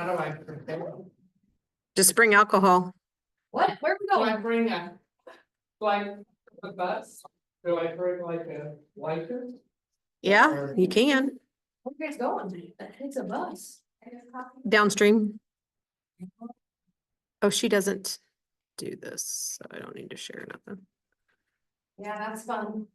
How do I prepare? Just bring alcohol. What? Where are we Do I going? bring like a bus? Do I bring like a lighter? Yeah, you can Where are you guys going? It's a bus. downstream. Oh, she doesn't do this, so I don't need to share nothing. Yeah, that's fun.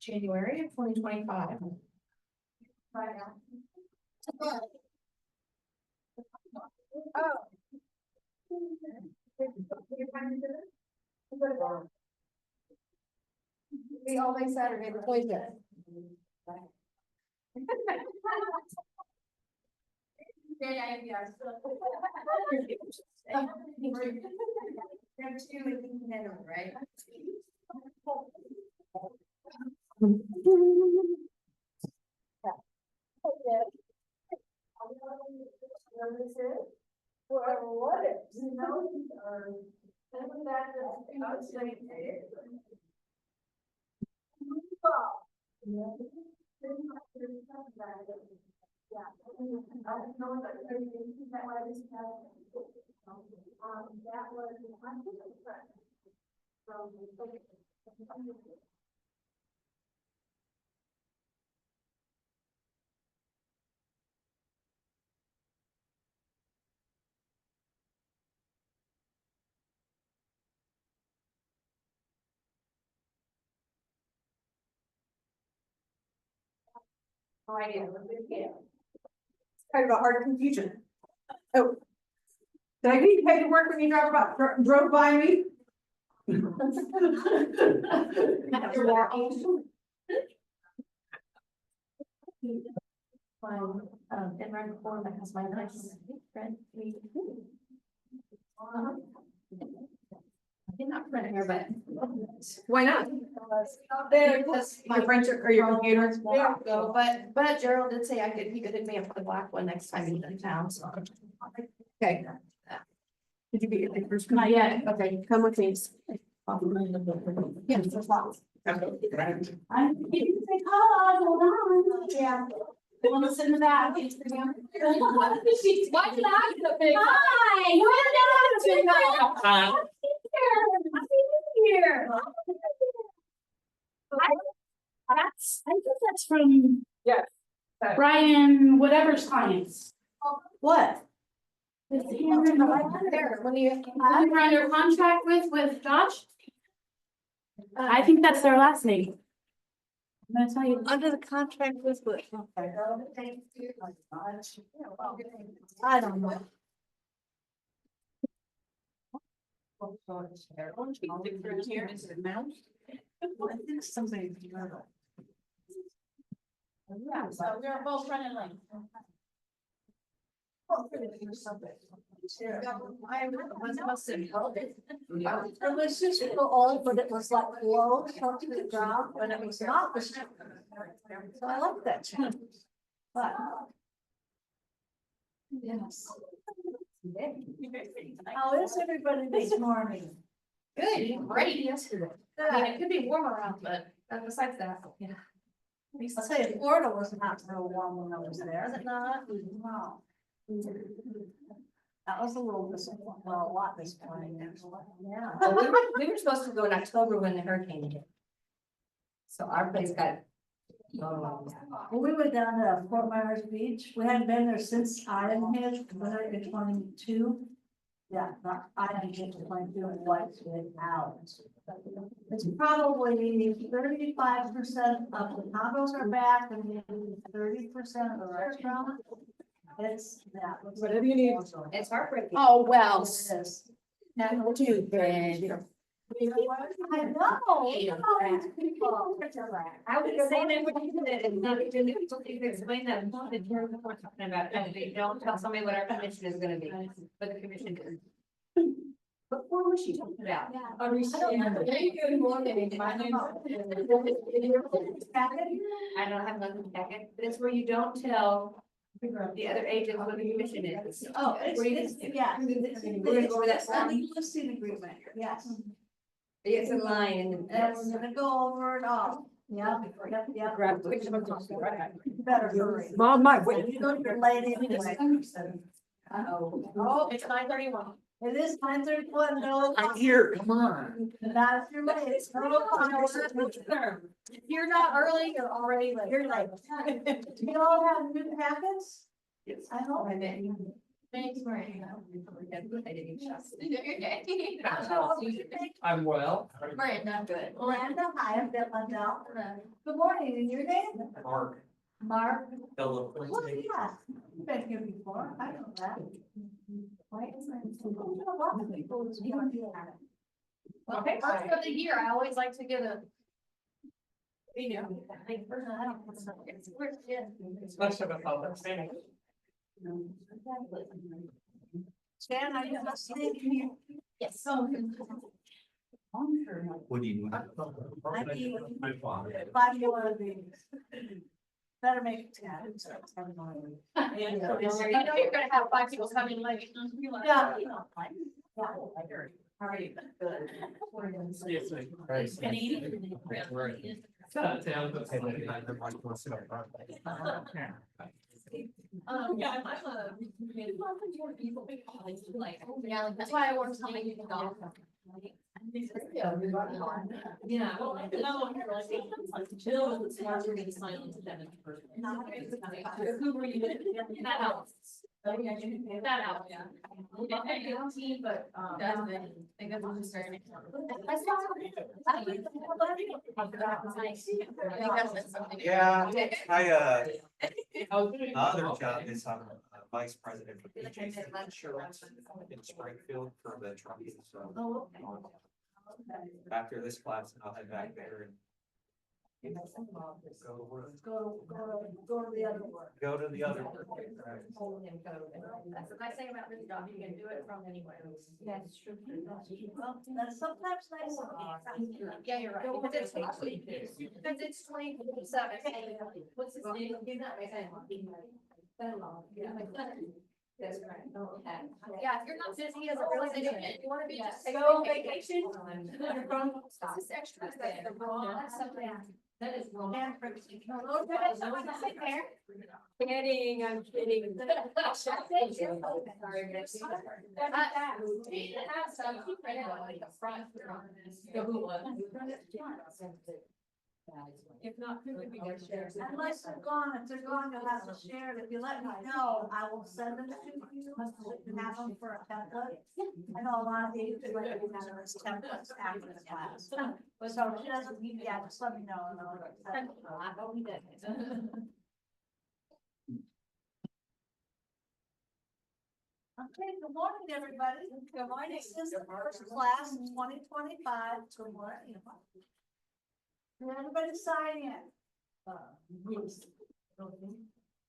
January of 2025. We all day Saturday before you get. Right? No idea. Kind of a hard confusion. Oh. Did I get you paid to work when you drove by me? In run form that has my nice friend. I'm not print here, but. Why not? Because Your printer or your computer? There we go, but Gerald did say he could hit me up for the black one next time he's in town, so. Okay. Did you get your papers? Not yet. Okay, come with me. Yes, there's lots. Right. I didn't say, hold on. Yeah. You want to listen to that? Why did I get a big? Hi. Here. I think that's from Yes. Brian, whatever's clients. What? Is he under contract with Josh? I think that's their last name. I'm gonna tell you. Under the contract with what? I don't know. I think somebody. Yeah, so we're both running late. It was just old, but it was like low, come to the ground, but it was not. So I like that. But. Yes. How is everybody this morning? Good, great. I mean, it could be warm around, but besides that, yeah. I'll say Florida was not real warm when I was there. Was it not? No. That was a little disappointing, well, a lot disappointing. Yeah. Well, we were supposed to go in October when the hurricane hit. So our place got. Well, we were down at Fort Myers Beach. We hadn't been there since Iron hit, but in 22. Yeah, I didn't get to 22 and wiped it out. It's probably 35% of the condos are back and maybe 30% of the restaurant. It's that. Whatever you need. It's heartbreaking. Oh, well. It is. Too bad. I know. I would say that when you did it, and not even if you could explain that, that you're talking about, and they don't tell somebody what our commission is gonna be, but the commission is. What was she talking about? Good morning, my name I don't have nothing second, but it's where you don't tell the other agents what the commission is. Oh, Where you it's, just- yeah. We're gonna go over that some. Listing agreement, yes. It's a line And we're gonna go over it all. Yeah, yep. Better hurry. Mom, my. You go to your lady anyway. Oh, it's 9:31. It is 9:31, no. I'm here, come on. Not if you're late, it's no. If you're not early, you're already late. You're late. Do you all have new packets? Yes. I hope. Thanks, Maria. I'm well. Miranda, good. Miranda, hi, I'm Bill Lundell. Good morning, and your name? Mark. Mark. Hello. Well, yeah, you've been here before, I know that. Why isn't it? A lot of people is doing that. Well, first of the year, I always like to get a. You know, like, I don't think so. It's much of a public thing. Stan, are you listening? Can you? yes. What do you need? I need My father. 5 more of these. Better make it 10. You know you're gonna have 5 people coming late. Yeah. How are you? Yes, Yeah, that's why I work so many people off. Yeah, well, I know, you're like, chill, it's hard for me to sign on to them. Who were you? That helps. That helps, yeah. But, I think that's just very. Yeah, the other job is I'm vice president for PJC Insurance in Springfield for the trucking, so. After this class, I'll head back there and. Go to the other one. Go to the other. Right. That's what I say about this job, you can do it from anywhere. That's true. Well, that's sometimes nice. Yeah, you're right. Because it's 2027. What's his name? That's right. Yeah, if you're not busy as a real estate agent, you wanna be just take Go a vacation. You're going. This is extra, that's the wrong, that's something. That is wrong. Kidding, I'm kidding. If not, who would be their shares? Unless they're gone, if they're gone, you'll have to share it. If you let me know, I will send them to you. You can have them for a template. I know a lot of you do it, you have those templates after the class. So she doesn't, yeah, just let me know. and I'll send it. Okay, good morning, everybody. Good morning. This is the first class in 2025. Good morning. Can everybody sign in? Yes.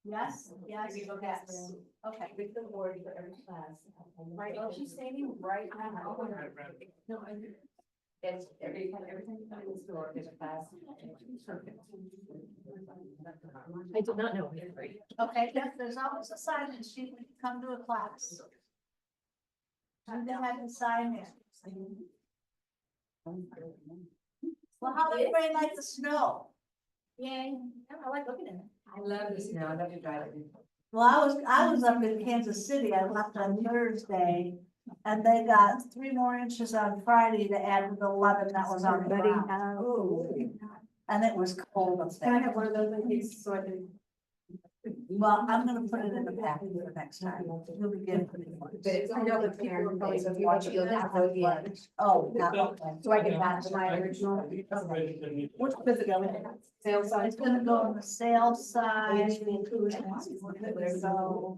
Yes, yes, yes. Okay. With the word for every class. Right, oh, she's standing right now. No, it's every time you come in the store, there's a class. I did not know. Okay, there's always a sign-in sheet when you come to a class. And then I can sign in. Well, how did everybody like the snow? Yay, I like looking at it. I love this now, I love to drive it. Well, I was up in Kansas City. I left on Thursday. And they got 3 more inches on Friday to add to the 11 that was on the ground. And it was cold up Can I there. have one of those in case so I can? Well, I'm gonna put it in the packet for next time. You'll be getting it. But it's, I know the people are probably so watch it, you'll have to again. Oh, not okay. So I can match my original. Which does it go in? Sales side? It's gonna go on the sales side. So.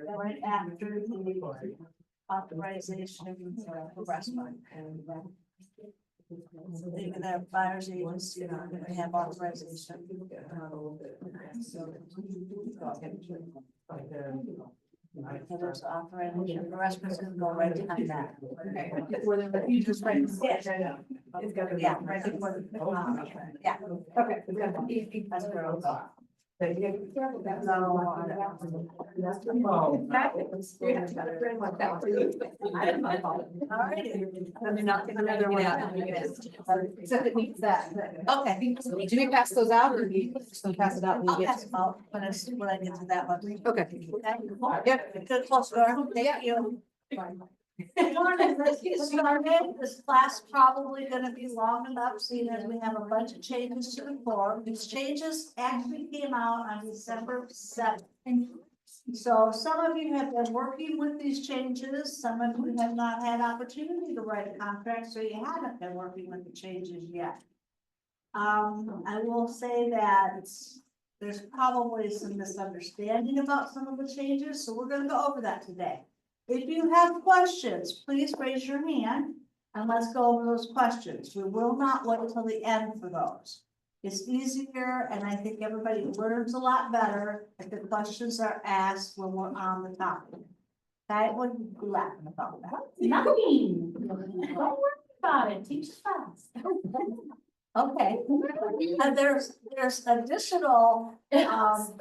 Right after the authorization for restaurant. Even the buyer's agency, they have authorization. So there's authorization, the restaurant's gonna go right behind that. Okay. You just write. It's gonna, yeah, right before the. Yeah. Okay. That's where it'll go. That's all. Except it needs that. Okay. Do we pass those out or do you just pass it out? I'll pass them out when I get to that one. Okay. Yep, good close door. Thank you. Good morning, let's get started. This class probably gonna be long enough, seeing as we have a bunch of changes to the form. These changes actually came out on December 7th. So some of you have been working with these changes, some of you have not had opportunity to write a contract, so you haven't been working with the changes yet. I will say that there's probably some misunderstanding about some of the changes, so we're gonna go over that today. If you have questions, please raise your hand and let's go over those questions. We will not wait until the end for those. It's easier and I think everybody learns a lot better if the questions are asked when we're on the topic. I wouldn't be laughing about that. Nothing. Don't worry about it. Teach fast. Okay, and there's additional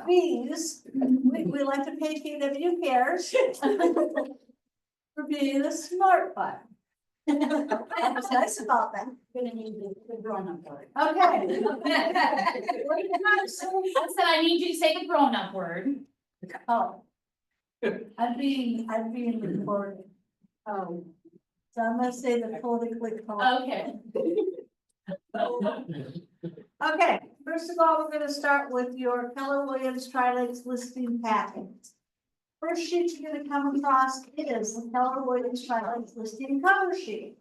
fees, we like to pay KW cares. For being a smart butt. What's nice about that? Gonna need the grown-up word. Okay. I said I need you to say the grown-up word. Oh. I'm being recorded. So I'm gonna say the politically correct. Okay. Okay, first of all, we're gonna start with your Keller Williams Tri-Lakes listing packet. First sheet you're gonna come across is the Keller Williams Tri-Lakes listing cover sheet.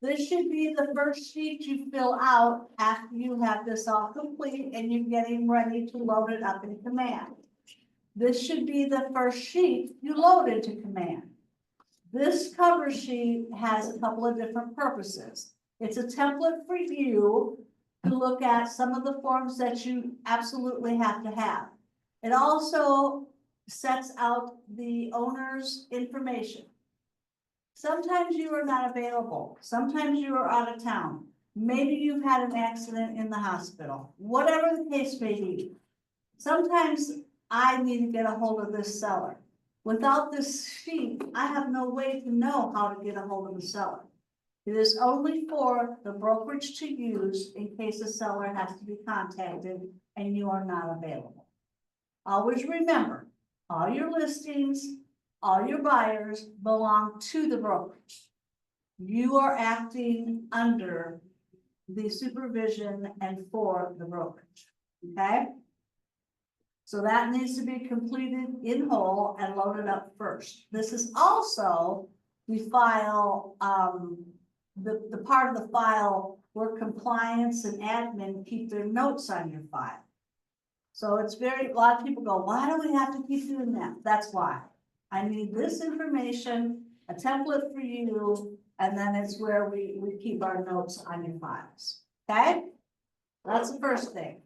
This should be the first sheet you fill out after you have this all complete and you're getting ready to load it up in Command. This should be the first sheet you load into Command. This cover sheet has a couple of different purposes. It's a template for you to look at some of the forms that you absolutely have to have. It also sets out the owner's information. Sometimes you are not available. Sometimes you are out of town. Maybe you've had an accident in the hospital, whatever the case may be. Sometimes I need to get a hold of this seller. Without this sheet, I have no way to know how to get a hold of the seller. It is only for the brokerage to use in case the seller has to be contacted and you are not available. Always remember, all your listings, all your buyers belong to the brokerage. You are acting under the supervision and for the brokerage, okay? So that needs to be completed in whole and loaded up first. This is also the file, the part of the file where compliance and admin keep their notes on your file. So it's a lot of people go, why do we have to keep doing that? That's why. I need this information, a template for you, and then it's where we keep our notes on your files, okay? That's the first thing.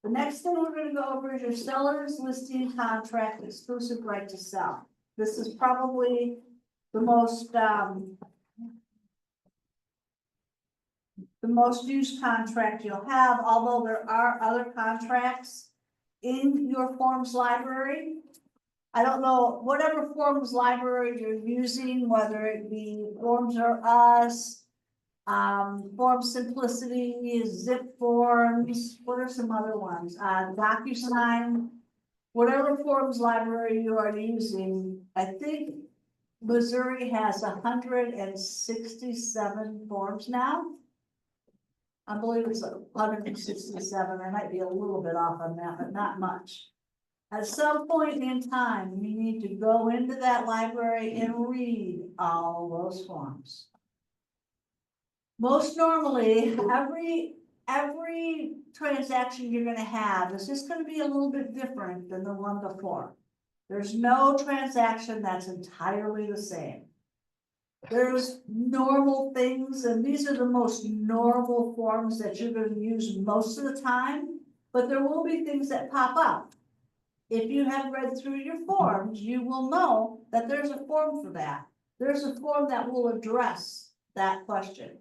The next thing we're gonna go over is your seller's listing contract exclusive right to sell. This is probably the most used contract you'll have, although there are other contracts in your forms library. I don't know, whatever forms library you're using, whether it be Forms or Us, Form Simplicity, Zip Forms, what are some other ones? DocuSign, whatever forms library you are using, I think Missouri has 167 forms now. I believe it's 167. I might be a little bit off on that, but not much. At some point in time, you need to go into that library and read all those forms. Most normally, every transaction you're gonna have is just gonna be a little bit different than the one before. There's no transaction that's entirely the same. There's normal things, and these are the most normal forms that you're gonna use most of the time, but there will be things that pop up. If you have read through your forms, you will know that there's a form for that. There's a form that will address that question.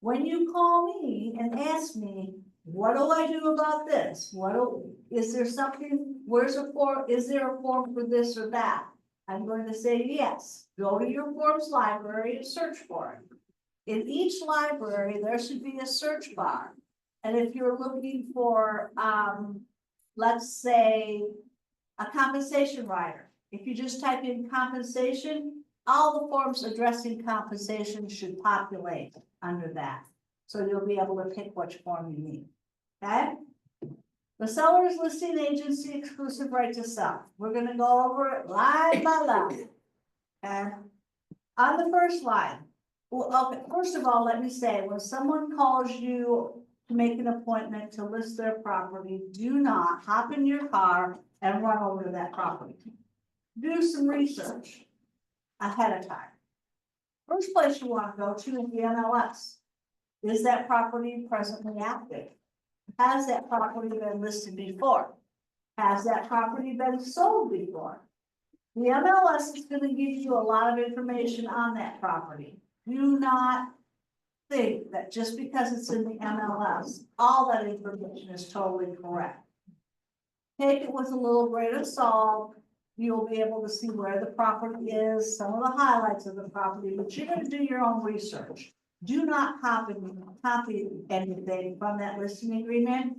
When you call me and ask me, what do I do about this? Is there something, where's a form, is there a form for this or that? I'm going to say yes, go to your forms library and search for it. In each library, there should be a search bar. And if you're looking for, let's say, a compensation rider, if you just type in compensation, all the forms addressing compensation should populate under that. So you'll be able to pick which form you need, okay? The seller's listing agency exclusive right to sell. We're gonna go over it line by line. And on the first line, well, okay, first of all, let me say, when someone calls you to make an appointment to list their property, do not hop in your car and run over to that property. Do some research ahead of time. First place you want to go to is the MLS. Is that property presently active? Has that property been listed before? Has that property been sold before? The MLS is going to give you a lot of information on that property. Do not think that just because it's in the MLS, all that information is totally correct. Take it with a little grain of salt. You'll be able to see where the property is, some of the highlights of the property, but you're gonna do your own research. Do not copy anything from that listing agreement,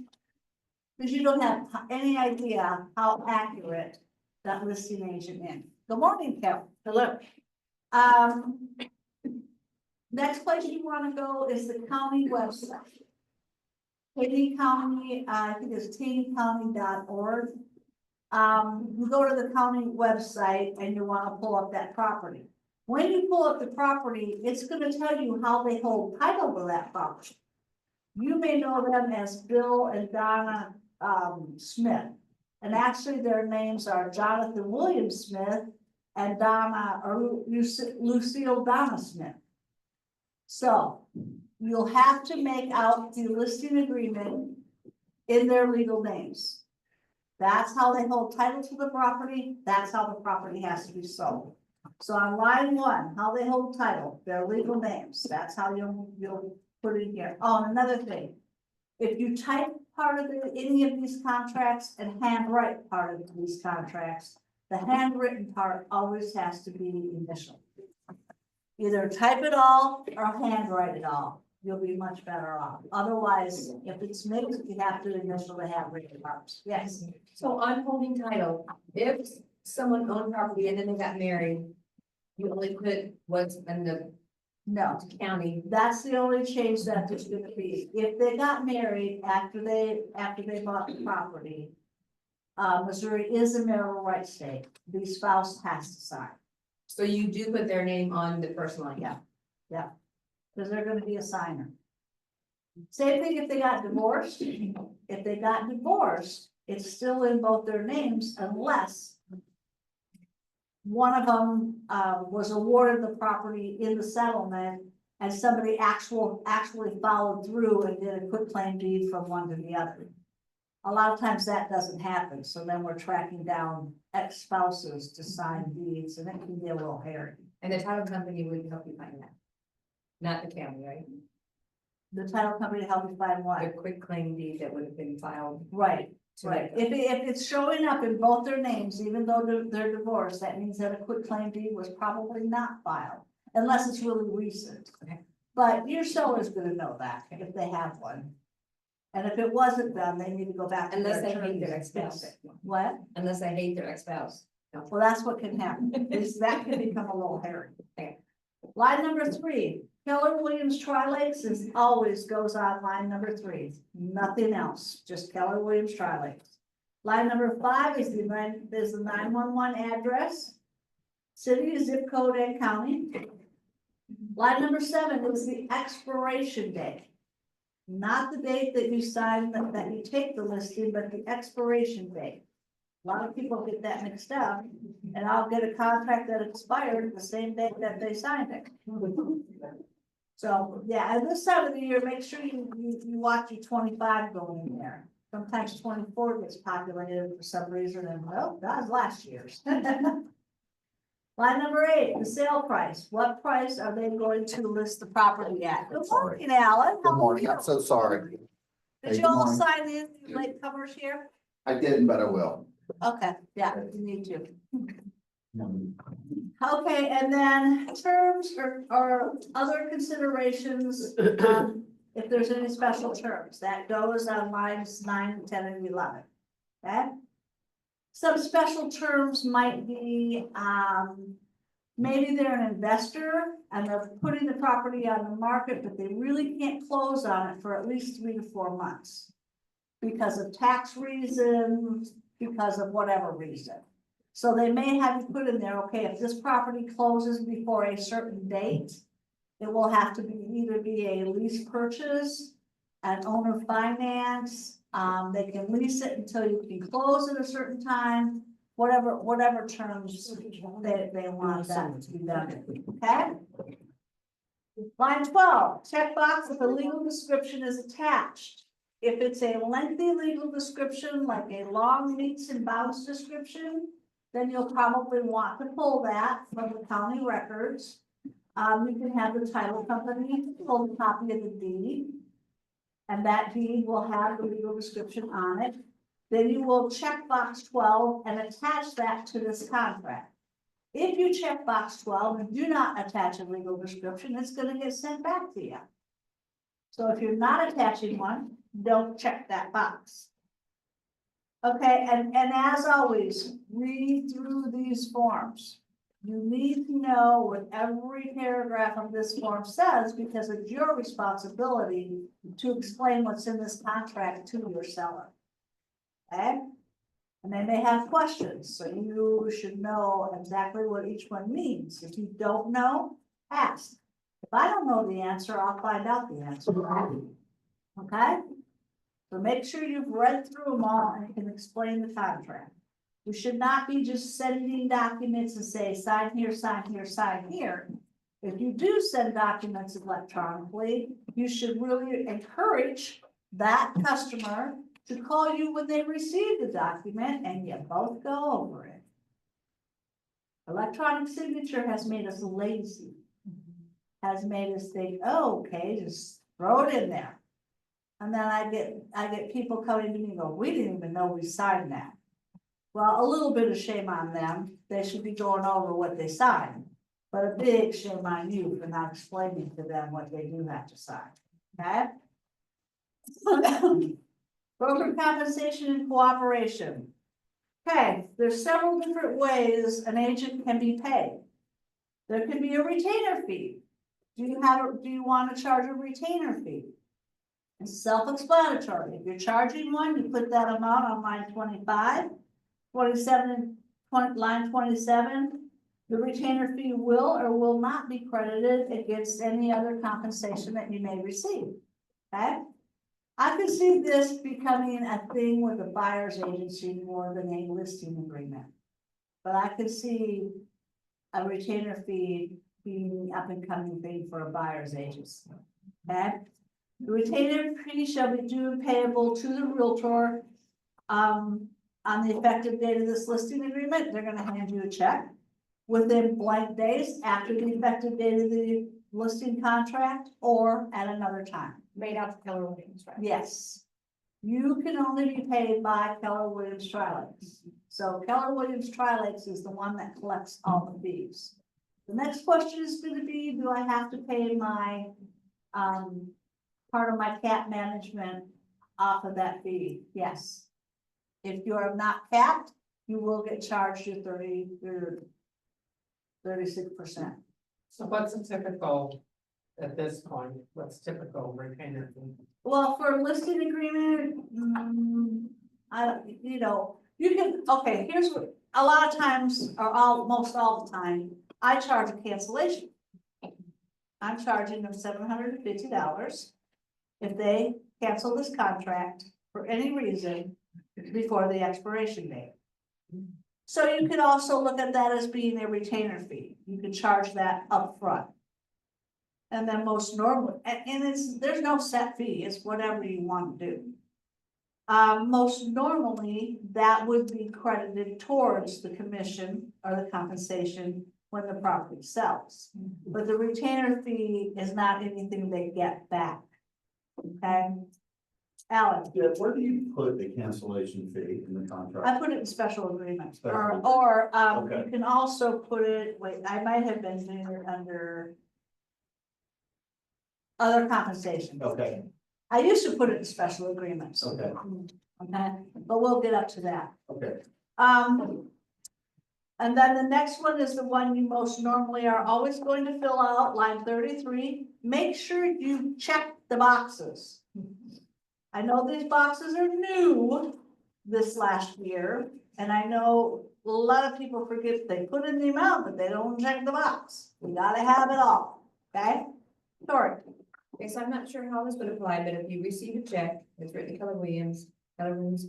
because you don't have any idea how accurate that listing agent is. Good morning, Kelly. Hello. Next place you wanna go is the county website. Taney County, I think it's taneycounty.org. You go to the county website and you wanna pull up that property. When you pull up the property, it's gonna tell you how they hold title to that property. You may know them as Bill and Donna, Smith. And actually their names are Jonathan William Smith and Donna, or Lucille Donna Smith. So you'll have to make out the listing agreement in their legal names. That's how they hold title to the property. That's how the property has to be sold. So on line 1, how they hold title, their legal names. That's how you'll put it here. Oh, and another thing. If you type part of any of these contracts and handwrite part of these contracts, the handwritten part always has to be initial. Either type it all or handwrite it all. You'll be much better off. Otherwise, if it's mixed, you have to initial the handwritten parts. Yes. So on holding title, if someone owned property and then they got married, you only put what's in the No, county. that's the only change that there's gonna be. If they got married after they bought the property, Missouri is a marital rights state. The spouse has to sign. So you do put their name on the personal line? Yeah. Because they're gonna be a signer. Same thing if they got divorced. If they got divorced, it's still in both their names unless one of them was awarded the property in the settlement and somebody actually followed through and did a quitclaim deed from one to the other. A lot of times that doesn't happen, so then we're tracking down ex-spouses to sign deeds, and it can be a little hairy. And the title company would help you find that? Not the county, right? The title company help you find The what? quick claim deed that would have been filed. Right, to right. make If it's showing up in both their names, even though they're divorced, that means that a quitclaim deed was probably not filed, unless it's really recent. Okay. But your seller's gonna know that if they have one. And if it wasn't done, they need to go back. to Unless their they hate their attorneys. ex-spouse. What? Unless they hate their ex-spouse. Well, that's what can happen, is that can become a little hairy. Okay. Line number 3, Keller Williams Tri-Lakes is always goes on line number 3, nothing else, just Keller Williams Tri-Lakes. Line number 5 is the 911 address, city, zip code, and county. Line number 7 is the expiration date. Not the date that you sign, that you take the listing, but the expiration date. A lot of people get that mixed up, and I'll get a contract that expired the same date that they signed it. So, yeah, at this time of the year, make sure you watch your 25 going in there. Sometimes 24 gets populated for some reason, and well, that was last year's. Line number 8, the sale price. What price are they going to list the property at? Good morning, Alan. Good How are morning, you? I'm so sorry. Did you Good all morning. sign in the late covers here? I didn't, but I will. Okay, yeah, you need to. Okay, and then terms or other considerations, if there's any special terms, that goes on lines 9, 10, and 11. Okay? Some special terms might be, maybe they're an investor and they're putting the property on the market, but they really can't close on it for at least 3 to 4 months. Because of tax reasons, because of whatever reason. So they may have you put in there, okay, if this property closes before a certain date, it will have to be either be a lease purchase, an owner finance, they can lease it until you can close at a certain time, whatever terms they want that to be done, okay? Line 12, checkbox if the legal description is attached. If it's a lengthy legal description, like a long meets and bounds description, then you'll probably want to pull that from the county records. You can have the title company pull a copy of the deed. And that deed will have the legal description on it. Then you will check box 12 and attach that to this contract. If you check box 12 and do not attach a legal description, it's gonna get sent back to you. So if you're not attaching one, don't check that box. Okay, and as always, read through these forms. You need to know what every paragraph of this form says because it's your responsibility to explain what's in this contract to your seller. Okay? And they may have questions, so you should know exactly what each one means. If you don't know, ask. If I don't know the answer, I'll find out the answer. Okay? So make sure you've read through them all and can explain the contract. You should not be just sending documents and say, sign here, sign here, sign here. If you do send documents electronically, you should really encourage that customer to call you when they receive the document and you both go over it. Electronic signature has made us lazy. Has made us think, oh, okay, just throw it in there. And then I get people coming to me and go, we didn't even know we signed that. Well, a little bit of shame on them. They should be going over what they signed. But a big shame on you for not explaining to them what they do have to sign, okay? Broker compensation and cooperation. Okay, there's several different ways an agent can be paid. There can be a retainer fee. Do you want to charge a retainer fee? It's self-explanatory. If you're charging one, you put that amount on line 25, 27, and line 27. The retainer fee will or will not be credited against any other compensation that you may receive. Okay? I could see this becoming a thing with a buyer's agency more than a listing agreement. But I could see a retainer fee being up and coming thing for a buyer's agency. Okay? The retainer fee shall be due and payable to the realtor on the effective date of this listing agreement. They're gonna hand you a check within blank days after the effective date of the listing contract or at another time. Made out to Keller Williams, right? Yes. You can only be paid by Keller Williams Trilakes. So Keller Williams Trilakes is the one that collects all the fees. The next question is gonna be, do I have to pay my, part of my cat management off of that fee? Yes. If you are not capped, you will get charged your 36%. So what's a typical, at this point, what's typical retainer fee? Well, for a listing agreement, you can, okay, here's what, a lot of times, or almost all the time, I charge a cancellation. I'm charging them $750. if they cancel this contract for any reason before the expiration date. So you could also look at that as being a retainer fee. You could charge that upfront. And then most normally, and there's no set fee, it's whatever you want to do. Most normally, that would be credited towards the commission or the compensation when the property sells. But the retainer fee is not anything they get back. Okay? Alan, Yeah, where do you put the cancellation fee in the contract? I put it in special agreements, Special. or, Okay. you can also put it, wait, I might have been doing it under other compensation. Okay, I used to put it in special agreements. okay, Okay, but we'll get up to that. okay. And then the next one is the one you most normally are always going to fill out, line 33. Make sure you check the boxes. I know these boxes are new this last year, and I know a lot of people forget they put in the amount, but they don't check the box. We gotta have it all, okay? Sorry. Okay, so I'm not sure how this would apply, but if you receive a check, it's written Keller Williams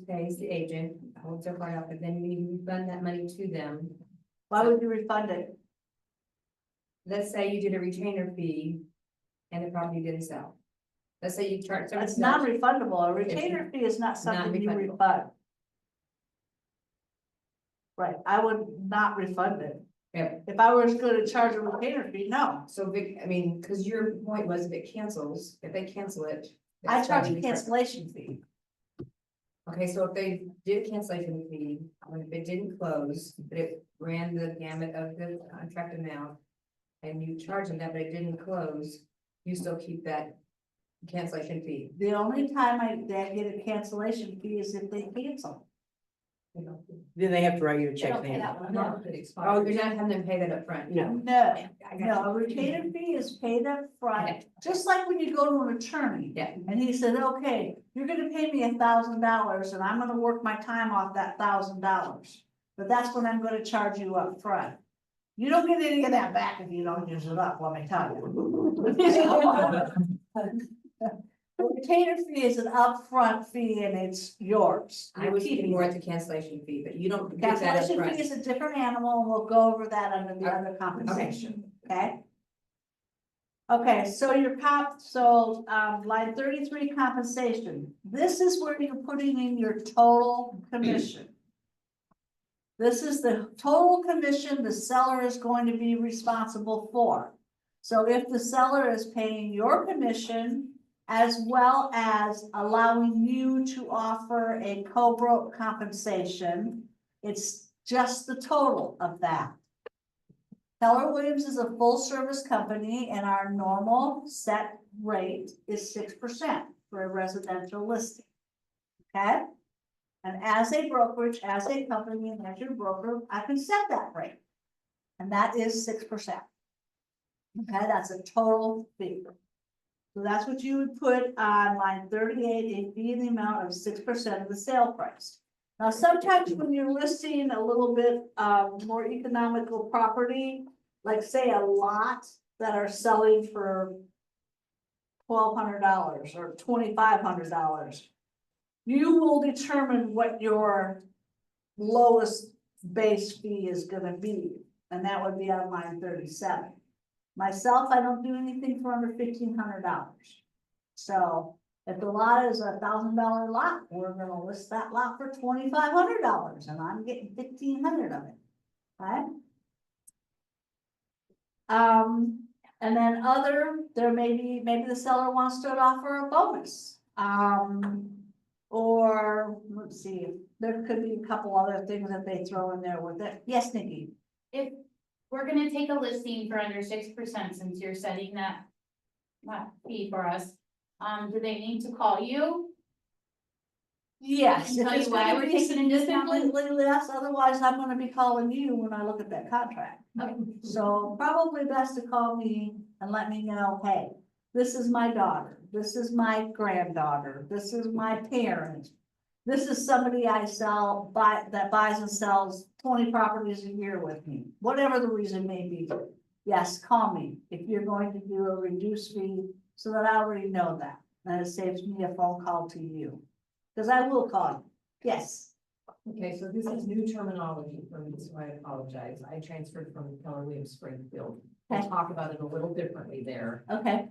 pays the agent, holds their file, but then you refund that money to them. Why would you refund it? Let's say you did a retainer fee and the property didn't sell. Let's say you charge. It's non-refundable. A retainer fee is not something you Non-refundable. refund. Right, I would not refund it. Yeah. If I was gonna charge a retainer fee, no. So Vic, I mean, cause your point was if it cancels, if they cancel it. I that's charge why a we cancellation fee. Okay, so if they did a cancellation fee, when it didn't close, but it ran the gamut of the contract amount. And you charge them that, but it didn't close, you still keep that cancellation fee. The only time they get a cancellation fee is if they cancel. Then they have to write you a check. Okay, then. that one, no, oh, you're not having them pay that upfront. No. No, I got no, you. a retainer fee is paid up front, Okay. just like when you go to an attorney. Yeah. And he said, okay, you're gonna pay me $1,000 and I'm gonna work my time off that $1,000. But that's what I'm gonna charge you up front. You don't get any of that back if you don't use it up, let me tell you. The retainer fee is an upfront fee and it's yours. I was thinking more at the cancellation fee, but you don't get that Cancellation upfront. fee is a different animal and we'll go over that under the other compensation, okay? Okay, so your line 33 compensation, this is where you're putting in your total commission. This is the total commission the seller is going to be responsible for. So if the seller is paying your commission as well as allowing you to offer a co-broke compensation, it's just the total of that. Keller Williams is a full-service company and our normal set rate is 6% for a residential listing. Okay? And as a brokerage, as a company, and as your broker, I can set that rate. And that is 6%. Okay, that's a total fee. So that's what you would put on line 38, a fee in the amount of 6% of the sale price. Now, sometimes when you're listing a little bit more economical property, like say a lot that are selling for $1,200 or $2,500, you will determine what your lowest base fee is gonna be, and that would be on line 37. Myself, I don't do anything for under $1,500. So if the lot is $1,000 lot, we're gonna list that lot for $2,500 and I'm getting 1,500 of it, right? And then maybe the seller wants to offer a bonus. Or let's see, there could be a couple other things that they throw in there with it. Yes, Nikki? If we're gonna take a listing for under 6%, since you're setting that fee for us, do they need to call you? Yes. And if tell it's you why gonna we're be taking into account? significantly less, otherwise I'm gonna be calling you when I look at that contract. Okay. So probably best to call me and let me know, hey, this is my daughter, this is my granddaughter, this is my parent. This is somebody I that buys and sells 20 properties a year with me, whatever the reason may be. Yes, call me if you're going to do a reduced fee so that I already know that. And it saves me a phone call to you. Cause I will call you. Yes, Okay, so this is new terminology for me, so I apologize. I transferred from Keller Williams Springfield. We'll Okay. talk about it a little differently there. okay,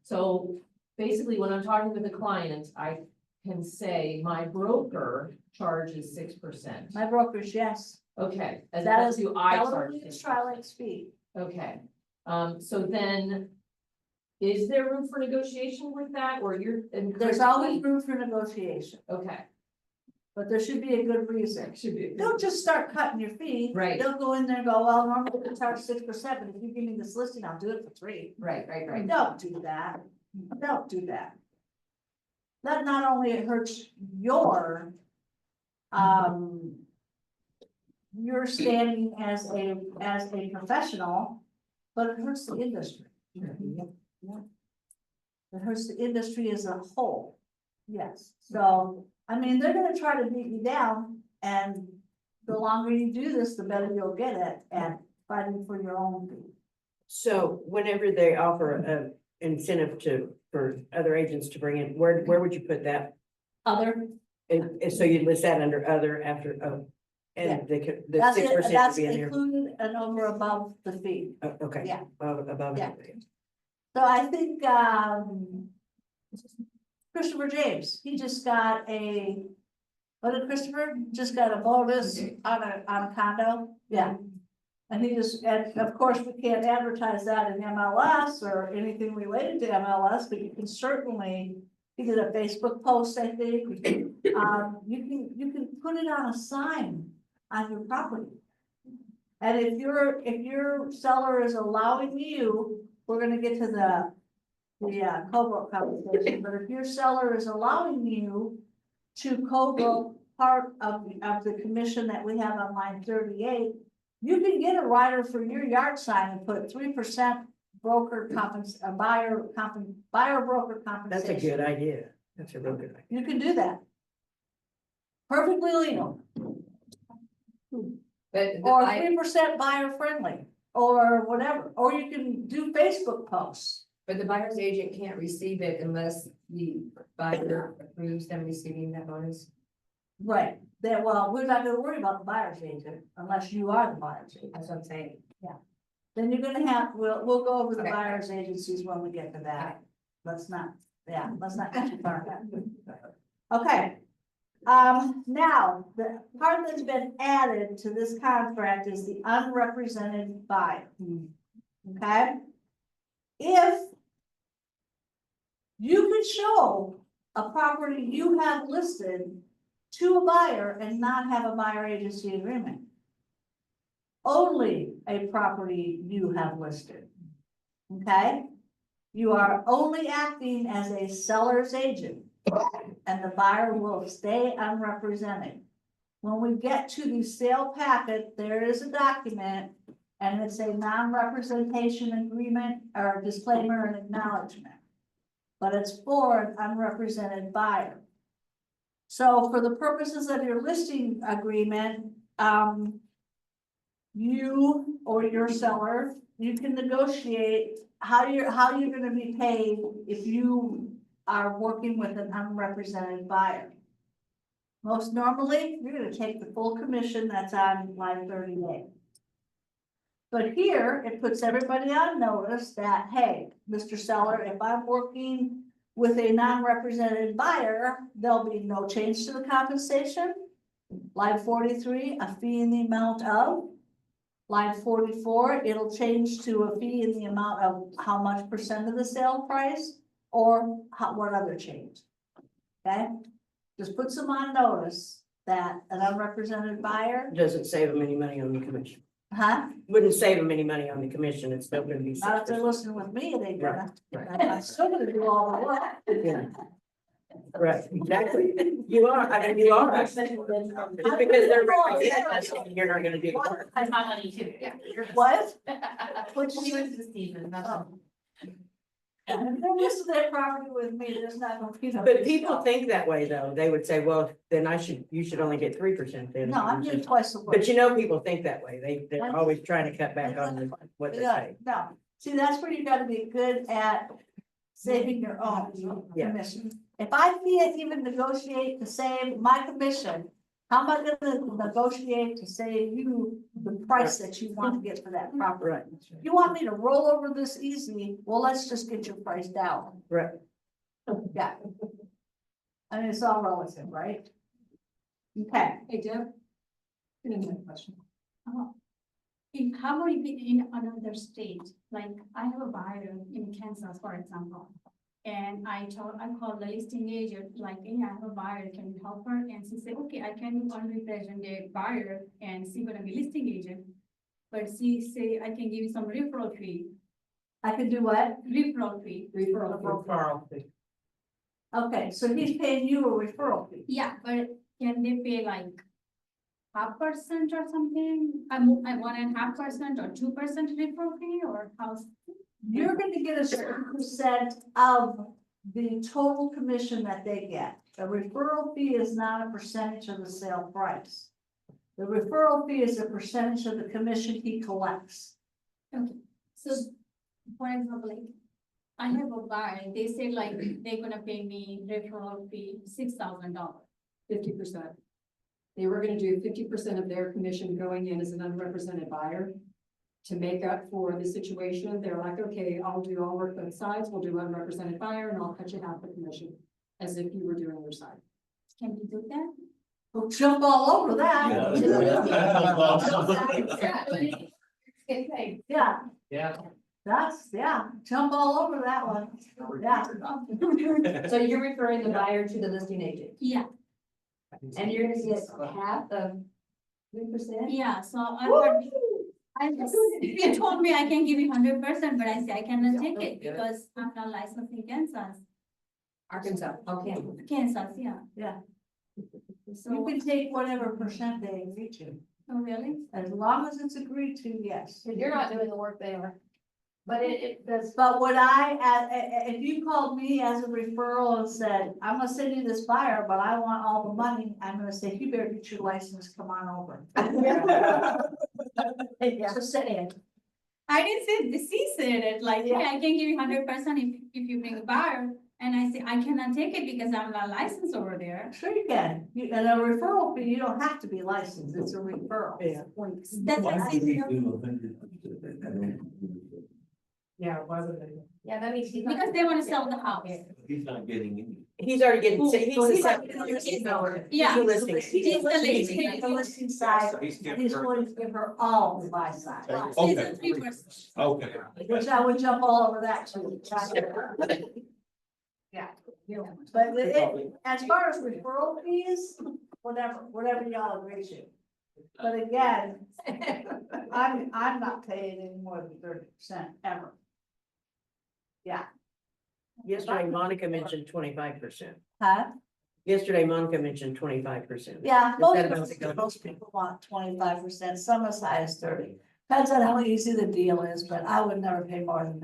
So basically, when I'm talking with a client, I can say my broker charges 6%. my broker's, yes. Okay, as That opposed is to I Keller charge Williams 6%. Tri-Lake Speed. Okay, so then, is there room for negotiation with that, or you're? and There's Chris- always room for negotiation, Okay, but there should be a good reason. should be. Don't just start cutting your fee. Right. Don't go in there and go, well, normally we charge 6%, but if you give me this listing, I'll do it for 3. Right. Don't do that. Don't do that. That not only hurts your, your standing as a professional, but it hurts the industry. It hurts the industry as a whole. Yes, so, I mean, they're gonna try to beat you down, and the longer you do this, the better you'll get at fighting for your own fee. So whenever they offer a incentive for other agents to bring in, where would you put that? Other, And so you list that under other after, and the that's 6% it, would that's be in there. included and over above the fee. Okay. Yeah. Above. Yeah. So I think, Christopher James, he just got what did Christopher, just got a bonus on a condo, yeah. And he just, and of course, we can't advertise that in MLS or anything related to MLS, but you can certainly, he did a Facebook post, I think. You can put it on a sign on your property. And if your seller is allowing you, we're gonna get to the co-broke conversation, but if your seller is allowing you to co-broke part of the commission that we have on line 38, you can get a rider for your yard sign and put 3% buyer broker compensation. That's a good idea. That's a real good idea. You can do that. Perfectly legal, But or I, 3% buyer friendly, or whatever, or you can do Facebook posts. but the buyer's agent can't receive it unless the buyer approves them receiving that bonus. Right, that, well, we're not gonna worry about the buyer's agent unless you are the buyer's agent. That's what I'm saying. Then you're gonna have, we'll go over the Okay. buyer's agencies when we get to that. Let's not get too far ahead. Okay. Now, the part that's been added to this contract is the unrepresented buyer. Okay? If you could show a property you have listed to a buyer and not have a buyer agency agreement. Only a property you have listed. Okay? You are only acting as a seller's agent. And the buyer will stay unrepresented. When we get to the sale packet, there is a document. And it's a non-representation agreement or disclaimer and acknowledgement. But it's for an unrepresented buyer. So for the purposes of your listing agreement, you or your seller, you can negotiate how you're gonna be paid if you are working with an unrepresented buyer. Most normally, you're gonna take the full commission that's on line 38. But here, it puts everybody on notice that, hey, Mr. Seller, if I'm working with a non-represented buyer, there'll be no change to the compensation. Line 43, a fee in the amount of. Line 44, it'll change to a fee in the amount of how much percent of the sale price or what other change. Okay, just puts them on notice that an unrepresented buyer, Doesn't save them any money on the commission. Wouldn't save them any money on the commission. It's still gonna be Not if they're 6%. listening with me, they gonna, Right, I'm still gonna do all the work. Yeah. Right, exactly. You are, I mean, you are. Just because they're represented, that's why you're not gonna do the work. That's my money too, yeah. What? Which she was the Stephen, that's all. If they're listed their property with me, there's not gonna be no. But people think that way, though. They would say, well, then you should only get 3% then. No, I'm doing twice a week. But you know, people think that way. They're always trying to cut back on what they Yeah, pay. no, see, that's where you gotta be good at saving your own Yeah. commission. If I can't even negotiate to save my commission, how am I gonna negotiate to save you the price that you want to get for that property? Right, You want me to roll over this easy? Well, let's just get your price down. right. Yeah. I mean, it's all relative, right? Okay, Hey, Deb. Another question. How about in another state, like I have a buyer in Kansas, for example. And I called the listing agent, like, hey, I have a buyer, can you help her? And she said, okay, I can represent the buyer and she gonna be listing agent. But she say, I can give you some referral fee, I can do what? referral fee. Referral. Okay, so he's paying you a referral fee. Yeah, but can they pay like 0.5% or something? I 1.5% or 2% referral fee or how? You're gonna get a certain percent of the total commission that they get. A referral fee is not a percentage of the sale price. The referral fee is a percentage of the commission he collects. Okay, so for example, like, I have a buyer, they say like, they're gonna pay me referral fee $6,000. 50%. They were gonna do 50% of their commission going in as an unrepresented buyer. To make up for the situation, they're like, okay, I'll work both sides, we'll do unrepresented buyer and I'll cut you half the commission. As if you were doing your side. Can we do that? We'll jump all over that. Yeah, Yeah. yeah, jump all over that one. Yeah. So you're referring the buyer to the listing agent? Yeah, And you're gonna get half of 3%? yeah, so they told me I can give you 100%, but I say I cannot take it because I'm not licensed in Kansas. Arkansas, okay. Kansas, yeah. Yeah. You So, can take whatever percent they agree to, oh, really? as long as it's agreed to, yes. You're not doing the work they are. But it does. But what if you called me as a referral and said, I'm gonna send you this buyer, but I want all the money, I'm gonna say, you better get your license, come on over. Just saying. I didn't say this, he said it, like, yeah, I can give you 100% if you bring a buyer. And I say, I cannot take it because I'm not licensed over there. Sure you can. And a referral fee, you don't have to be licensed, it's a referral. Yeah. That's Why what I would we said. do 100%? Yeah, why would they? Yeah, that means. Because they wanna sell the house. He's not getting any. He's already getting, he's the second. Yeah. He's the listing. He's the listing. The listing side, So he's giving he's her- going to give her all the buy side, She's a 3%. Okay. which I would jump all over that too. Yeah. But as far as referral fees, whatever y'all agree to. But again, I'm not paying any more than 30% ever. Yeah, Yesterday, Monica mentioned 25%. huh? Yesterday, Monica mentioned 25%. Yeah, Is that most people want 25%, some as high as 30. Depends on how easy the deal is, but I would never pay more than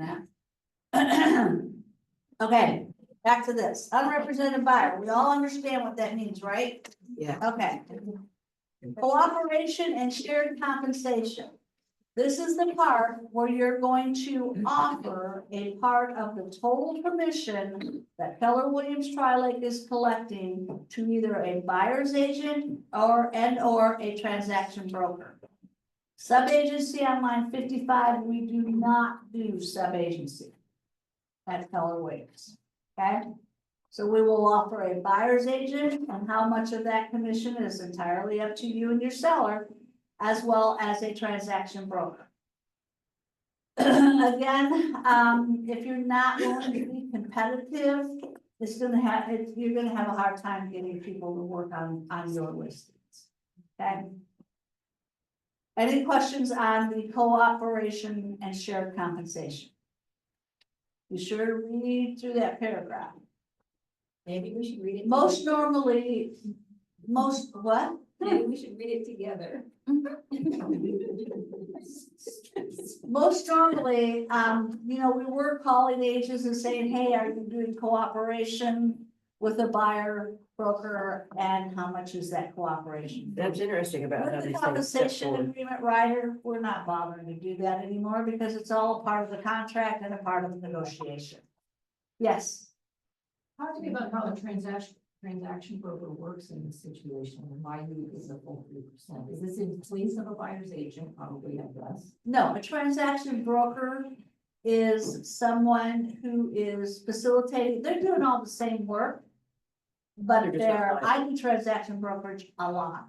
that. Okay, back to this, unrepresented buyer, we all understand what that means, right? Yeah. Okay. Cooperation and shared compensation. This is the part where you're going to offer a part of the total commission that Keller Williams Tri-Lake is collecting to either a buyer's agent or a transaction broker. Sub-agency on line 55, we do not do sub-agency at Keller Williams, okay? So we will offer a buyer's agent, and how much of that commission is entirely up to you and your seller, as well as a transaction broker. Again, if you're not willing to be competitive, you're gonna have a hard time getting people to work on your listings. Okay? Any questions on the cooperation and shared compensation? Be sure to read through that paragraph. Maybe we should read it. Most together. normally, what? Maybe we should read it together. Most strongly, we were calling agents and saying, hey, are you doing cooperation with a buyer, broker, and how much is that cooperation? That's interesting about how With the these things. compensation agreement rider, we're not bothering to do that anymore because it's all a part of the contract and a part of the negotiation. Yes, Talk to me about how a transaction broker works in this situation and why you is the full 3%. Is this in place of a buyer's agent? Probably, I guess. no, a transaction broker is someone who is facilitating, they're doing all the same work. But They're just not I do transaction brokerage a lot.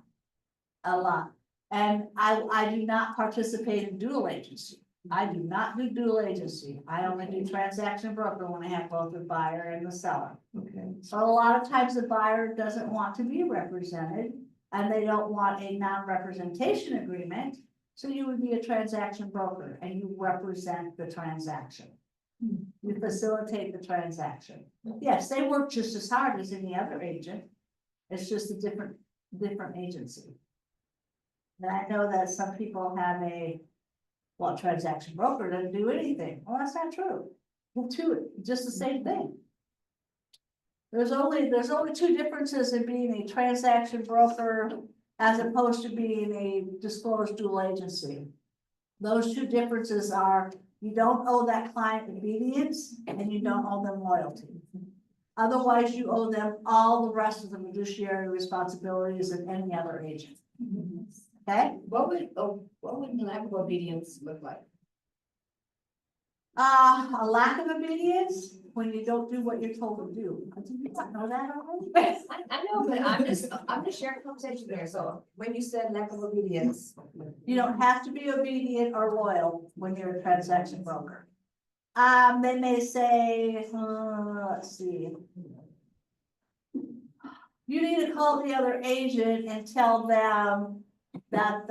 A lot. And I do not participate in dual agency. I do not do dual agency. I only do transaction broker when I have both the buyer and the seller. Okay. So a lot of times the buyer doesn't want to be represented and they don't want a non-representation agreement. So you would be a transaction broker and you represent the transaction. You facilitate the transaction. Yes, they work just as hard as any other agent. It's just a different agency. And I know that some people have well, transaction broker doesn't do anything. Well, that's not true. Just the same thing. There's only two differences in being a transaction broker as opposed to being a disclosed dual agency. Those two differences are you don't owe that client obedience and you don't owe them loyalty. Otherwise, you owe them all the rest of the fiduciary responsibilities of any other agent. Okay? What would lack of obedience look like? A lack of obedience when you don't do what you're told to do. Did you not know that already? I know, but I'm just sharing a conversation there, so when you said lack of obedience. You don't have to be obedient or loyal when you're a transaction broker. They may say, let's see. You need to call the other agent and tell them that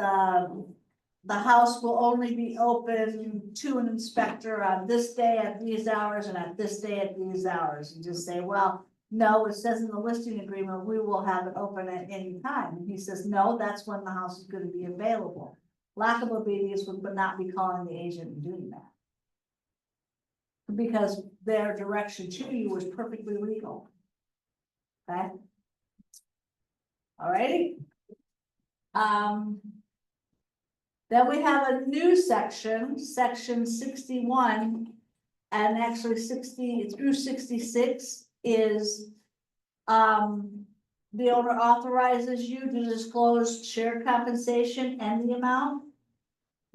the house will only be open to an inspector on this day at these hours and at this day at these hours. And just say, well, no, it says in the listing agreement, we will have it open at any time. And he says, no, that's when the house is going to be available. Lack of obedience would not be calling the agent and doing that. Because their direction to you was perfectly legal. Okay? All righty. Then we have a new section, section 61, and actually 60 through 66 is the owner authorizes you to disclose shared compensation and the amount.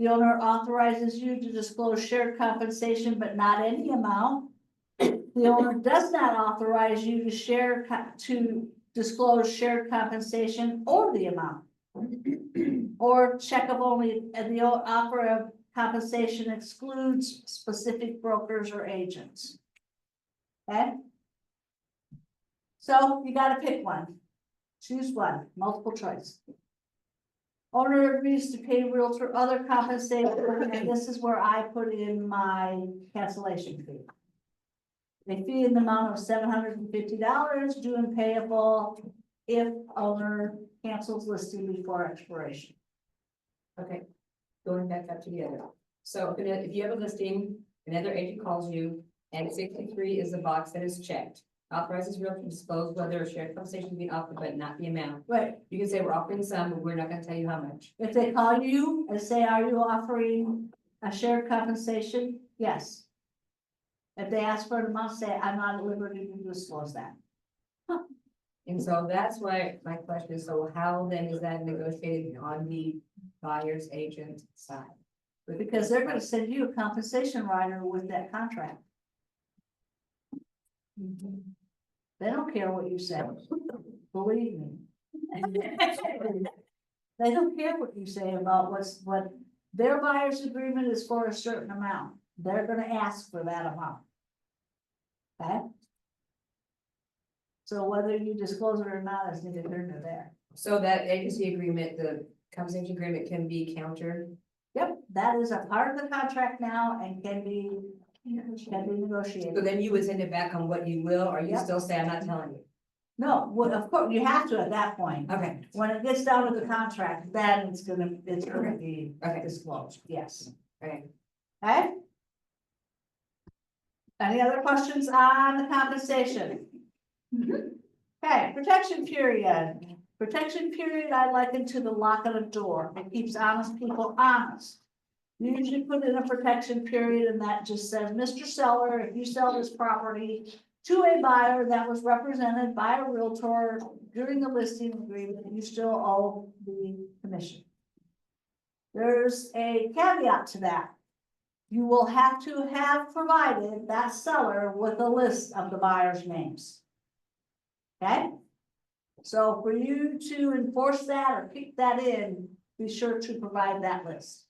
The owner authorizes you to disclose shared compensation, but not any amount. The owner does not authorize you to disclose shared compensation or the amount. Or check of only, and the offer of compensation excludes specific brokers or agents. Okay? So you gotta pick one. Choose one, multiple choice. Owner agrees to pay realtor other compensation, and this is where I put in my cancellation fee. A fee in the amount of $750 due and payable if owner cancels listing before expiration. Okay, going back up to the other. So if you have a listing, another agent calls you, and 63 is the box that is checked. Authorizes realtor to disclose whether a shared compensation is being offered, but not the amount. Right, You can say we're offering some, but we're not gonna tell you how much. if they call you and say, are you offering a shared compensation? Yes. If they ask for an amount, say, I'm not at liberty to disclose that. And so that's why my question is, so how then is that negotiated on the buyer's agent side? Because they're gonna send you a compensation rider with that contract. They don't care what you say, believe me. They don't care what you say about what their buyer's agreement is for a certain amount. They're gonna ask for that amount. Okay? So whether you disclose it or not is neither here nor there. So that agency agreement, the compensation agreement can be countered. Yep, that is a part of the contract now and can be negotiated. So then you would send it back on what you will, or you Yep. still say, I'm not telling you. No, well, of course, you have to at that point. Okay, When it gets down to the contract, then it's gonna be okay, disclosed, yes. okay. Okay? Any other questions on the compensation? Okay, protection period. Protection period I liken to the lock of a door. It keeps honest people honest. You usually put in a protection period and that just says, Mr. Seller, if you sell this property to a buyer that was represented by a realtor during the listing agreement, you still owe the commission. There's a caveat to that. You will have to have provided that seller with a list of the buyer's names. Okay? So for you to enforce that or kick that in, be sure to provide that list.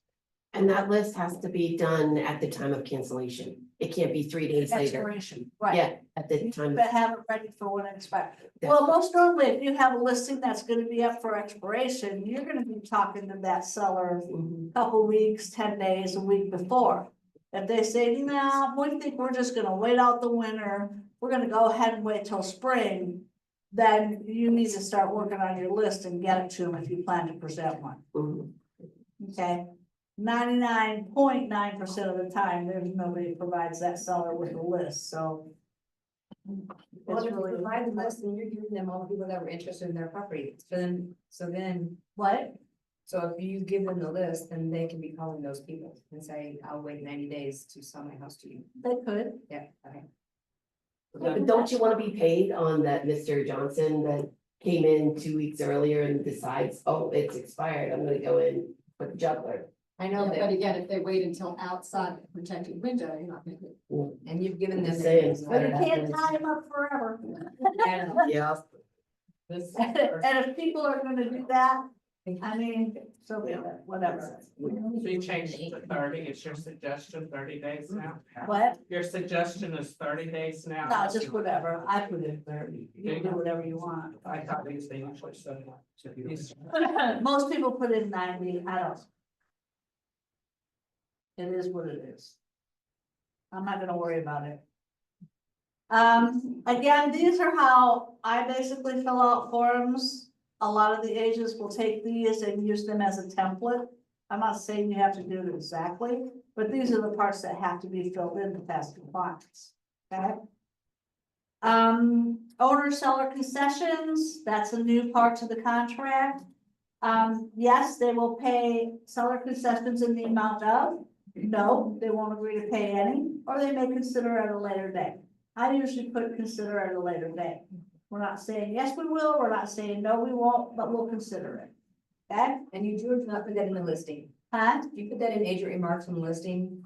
And that list has to be done at the time of cancellation. It can't be 3 days later. Expiration, right. Yeah, at the You time. better have it ready for when it expires. Well, most normally, if you have a listing that's gonna be up for expiration, you're gonna be talking to that seller Mhm. a couple weeks, 10 days, a week before. If they say, no, we think we're just gonna wait out the winter, we're gonna go ahead and wait till spring, then you need to start working on your list and get it to them if you plan to present one, Mhm. okay? 99.9% of the time, there's nobody who provides that seller with a list, so. Well, It's if you really, provide the list, then you're giving them all the people that were interested in their property. So then, what? so if you give them the list, then they can be calling those people and say, I'll wait 90 days to sell my house to you. They could. Yeah, okay. But don't you wanna be paid on that Mr. Johnson that came in 2 weeks earlier and decides, oh, it's expired, I'm gonna go in with the juggler. I know But that, again, if they wait until outside the protected window, you're not gonna. and you've given them. Just saying. But you can't tie them up forever. Yeah. This. And if people are gonna do that, I mean, so be it, whatever. So you changed it to 30, is your suggestion 30 days now? What? Your suggestion is 30 days now? No, just whatever. I put in 30. You can do whatever you want. I thought these they usually said. Most people put in 90. I don't. It is what it is. I'm not gonna worry about it. Again, these are how I basically fill out forms. A lot of the agents will take these and use them as a template. I'm not saying you have to do it exactly, but these are the parts that have to be filled in to pass compliance, okay? Owner seller concessions, that's a new part to the contract. Yes, they will pay seller concessions in the amount of, no, they won't agree to pay any, or they may consider at a later date. I usually put consider at a later date. We're not saying, yes, we will, we're not saying, no, we won't, but we'll consider it. Okay, And you do not put that in the listing. huh? You put that in agent remarks on the listing.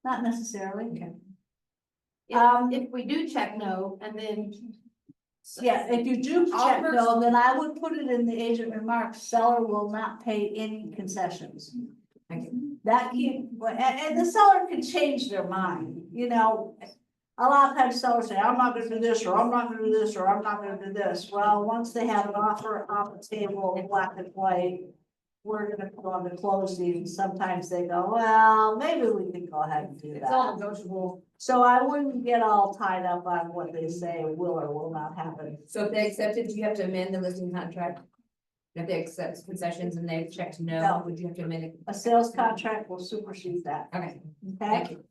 Not necessarily. Okay. If we do check no, and then. Yeah, if you do check no, then I would put it in the agent remarks, seller will not pay any concessions. Okay. That can, and the seller can change their mind, you know. A lot of times sellers say, I'm not gonna do this, or I'm not gonna do this, or I'm not gonna do this. Well, once they have an offer on the table, black and white, we're gonna go on to closing. Sometimes they go, well, maybe we can go ahead and do It's all that. negotiable. So I wouldn't get all tied up on what they say will or will not happen. So if they accept it, do you have to amend the listing contract? If they accept concessions and they checked no, No. would you have to amend it? A sales contract will supersede that, Okay, okay? thank you.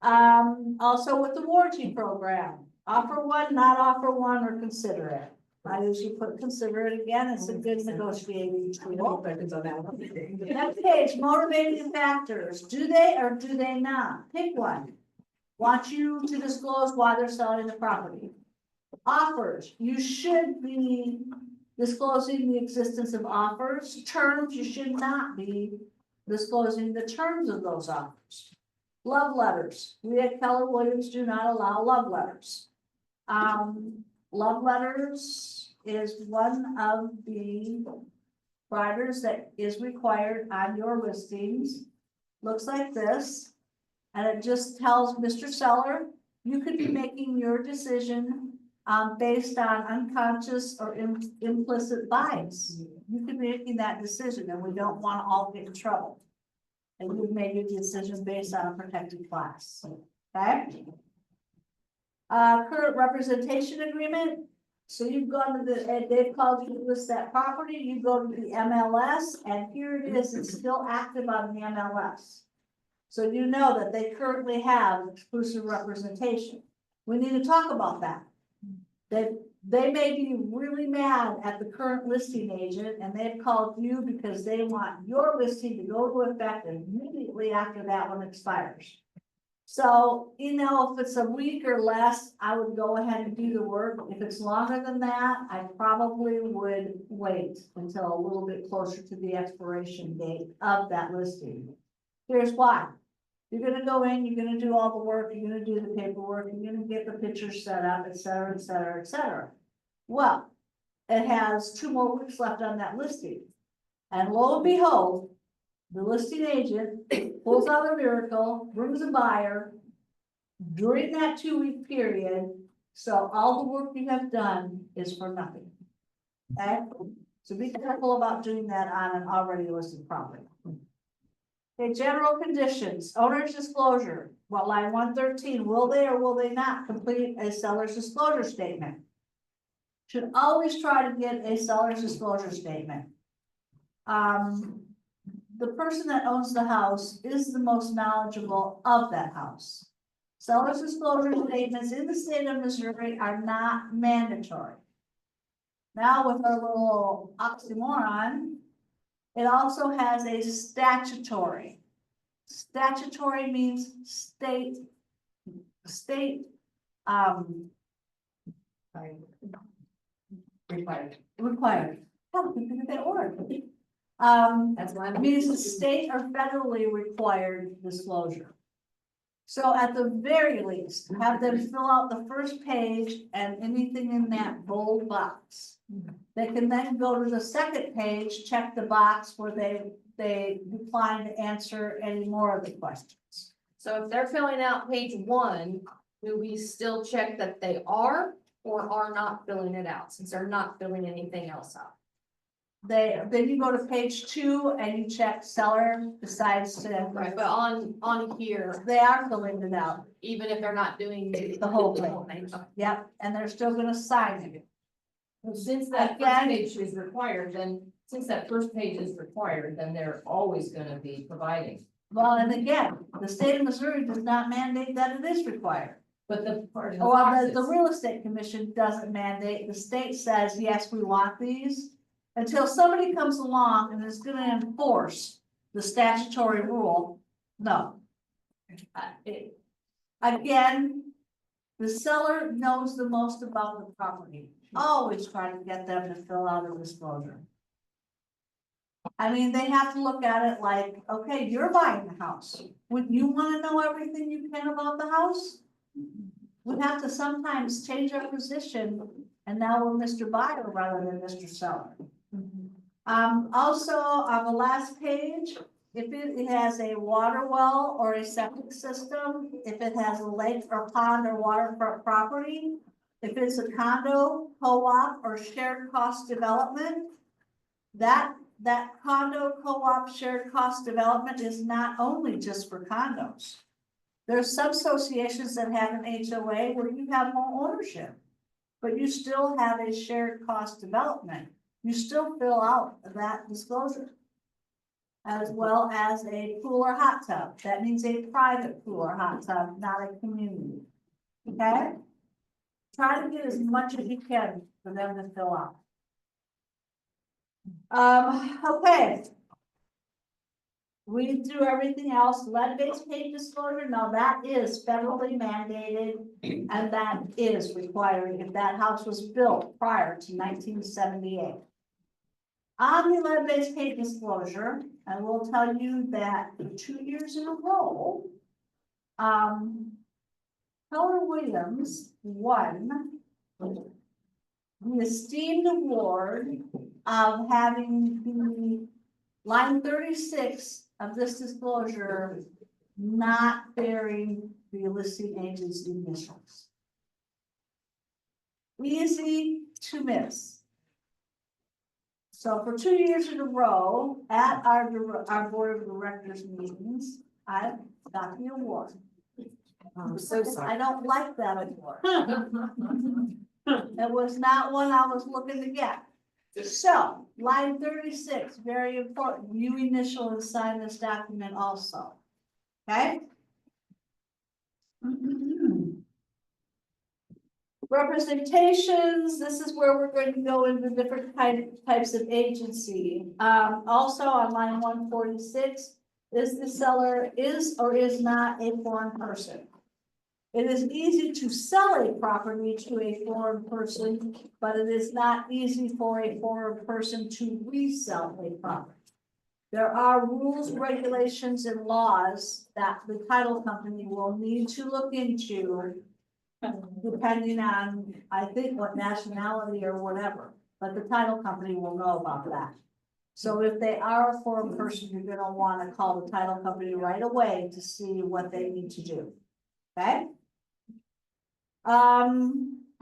Also with the warranty program, offer one, not offer one, or consider it. I usually put consider it again, it's a good negotiating tool. Next page, motivating factors, do they or do they not? Pick one. Want you to disclose why they're selling the property. Offers, you should be disclosing the existence of offers. Terms, you should not be disclosing the terms of those offers. Love letters, we at Keller Williams do not allow love letters. Love letters is one of the writers that is required on your listings. Looks like this, and it just tells Mr. Seller, you could be making your decision based on unconscious or implicit bias. You could be making that decision, and we don't want to all get in trouble. And you've made your decision based on a protected class, okay? Current representation agreement. So you've gone to the, they've called you to list that property, you go to the MLS, and here it is, it's still active on the MLS. So you know that they currently have exclusive representation. We need to talk about that. That they may be really mad at the current listing agent and they've called you because they want your listing to go to effect immediately after that one expires. So, you know, if it's a week or less, I would go ahead and do the work. If it's longer than that, I probably would wait until a little bit closer to the expiration date of that listing. Here's why. You're gonna go in, you're gonna do all the work, you're gonna do the paperwork, you're gonna get the pictures set up, et cetera, et cetera, et cetera. Well, it has 2 more weeks left on that listing. And lo and behold, the listing agent pulls out a miracle, brings a buyer during that 2-week period. So all the work you have done is for nothing. Okay, so be careful about doing that on an already listed property. Okay, general conditions, owner's disclosure, well, line 113, will they or will they not complete a seller's disclosure statement? Should always try to get a seller's disclosure statement. The person that owns the house is the most knowledgeable of that house. Seller's disclosure statements in the state of Missouri are not mandatory. Now with our little oxymoron, it also has a statutory. Statutory means state, required. Oh, we can get that word. That's why It means a state or federally required disclosure. So at the very least, have them fill out the first page and anything in that bold box. They can then go to the second page, check the box where they decline to answer any more of the questions. So if they're filling out page 1, do we still check that they are or are not filling it out, since they're not filling anything else out? Then you go to page 2 and you check seller decides to. Right, but on here, They are filling it out, even if they're not doing the whole thing. Yep, and they're still gonna sign it. Since that first Again- page is required, then they're always gonna be providing. Well, and again, the state of Missouri does not mandate that it is required. But the part of the Well, process. the real estate commission doesn't mandate, the state says, yes, we want these. Until somebody comes along and is gonna enforce the statutory rule, no. Again, the seller knows the most about the property, always try to get them to fill out a disclosure. I mean, they have to look at it like, okay, you're buying the house, would you wanna know everything you can about the house? We have to sometimes change our position, and now we're Mr. Buyer rather than Mr. Seller. Also, on the last page, if it has a water well or a septic system, if it has a lake or pond or waterfront property, if it's a condo, co-op, or shared cost development, that condo, co-op, shared cost development is not only just for condos. There's some associations that have an HOA where you have home ownership, but you still have a shared cost development. You still fill out that disclosure. As well as a pool or hot tub. That means a private pool or hot tub, not a community. Okay? Try to get as much as you can for them to fill out. Okay. Read through everything else, lead-based page disclosure, now that is federally mandated, and that is required if that house was built prior to 1978. On the lead-based page disclosure, I will tell you that for 2 years in a row, Keller Williams won the esteemed award of having the line 36 of this disclosure not bearing the listing agent's initials. Easy to miss. So for 2 years in a row, at our board of directors meetings, I got the award. I'm so sorry. I don't like that award. It was not one I was looking to get. So, line 36, very important, you initial and sign this document also, okay? Representations, this is where we're going to go into different types of agency. Also on line 146, is the seller is or is not a foreign person? It is easy to sell a property to a foreign person, but it is not easy for a foreign person to resell a property. There are rules, regulations, and laws that the title company will need to look into, depending on, I think, what nationality or whatever, but the title company will know about that. So if they are a foreign person, you're gonna wanna call the title company right away to see what they need to do, okay?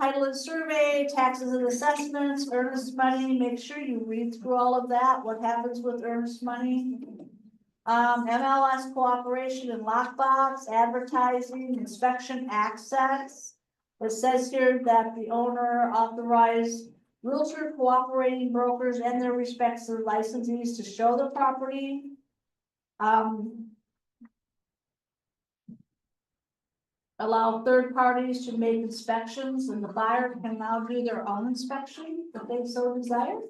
Title and survey, taxes and assessments, earnest money, make sure you read through all of that, what happens with earnest money. MLS cooperation and lockbox, advertising, inspection access. It says here that the owner authorized realtor cooperating brokers and their respective licensees to show the property. Allow third parties to make inspections, and the buyer can now do their own inspection if they so desire.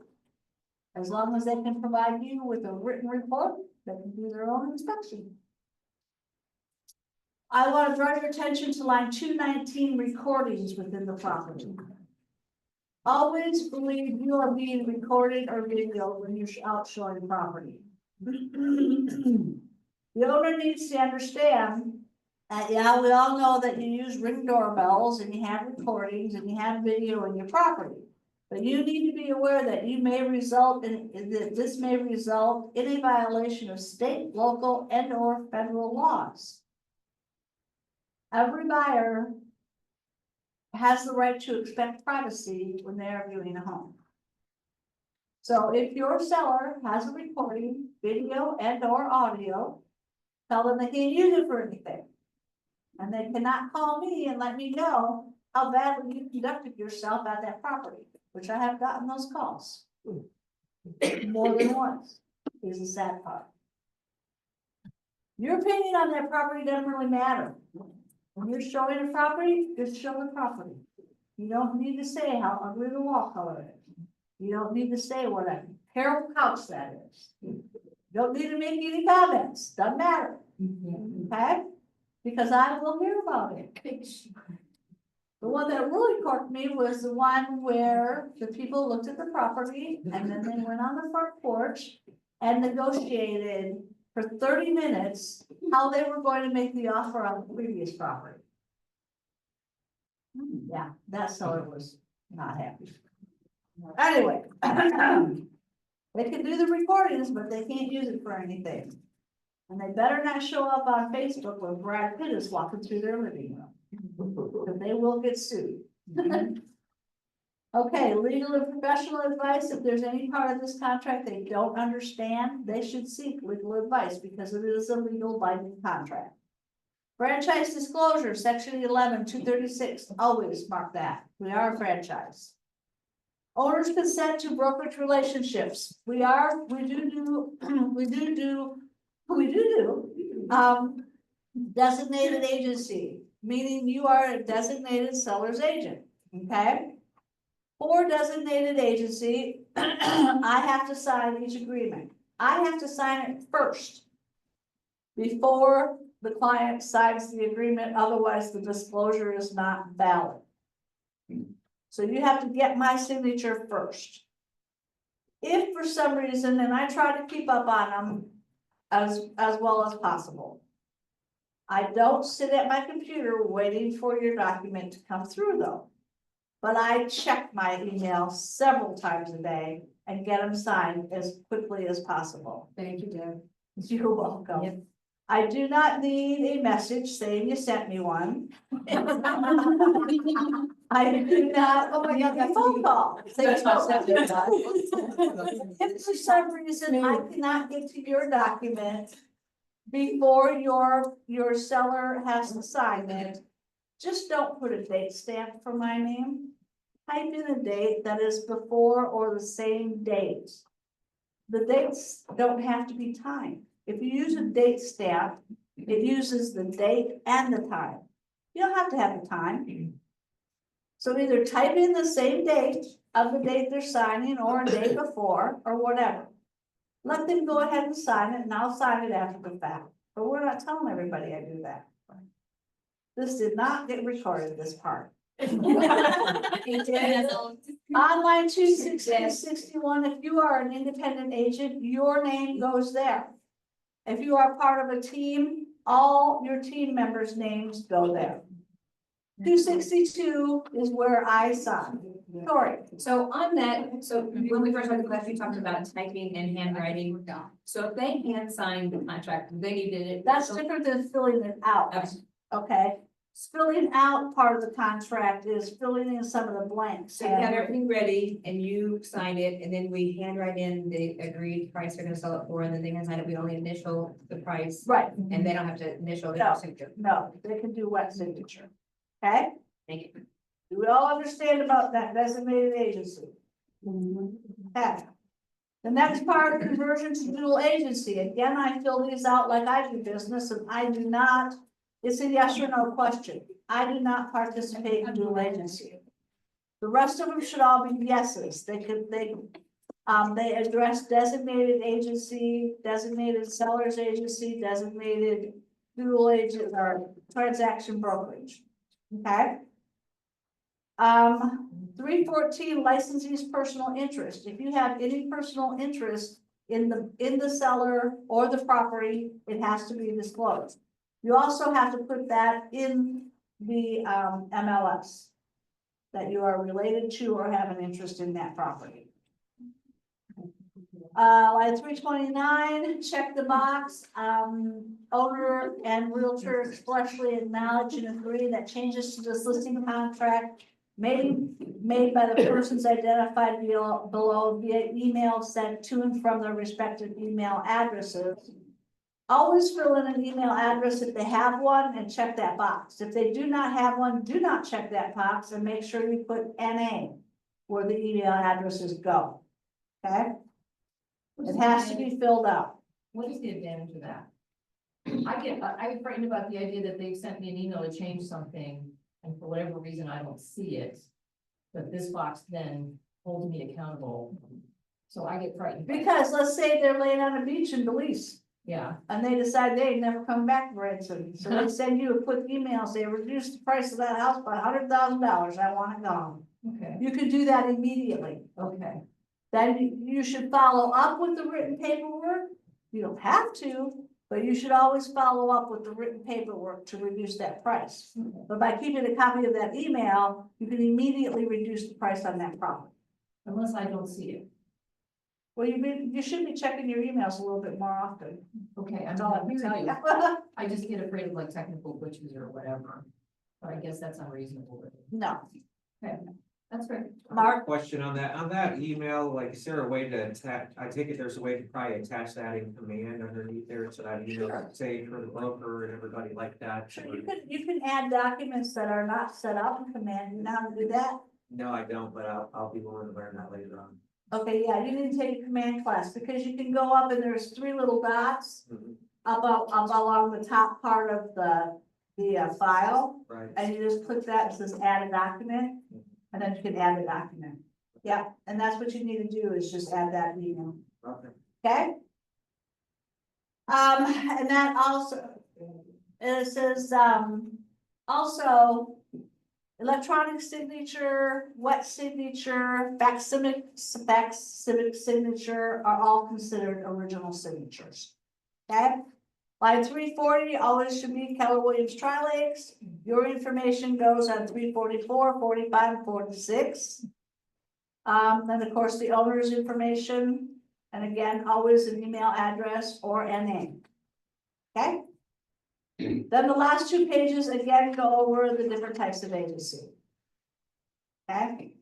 As long as they can provide you with a written report, they can do their own inspection. I want to draw your attention to line 219, recordings within the property. Always believe you are being recorded or videoed when you're out showing property. The owner needs to understand that, yeah, we all know that you use Ring doorbells and you have recordings and you have video in your property. But you need to be aware that you may result in, that this may result in a violation of state, local, and or federal laws. Every buyer has the right to expect privacy when they are viewing a home. So if your seller has a recording, video, and or audio, tell them they can't use it for anything. And they cannot call me and let me know how badly you conducted yourself at that property, which I have gotten those calls. More than once, is the sad part. Your opinion on that property doesn't really matter. When you're showing a property, just show the property. You don't need to say how ugly the wall color is. You don't need to say what a terrible house that is. You don't need to make any comments, doesn't matter. Okay? Because I will hear about it. The one that really corked me was the one where the people looked at the property and then they went on the front porch and negotiated for 30 minutes how they were going to make the offer on the previous property. Yeah, that seller was not happy. Anyway, they can do the recordings, but they can't use it for anything. And they better not show up on Facebook when Brad Pitt is walking through their living room. Because they will get sued. Okay, legal and professional advice. If there's any part of this contract they don't understand, they should seek legal advice because it is a legal binding contract. Franchise disclosure, section 11, 236, always mark that. We are a franchise. Owner's consent to brokerage relationships. We do designated agency, meaning you are a designated seller's agent, okay? For designated agency, I have to sign each agreement. I have to sign it first before the client signs the agreement, otherwise the disclosure is not valid. So you have to get my signature first. If for some reason, and I try to keep up on them as well as possible, I don't sit at my computer waiting for your document to come through though. But I check my email several times a day and get them signed as quickly as possible. Thank you, Deb. You're welcome. Yep. I do not need a message saying you sent me one. I do not, oh my God, that phone call. If for some reason I cannot get to your document before your seller has to sign it, just don't put a date stamp for my name. Type in a date that is before or the same date. The dates don't have to be timed. If you use a date stamp, it uses the date and the time. You don't have to have the time. So either type in the same date of the date they're signing or a day before or whatever. Let them go ahead and sign it and I'll sign it after the fact, but we're not telling everybody I do that. This did not get recorded, this part. Online 26061, if you are an independent agent, your name goes there. If you are part of a team, all your team members' names go there. 262 is where I sign. Sorry, So on that, so when we first talked about, you talked about typing and handwriting. So if they hand signed the contract, they needed it. that's different than filling it out, Okay. okay? Filling out part of the contract is filling in some of the blanks. So you have everything ready and you sign it and then we handwrite in the agreed price they're gonna sell it for and then they can sign it. We only initial the price Right, and they don't have to initial No. the signature. no, they can do wet signature, okay? Thank you. Do we all understand about that designated agency? Okay. The next part, conversion to dual agency. Again, I fill these out like I do business and I do not, it's a yes or no question. I do not participate in dual agency. The rest of them should all be yeses. They address designated agency, designated seller's agency, designated dual agent or transaction brokerage. Okay? 314 licensee's personal interest. If you have any personal interest in the seller or the property, it has to be disclosed. You also have to put that in the MLS. That you are related to or have an interest in that property. Line 329, check the box, owner and realtor expressly acknowledge and agree that changes to this listing contract made by the persons identified below via email sent to and from their respective email addresses. Always fill in an email address if they have one and check that box. If they do not have one, do not check that box and make sure you put NA where the email addresses go. Okay? It has to be filled out. What is the advantage of that? I get frightened about the idea that they've sent me an email to change something, and for whatever reason, I don't see it. But this box then holds me accountable, so I get frightened. Because let's say they're laying on a beach in Belize Yeah, and they decide they ain't never come back to Branson. So they send you a quick email, say reduce the price of that house by $100,000. I want it gone. okay, You can do that immediately. okay, Then you should follow up with the written paperwork. You don't have to, but you should always follow up with the written paperwork to reduce that price. But by keeping a copy of that email, you can immediately reduce the price on that property. unless I don't see it. Well, you should be checking your emails a little bit more often. Okay, That's I'm all I not can tell hearing you. you. I just get afraid of like technical glitches or whatever. But I guess that's unreasonable. No, That's great. Mark? Question on that email, like, is there a way to attach, I take it there's a way to probably attach that in command underneath there, so that email is saved for the broker and everybody like that? Sure, you can add documents that are not set up in command. You know how to do that? No, I don't, but I'll be willing to learn that later on. Okay, yeah, you need to take a command class because you can go up and there's 3 little dots Mhm. up along the top part of the file. Right. And you just click that, it says add a document, and then you can add the document. Yeah, and that's what you need to do is just add that email, Okay. okay? And that also, it says, also, electronic signature, wet signature, facsimile signature are all considered original signatures. Okay? Line 340 always should be Keller Williams Tri-Lakes. Your information goes on 344, 45, and 46. Then of course the owner's information, and again, always an email address or NA. Okay? Then the last 2 pages again go over the different types of agency. Okay?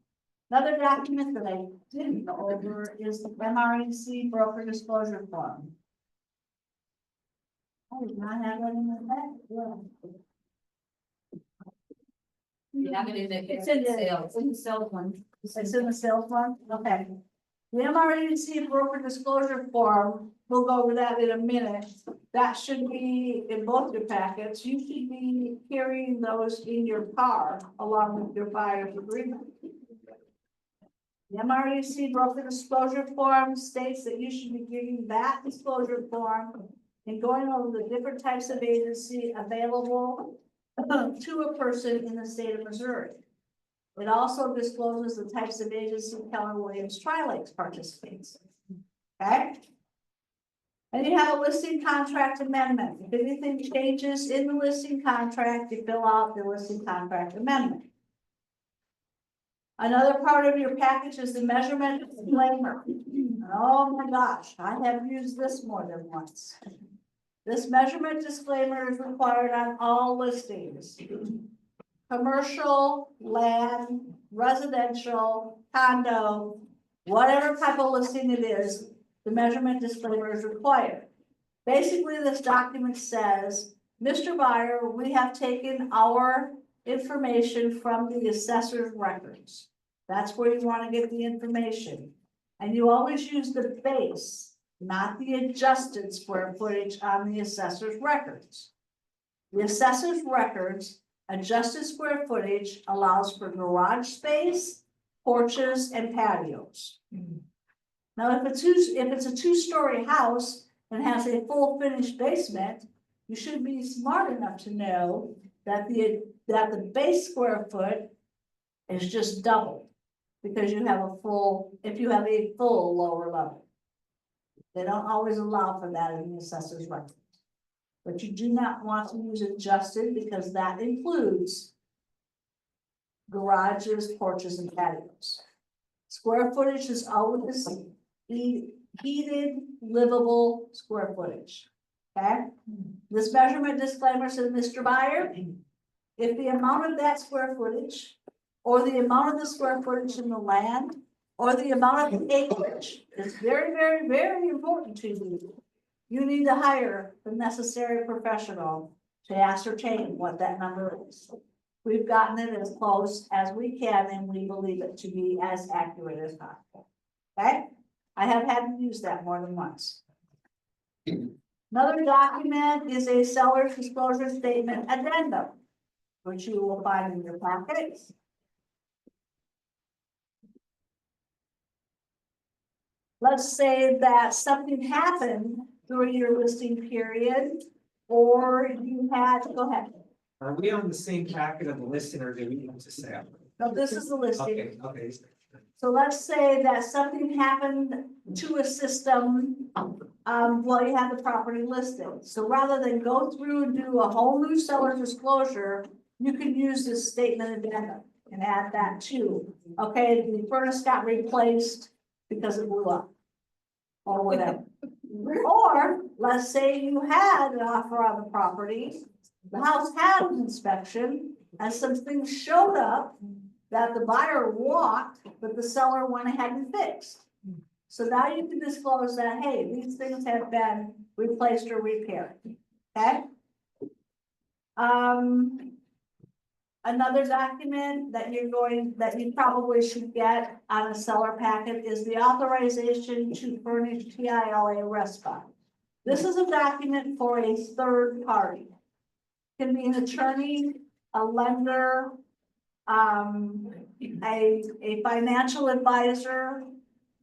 Another document that I didn't go over is the MREC broker disclosure form. I did not have that in my bag. You have it in the. It's in the sales. sales one. It's in the sales one, okay. The MREC broker disclosure form, we'll go over that in a minute. That should be in both your packets. You should be carrying those in your car along with your buyer's agreement. The MREC broker disclosure form states that you should be giving that disclosure form and going over the different types of agency available to a person in the state of Missouri. It also discloses the types of agency Keller Williams Tri-Lakes participates. Okay? And you have a listing contract amendment. If anything changes in the listing contract, you fill out the listing contract amendment. Another part of your package is the measurement disclaimer. Oh my gosh, I have used this more than once. This measurement disclaimer is required on all listings. Commercial, land, residential, condo, whatever type of listing it is, the measurement disclaimer is required. Basically, this document says, Mr. Buyer, we have taken our information from the assessor's records. That's where you want to get the information. And you always use the base, not the adjusted square footage on the assessor's records. The assessor's records, adjusted square footage allows for garage space, porches, and patios. Now, if it's a two-story house and has a full finished basement, you should be smart enough to know that the base square foot is just double, because you have if you have a full lower level. They don't always allow for that in the assessor's record. But you do not want to use adjusted because that includes garages, porches, and patios. Square footage is always heated, livable square footage. Okay? This measurement disclaimer says, Mr. Buyer, if the amount of that square footage, or the amount of the square footage in the land, or the amount of the acreage is very, very, very important to you, you need to hire the necessary professional to ascertain what that number is. We've gotten it as close as we can, and we believe it to be as accurate as possible. Okay? I have had to use that more than once. Another document is a seller's disclosure statement addendum, which you will find in your packets. Let's say that something happened during your listing period, or you had, go ahead. Are we on the same packet of the listing or do we need to say? No, this is the listing. Okay. So let's say that something happened to a system, while you have the property listed. So rather than go through and do a whole new seller disclosure, you can use this statement addendum and add that too. Okay, the furnace got replaced because it blew up. Or whatever. Or, let's say you had an offer on the property, the house had an inspection, and some things showed up that the buyer walked, but the seller went ahead and fixed. So now you can disclose that, hey, these things have been replaced or repaired, okay? Another document that you probably should get on a seller packet is the authorization to furnish TILA RESPA. This is a document for a third party. Can be an attorney, a lender, a financial advisor,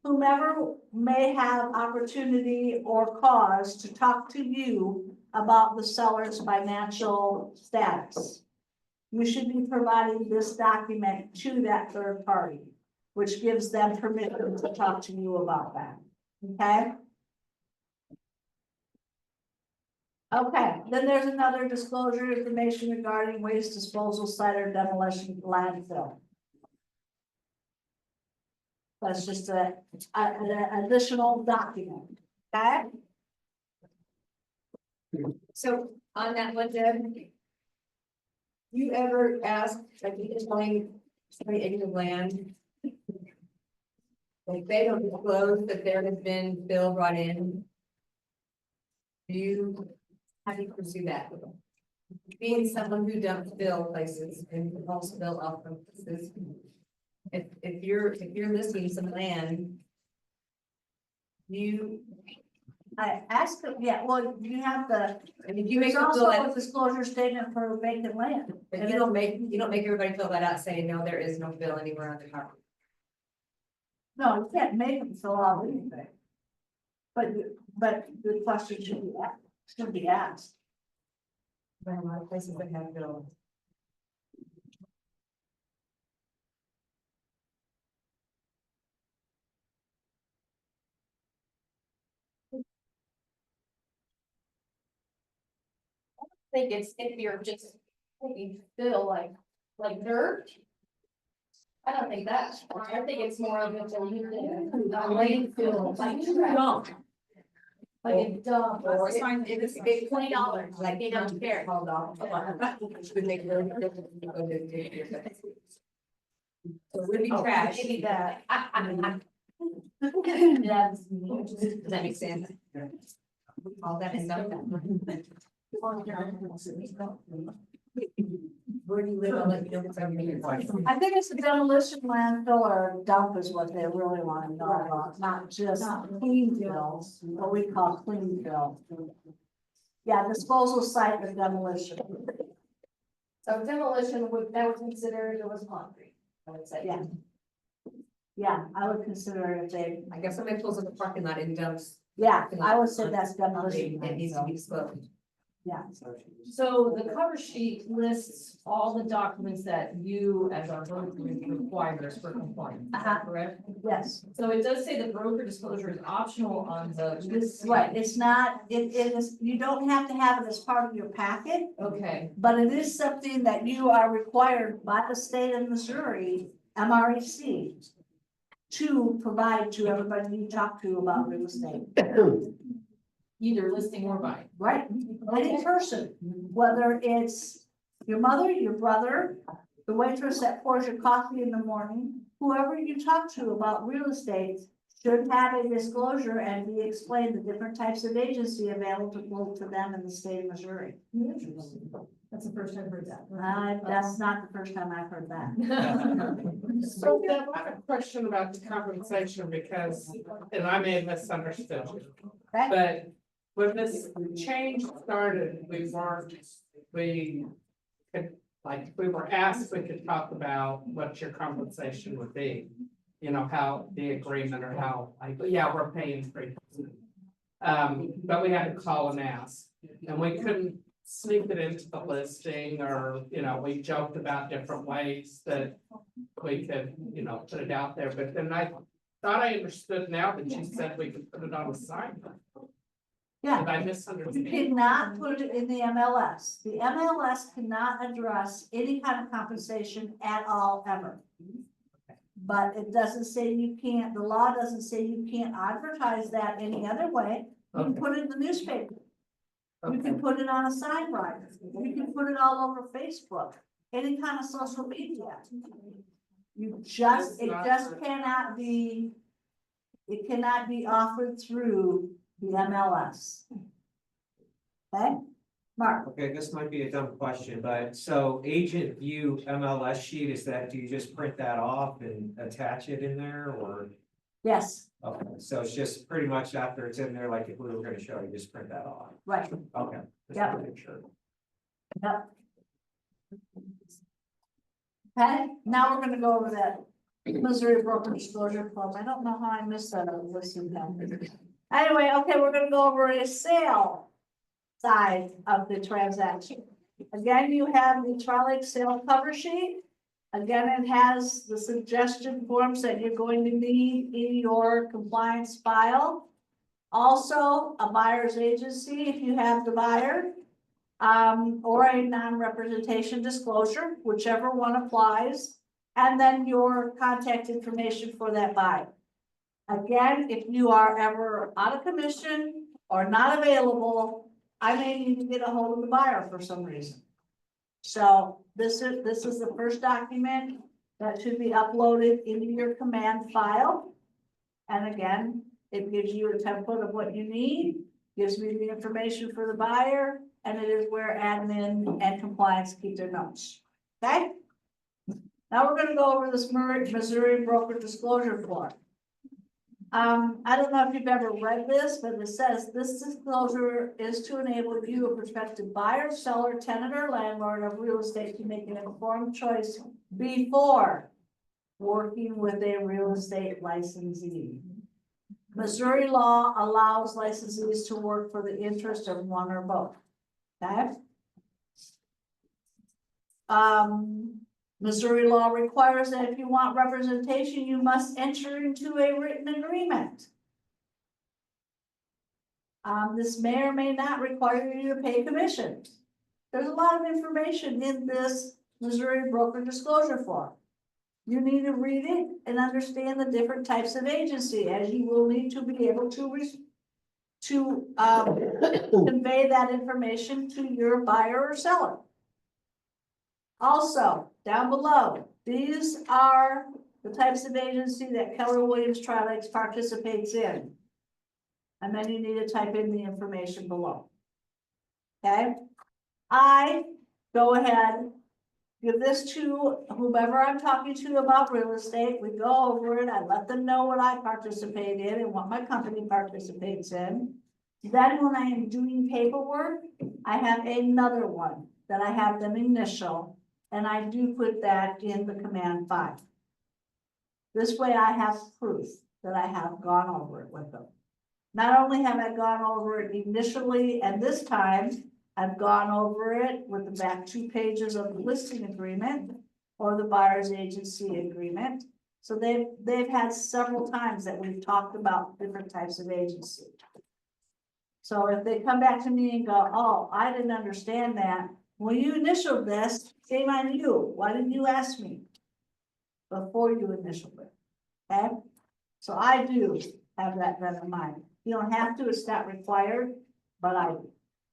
whomever may have opportunity or cause to talk to you about the seller's financial status. You should be providing this document to that third party, which gives them permission to talk to you about that, okay? Okay, then there's another disclosure information regarding waste disposal site or demolition landfill. That's just an additional document, okay? So on that one, Deb, you ever ask, like, you can find somebody in your land? If they don't disclose that there has been bill brought in, how do you pursue that? Being someone who dumps bill places and also bill off of places. If you're listing some land I asked them, yeah, well, you have the, And if you make there's them fill also that, a disclosure statement for vacant land. but you don't make everybody fill that out saying, no, there is no bill anywhere on the property. No, you can't make them fill out anything. But the question should be asked. There are a lot of places that have bills. I think it's if you're just, you feel like dirt. I don't think that's, I think it's more of a landfill, like trash. Like a dump or it's $20, like they don't care. Hold on. Would make it really difficult to go to your place. So it would be trash. Maybe that. Does that make sense? All that is done. Where do you live? I'll let you know if I'm here. I think it's a demolition landfill or dump is what they really want to know about, not just clean fill, what we call clean fill. Yeah, disposal site of demolition. So demolition that would consider it was concrete, I would say. Yeah. Yeah, I would consider it if they, I guess somebody pulls in the parking lot and dumps. yeah, I would say that's demolition. It needs to be disposed. Yeah, So the cover sheet lists all the documents that you as our road commissioner requires for compliance, is that correct? yes, So it does say that broker disclosure is optional on the list. right, it's not, it is, you don't have to have it as part of your packet, Okay, but it is something that you are required by the state of Missouri, MREC, to provide to everybody you talk to about real estate. either listing or buying. Right, any person, whether it's your mother, your brother, the waitress that pours your coffee in the morning, whoever you talk to about real estate should have a disclosure and be explained the different types of agency available to them in the state of Missouri. That's the first I've heard that. That's not the first time I've heard that. So Deb, I have a question about the compensation because, and I may have misunderstood you. Okay. But when this change started, we were asked, we could talk about what your compensation would be. You know, how the agreement or how, like, yeah, we're paying 3%. But we had to call and ask, and we couldn't sneak it into the listing, or, you know, we joked about different ways that we could, you know, put it out there, but then I thought I understood now that you said we could put it on a sign. Yeah. Did I You misunderstand? cannot put it in the MLS. The MLS cannot address any kind of compensation at all, ever. But it doesn't say you can't, the law doesn't say you can't advertise that any other way. You can Okay. put it in the newspaper. You Okay. can put it on a sign writer. You can put it all over Facebook, any kind of social media. You just, it just cannot be, it cannot be offered through the MLS. Okay, Mark? Okay, this might be a dumb question, but so agent view MLS sheet, is that, do you just print that off and attach it in there, or? Yes, Okay, so it's just pretty much after it's in there, like if we were gonna show you, just print that off. right, Okay. just Yeah. wanna make sure. yep. Okay, now we're gonna go over that Missouri broker disclosure form. I don't know how I missed that on the list. Anyway, okay, we're gonna go over a sale side of the transaction. Again, you have the Trollic sale cover sheet. Again, it has the suggestion forms that you're going to need in your compliance file. Also, a buyer's agency, if you have the buyer. Or a non-representation disclosure, whichever one applies. And then your contact information for that buyer. Again, if you are ever out of commission or not available, I may need to get a hold of the buyer for some reason. So this is the first document that should be uploaded into your command file. And again, it gives you a template of what you need, gives me the information for the buyer, and it is where admin and compliance keep their notes. Okay? Now we're gonna go over this Missouri broker disclosure form. I don't know if you've ever read this, but it says this disclosure is to enable you, a prospective buyer, seller, tenant, or landlord of real estate to make an informed choice before working with a real estate licensee. Missouri law allows licensees to work for the interest of one or both. Okay? Missouri law requires that if you want representation, you must enter into a written agreement. This may or may not require you to pay commission. There's a lot of information in this Missouri broker disclosure form. You need to read it and understand the different types of agency, as you will need to be able to convey that information to your buyer or seller. Also, down below, these are the types of agency that Keller Williams Tri-Lakes participates in. And then you need to type in the information below. Okay? I go ahead, give this to whomever I'm talking to about real estate. We go over it. I let them know what I participate in and what my company participates in. Then when I am doing paperwork, I have another one that I have them initial, and I do put that in the command file. This way I have proof that I have gone over it with them. Not only have I gone over it initially, and this time I've gone over it with the back 2 pages of the listing agreement or the buyer's agency agreement. So they've had several times that we've talked about different types of agency. So if they come back to me and go, oh, I didn't understand that. When you initialed this, shame on you. Why didn't you ask me before you initialed it? Okay? So I do have that in mind. You don't have to, it's not required, but I do.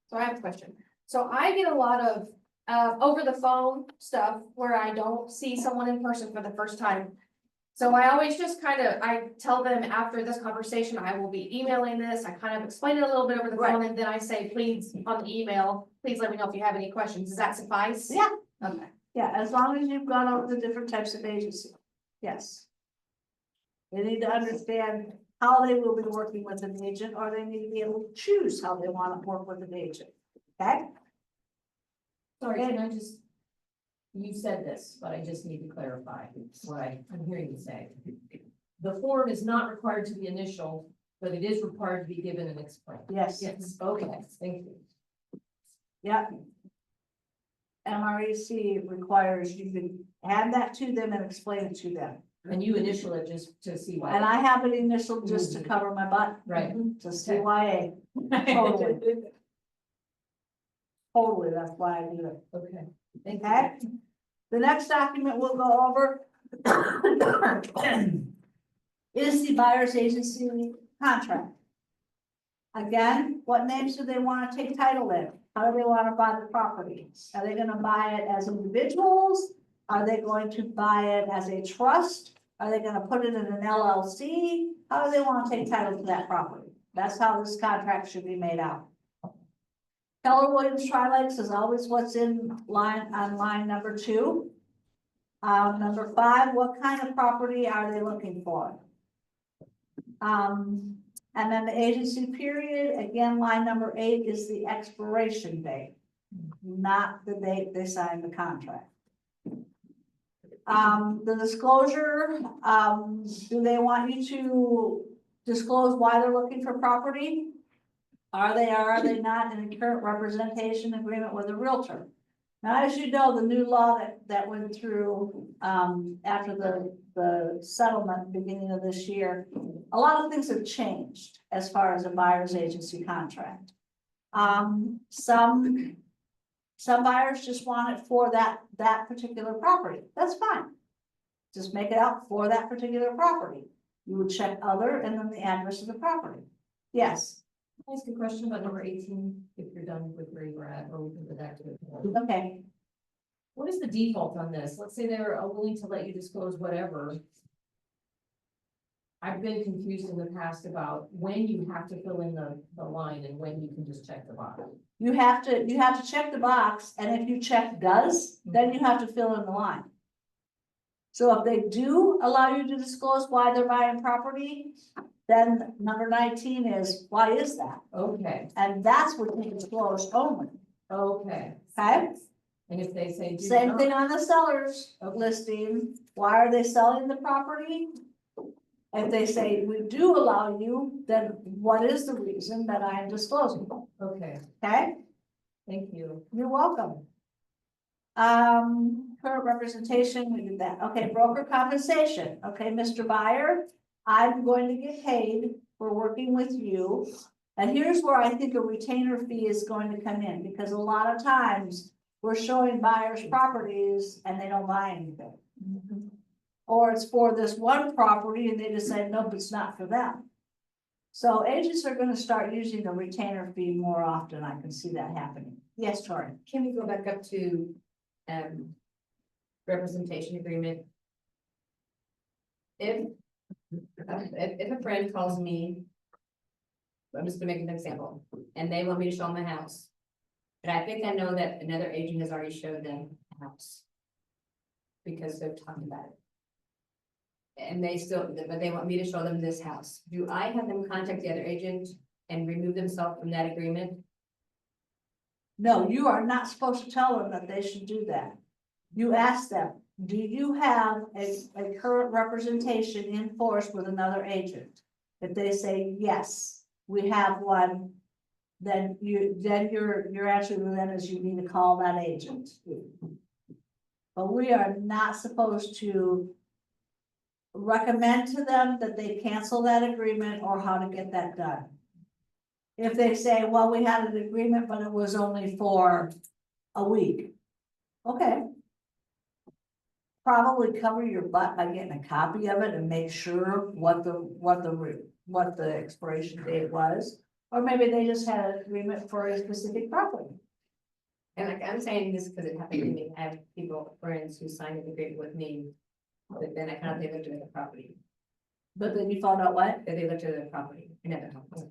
So I have a question. So I get a lot of over the phone stuff where I don't see someone in person for the first time. So I always just I tell them after this conversation, I will be emailing this. I kind of explain it a little bit over the phone, and then I say, please, on the email, please let me know if you have any questions. Does that suffice? Yeah. Okay. Yeah, as long as you've gone over the different types of agency, yes. They need to understand how they will be working with an agent, or they need to be able to choose how they want to work with an agent, okay? Sorry, can I just, you said this, but I just need to clarify what I'm hearing you say. The form is not required to be initial, but it is required to be given and explained. Yes. Yes, okay, thank you. Yeah. MREC requires you to add that to them and explain it to them. And you initial it just to see why. And I have it initial just to cover my butt. Right. To CYA. Totally. Totally, that's why I do it. Okay, thank you. Okay? The next document we'll go over is the buyer's agency contract. Again, what names do they want to take title in? How do they want to buy the property? Are they gonna buy it as individuals? Are they going to buy it as a trust? Are they gonna put it in an LLC? How do they want to take title to that property? That's how this contract should be made out. Keller Williams Tri-Lakes is always what's in line, on line number 2. Number 5, what kind of property are they looking for? And then the agency period, again, line number 8 is the expiration date, not the date they signed the contract. The disclosure, do they want you to disclose why they're looking for property? Are they or are they not in a current representation agreement with a realtor? Now, as you know, the new law that went through after the settlement beginning of this year, a lot of things have changed as far as a buyer's agency contract. Some buyers just want it for that particular property. That's fine. Just make it out for that particular property. You would check other and then the address of the property. Yes. Can I ask a question about number 18, if you're done with where you're at, or we can go back to it. Okay. What is the default on this? Let's say they're willing to let you disclose whatever. I've been confused in the past about when you have to fill in the line and when you can just check the box. You have to check the box, and if you check does, then you have to fill in the line. So if they do allow you to disclose why they're buying property, then number 19 is, why is that? Okay, And that's what you disclose only, okay. okay? And if they say. do Same not- thing on the seller's listing, why are they selling the property? If they say, we do allow you, then what is the reason that I am disclosing, Okay, okay? thank you. You're welcome. Current representation, we did that, okay, broker compensation, okay, Mr. Buyer, I'm going to get paid for working with you. And here's where I think a retainer fee is going to come in, because a lot of times we're showing buyers properties and they don't buy anything. Or it's for this one property and they decide, nope, it's not for them. So agents are gonna start using the retainer fee more often, I can see that happening. Yes, Tori? Can we go back up to, representation agreement? If a friend calls me, I'm just gonna make an example, and they want me to show them a house. But I think I know that another agent has already showed them a house. Because they've talked about it. And they still, but they want me to show them this house. Do I have them contact the other agent and remove themselves from that agreement? No, you are not supposed to tell them that they should do that. You ask them, do you have a current representation in force with another agent? If they say, yes, we have one, then your answer to them is you need to call that agent. But we are not supposed to recommend to them that they cancel that agreement or how to get that done. If they say, well, we had an agreement, but it was only for a week. Okay. Probably cover your butt by getting a copy of it and make sure what the expiration date was. Or maybe they just had an agreement for a specific property. And like, I'm saying this because it happened to me, I have people, friends who signed an agreement with me. But then I found out they looked at the property, But then you found out what? that they looked at the property, another house.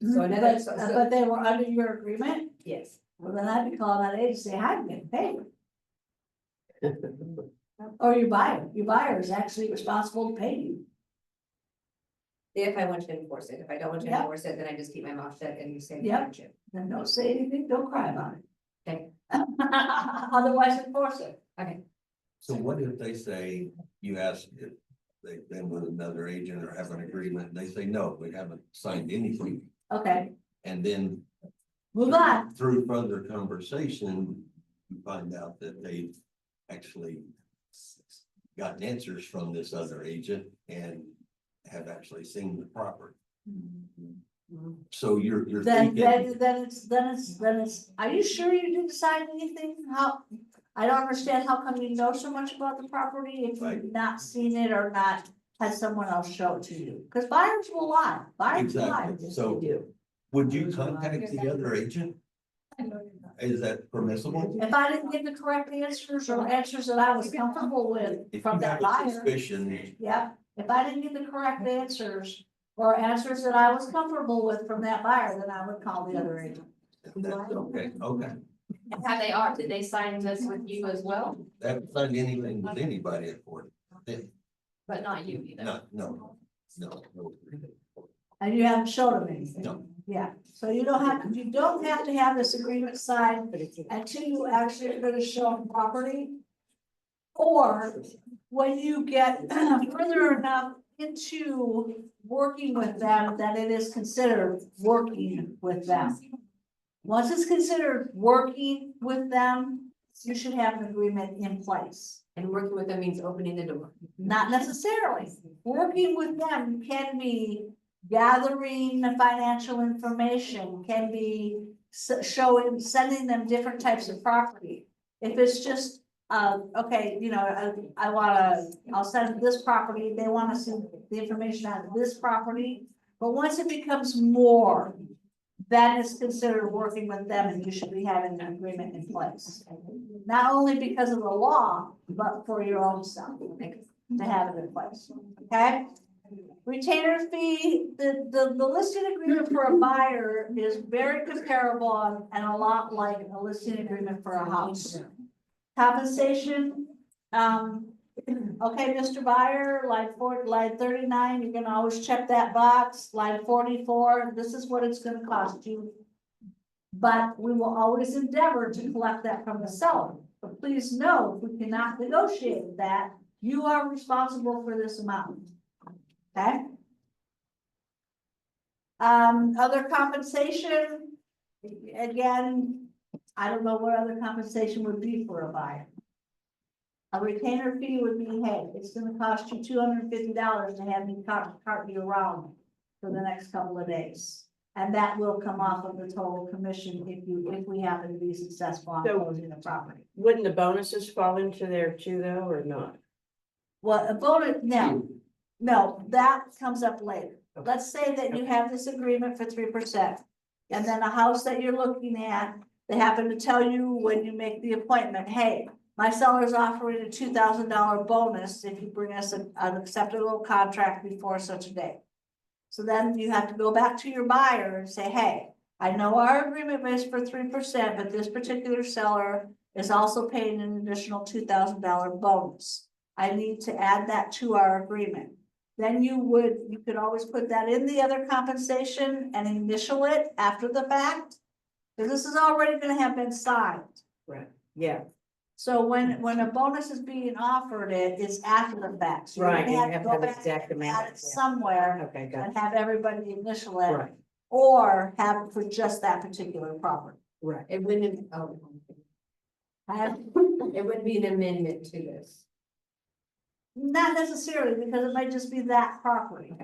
So another- but, so- but they were under your agreement? Yes, Well, then I'd be calling that agent, say, hi, I'm getting paid. Or your buyer is actually responsible to pay you. if I want to enforce it, if I don't want to Yep. enforce it, then I just keep my mouth shut and say. Yep. Then don't say anything, don't cry about it. Okay. Otherwise enforce it. So what if they say, you ask if they've been with another agent or have an agreement, and they say, no, we haven't signed anything. Okay, And then move on. through further conversation, you find out that they actually gotten answers from this other agent and have actually seen the property. So you're Then, thinking, then it's, are you sure you didn't sign anything? How, I don't understand how come you know so much about the property if Right. you've not seen it or not had someone else show it to you? Because buyers will lie, buyers will lie. exactly, so would you contact the other agent? Is that permissible? If I didn't give the correct answers or answers that I was comfortable with If from you that have a buyer, suspicion, yeah, if I didn't get the correct answers or answers that I was comfortable with from that buyer, then I would call the other agent. that's okay, okay. Have did they sign this with you as well? They haven't signed anything with anybody at Fort. But not you either. No. And you haven't showed them anything. No. Yeah, so you don't have to have this agreement signed until you actually are gonna show them property. Or when you get further enough into working with them, that it is considered working with them. Once it's considered working with them, you should have an agreement in place. And working with them means opening the door. Not necessarily. Working with them can be gathering the financial information, can be showing, sending them different types of property. If it's just, okay, you know, I'll send this property, they wanna see the information out of this property. But once it becomes more, that is considered working with them and you should be having an agreement in place. Not only because of the law, but for your own self, to have it in place, okay? Retainer fee, the listing agreement for a buyer is very comparable and a lot like a listing agreement for a house. Compensation, Okay, Mr. Buyer, line 39, you can always check that box, line 44, this is what it's gonna cost you. But we will always endeavor to collect that from the seller, but please know, if we cannot negotiate that, you are responsible for this amount. Okay? Other compensation, again, I don't know what other compensation would be for a buyer. A retainer fee would be, hey, it's gonna cost you $250 to have me cart you around for the next couple of days. And that will come off of the total commission if we happen to be successful on So- closing the property. Wouldn't the bonuses fall into there too, though, or not? Well, a bonus, no, that comes up later. Let's say that you have this agreement for 3%. And then a house that you're looking at, they happen to tell you when you make the appointment, hey, my seller's offering a $2,000 bonus if you bring us an acceptable contract before such a day. So then you have to go back to your buyer and say, hey, I know our agreement is for 3%, but this particular seller is also paying an additional $2,000 bonus. I need to add that to our agreement. Then you could always put that in the other compensation and initial it after the fact. Because this is already gonna have been signed. Right, yeah, So when a bonus is being offered, it's after the fact. So right, you you have to have to go have back exact and amount. add it somewhere Okay, got and have everybody initial it, it, right, or have it for just that particular property. right. It wouldn't, it would be an amendment to this. Not necessarily, because it might just be that property.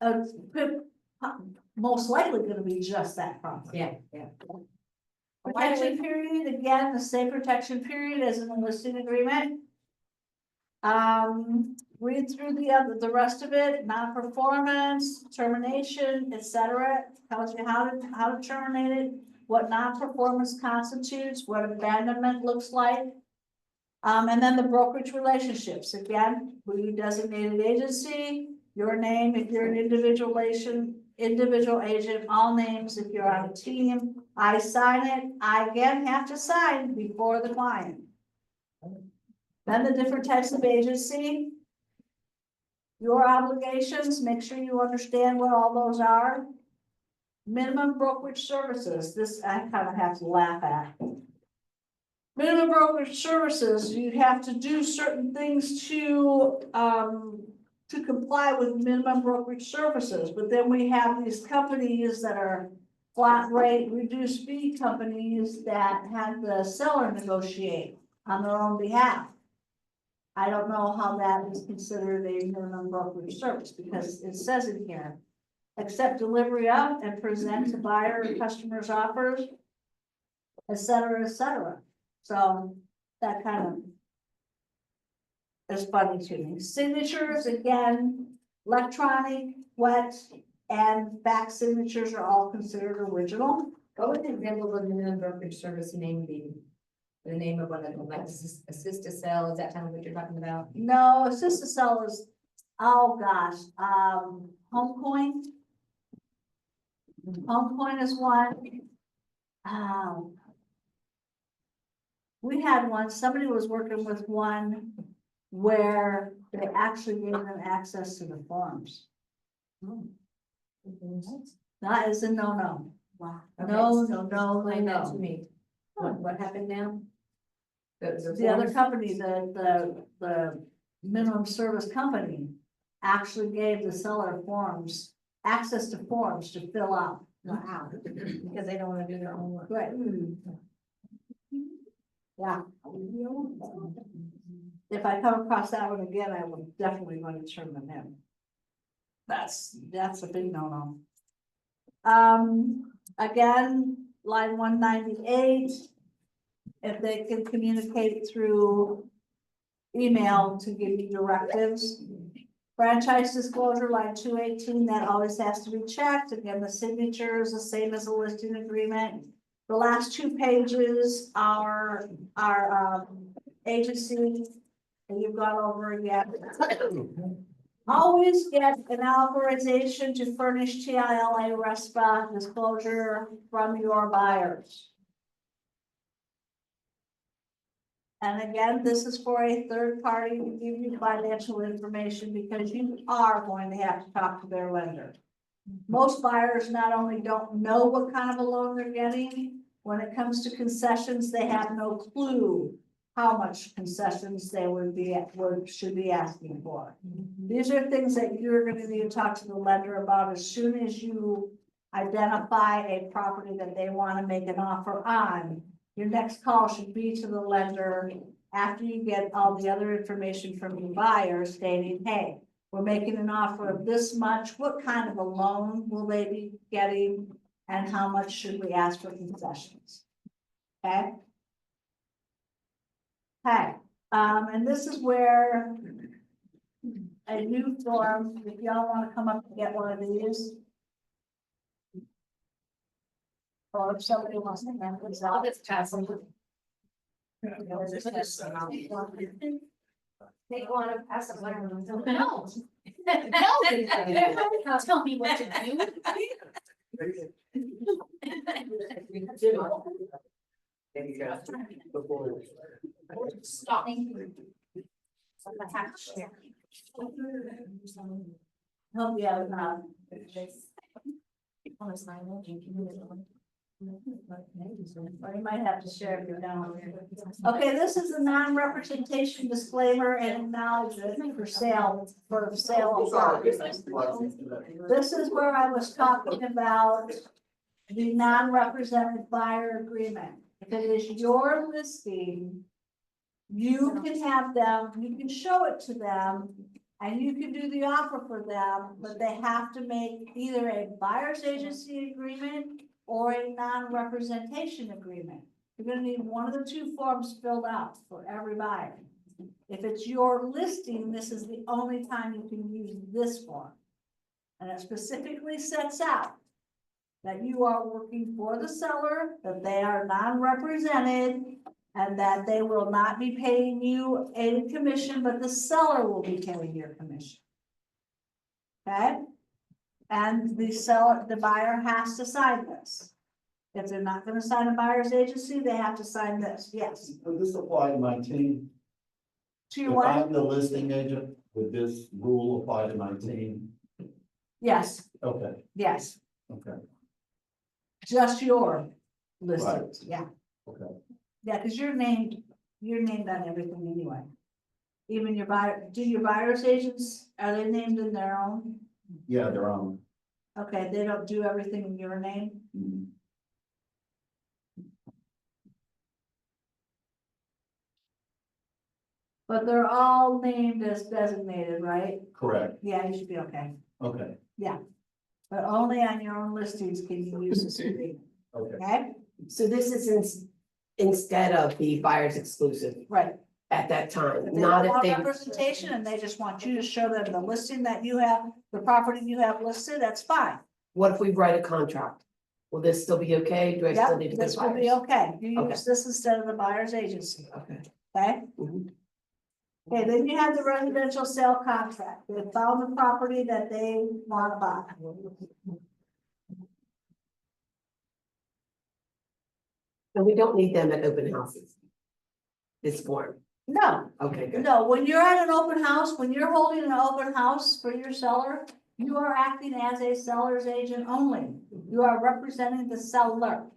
Could- most likely gonna be just that property. Yeah. Protection period, again, the same protection period as in the listing agreement. Read through the rest of it, non-performance, termination, etc. Tells you how to terminate it, what non-performance constitutes, what abandonment looks like. And then the brokerage relationships, again, who you designated agency, your name, if you're an individual agent, all names, if you're on a team, I sign it, I again have to sign before the client. Then the different types of agency. Your obligations, make sure you understand what all those are. Minimum brokerage services, this I kind of have to laugh at. Minimum brokerage services, you have to do certain things to comply with minimum brokerage services, but then we have these companies that are flat rate, reduced fee companies that have the seller negotiate on their own behalf. I don't know how that is considered a minimum brokerage service, because it says in here, accept delivery of and present to buyer or customer's offers, et cetera, et cetera. So that kind of is funny to me. Signatures, again, electronic, wet, and fax signatures are all considered original. What would the example of the minimum brokerage service name be? The name of one of them, like assist to sell, is that kind of what you're talking about? No, assist to sell is, oh gosh, HomeCoin. HomeCoin is one. We had one, somebody was working with one where they actually gave them access to the forms. That is a no-no. Wow. No, Okay, so no, explain that no. to me. What happened now? The other company, the minimum service company actually gave the seller forms, access to forms to fill out. Wow, because they don't wanna do their own work. Right. Yeah. If I come across that one again, I will definitely want to turn them in. That's a big no-no. Again, line 198. If they can communicate through email to give you directives. Franchise disclosure, line 218, that always has to be checked. Again, the signature is the same as a listing agreement. The last 2 pages are agency, and you've gone over again. Always get an authorization to furnish TILA RESPA disclosure from your buyers. And again, this is for a third party to give you financial information because you are going to have to talk to their lender. Most buyers not only don't know what kind of a loan they're getting, when it comes to concessions, they have no clue how much concessions they should be asking for. These are things that you're gonna need to talk to the lender about as soon as you identify a property that they wanna make an offer on. Your next call should be to the lender after you get all the other information from your buyer stating, hey, we're making an offer of this much, what kind of a loan will they be getting? And how much should we ask for concessions? Okay? Okay, and this is where a new form, if y'all wanna come up and get one of these. Or if somebody wants to hand this out. I'll just pass them. Take one and pass them. No. No, tell me what to do. Stop. Help you out now. Or you might have to share if you're down. Okay, this is a non-representation disclaimer and acknowledgement for sale of property. This is where I was talking about the non-represented buyer agreement. If it is your listing, you can have them, you can show it to them, and you can do the offer for them, but they have to make either a buyer's agency agreement or a non-representation agreement. You're gonna need one of the two forms filled out for every buyer. If it's your listing, this is the only time you can use this form. And it specifically sets out that you are working for the seller, that they are non-represented, and that they will not be paying you a commission, but the seller will be paying your commission. Okay? And the buyer has to sign this. If they're not gonna sign a buyer's agency, they have to sign this, yes. Would this apply to my team? To your If what? I'm the listing agent, would this rule apply to my team? Yes, Okay, yes, okay, just your listings, yeah. okay. Yeah, because you're named on everything anyway. Even your buyer, do your buyer's agents, are they named in their own? Yeah, they're on. Okay, they don't do everything in your name? Mhm. But they're all named as designated, right? Correct, Yeah, you should be okay. okay, But only on your own listings can you use this agreement, okay. okay? So this is instead of the buyer's exclusive Right. at that time, If they not if want they. representation and they just want you to show them the listing that you have, the property you have listed, that's fine. What if we write a contract? Will this still be okay? Do I still need Yep, to go this to will be buyers? okay. You Okay. use this instead of the buyer's agency, Okay. okay? Mhm. Okay, then you have the residential sale contract. They found the property that they want to buy. And we don't need them at open houses. This form, No, okay, good. no, when you're at an open house, when you're holding an open house for your seller, you are acting as a seller's agent only. You are representing the seller.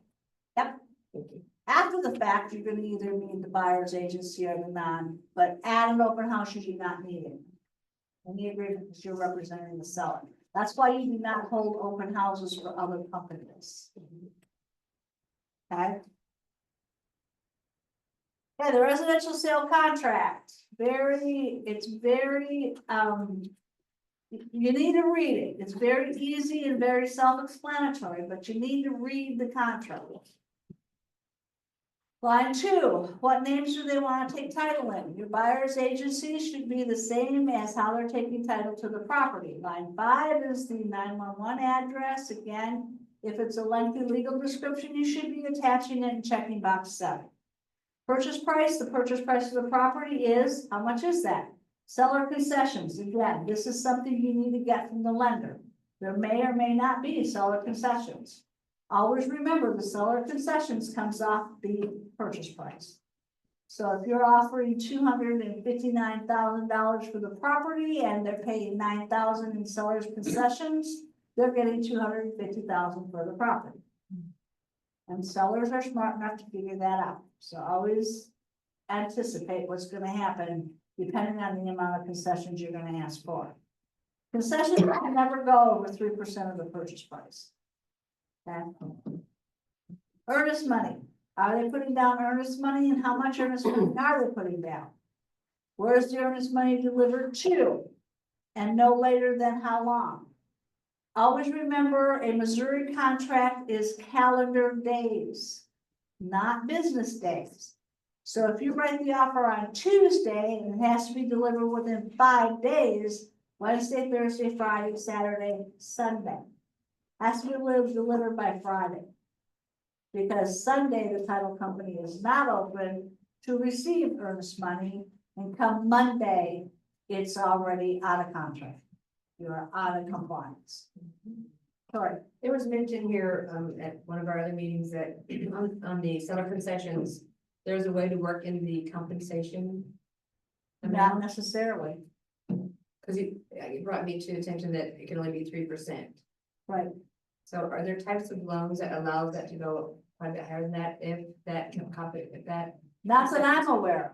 Yep. Thank you. After the fact, you're gonna either need the buyer's agency or the non, but at an open house, you do not need it. In the agreement, because you're representing the seller. That's why you do not hold open houses for other companies. Okay? Okay, the residential sale contract, it's very, you need to read it. It's very easy and very self-explanatory, but you need to read the contract. Line 2, what names do they want to take title in? Your buyer's agency should be the same as how they're taking title to the property. Line 5 is the 911 address. Again, if it's a lengthy legal description, you should be attaching it and checking box 7. Purchase price, the purchase price of the property is, how much is that? Seller concessions, again, this is something you need to get from the lender. There may or may not be seller concessions. Always remember the seller concessions comes off the purchase price. So if you're offering $259,000 for the property and they're paying $9,000 in seller's concessions, they're getting $250,000 for the property. And sellers are smart enough to figure that out, so always anticipate what's gonna happen depending on the amount of concessions you're gonna ask for. Concessions can never go over 3% of the purchase price. Okay? Earnest money, are they putting down earnest money, and how much earnest money are they putting down? Where's the earnest money delivered to? And no later than how long? Always remember, a Missouri contract is calendar days, not business days. So if you write the offer on Tuesday and it has to be delivered within 5 days, Wednesday, Thursday, Friday, Saturday, Sunday. Has to be delivered by Friday. Because Sunday, the title company is not open to receive earnest money, and come Monday, it's already out of contract. You're out of compliance. Sorry. There was mention here, at one of our other meetings that on the seller concessions, there's a way to work in the compensation. Not necessarily, Cause it brought me to attention that it can only be 3%. right? So are there types of loans that allows that to go quite a bit higher than that, if that can if that? Not that I'm aware of.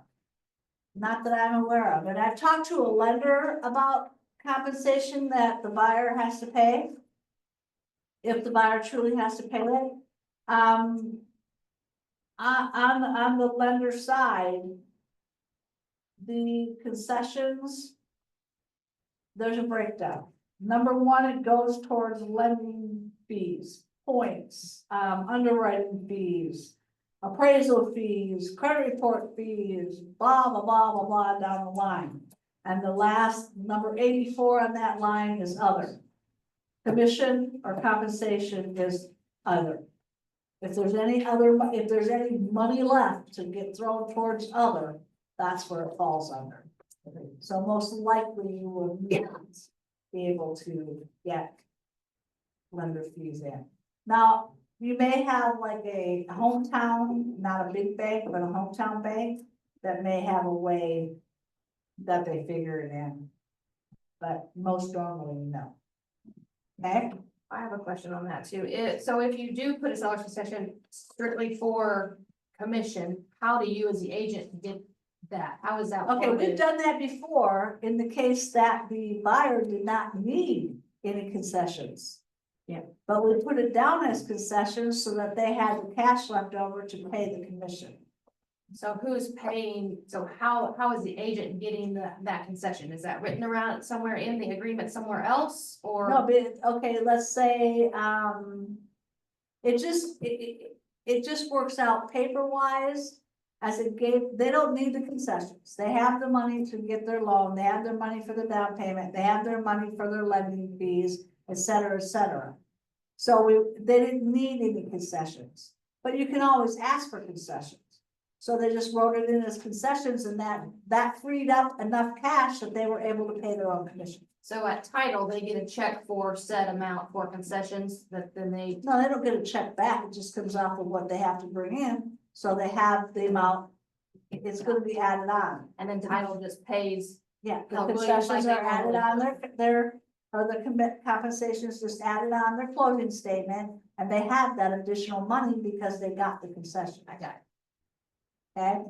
Not that I'm aware of, and I've talked to a lender about compensation that the buyer has to pay. If the buyer truly has to pay it. On the lender side. The concessions. There's a breakdown. Number one, it goes towards lending fees, points, underwriting fees, appraisal fees, credit report fees, blah, blah, blah, blah, blah, down the line. And the last, number 84 on that line is other. Commission or compensation is other. If there's any money left to get thrown towards other, that's where it falls under. So most likely you will not be able to get lender fees in. Now, you may have like a hometown, not a big bank, but a hometown bank that may have a way that they figure it in. But most normally, no. Okay? I have a question on that too. So if you do put a seller's concession strictly for commission, how do you as the agent get that? How is that? Okay, we've worded? done that before in the case that the buyer did not need any concessions. Yeah. But we put it down as concessions so that they had the cash left over to pay the commission. So who's paying, so how is the agent getting that concession? Is that written around somewhere in the agreement somewhere else, or? No, but, okay, let's say, it just works out paper wise. As it they don't need the concessions. They have the money to get their loan. They have their money for the down payment. They have their money for their lending fees, et cetera, et cetera. So they didn't need any concessions, but you can always ask for concessions. So they just wrote it in as concessions, and that freed up enough cash that they were able to pay their own commission. So at title, they get a check for set amount for concessions that then they. No, they don't get a check back. It just comes off of what they have to bring in. So they have the amount, it's gonna be added on. And then title just pays. Yeah, the Calculated concessions like are they added normally- on the compensations just added on their closing statement, and they have that additional money because they got the concession. I got it. Okay?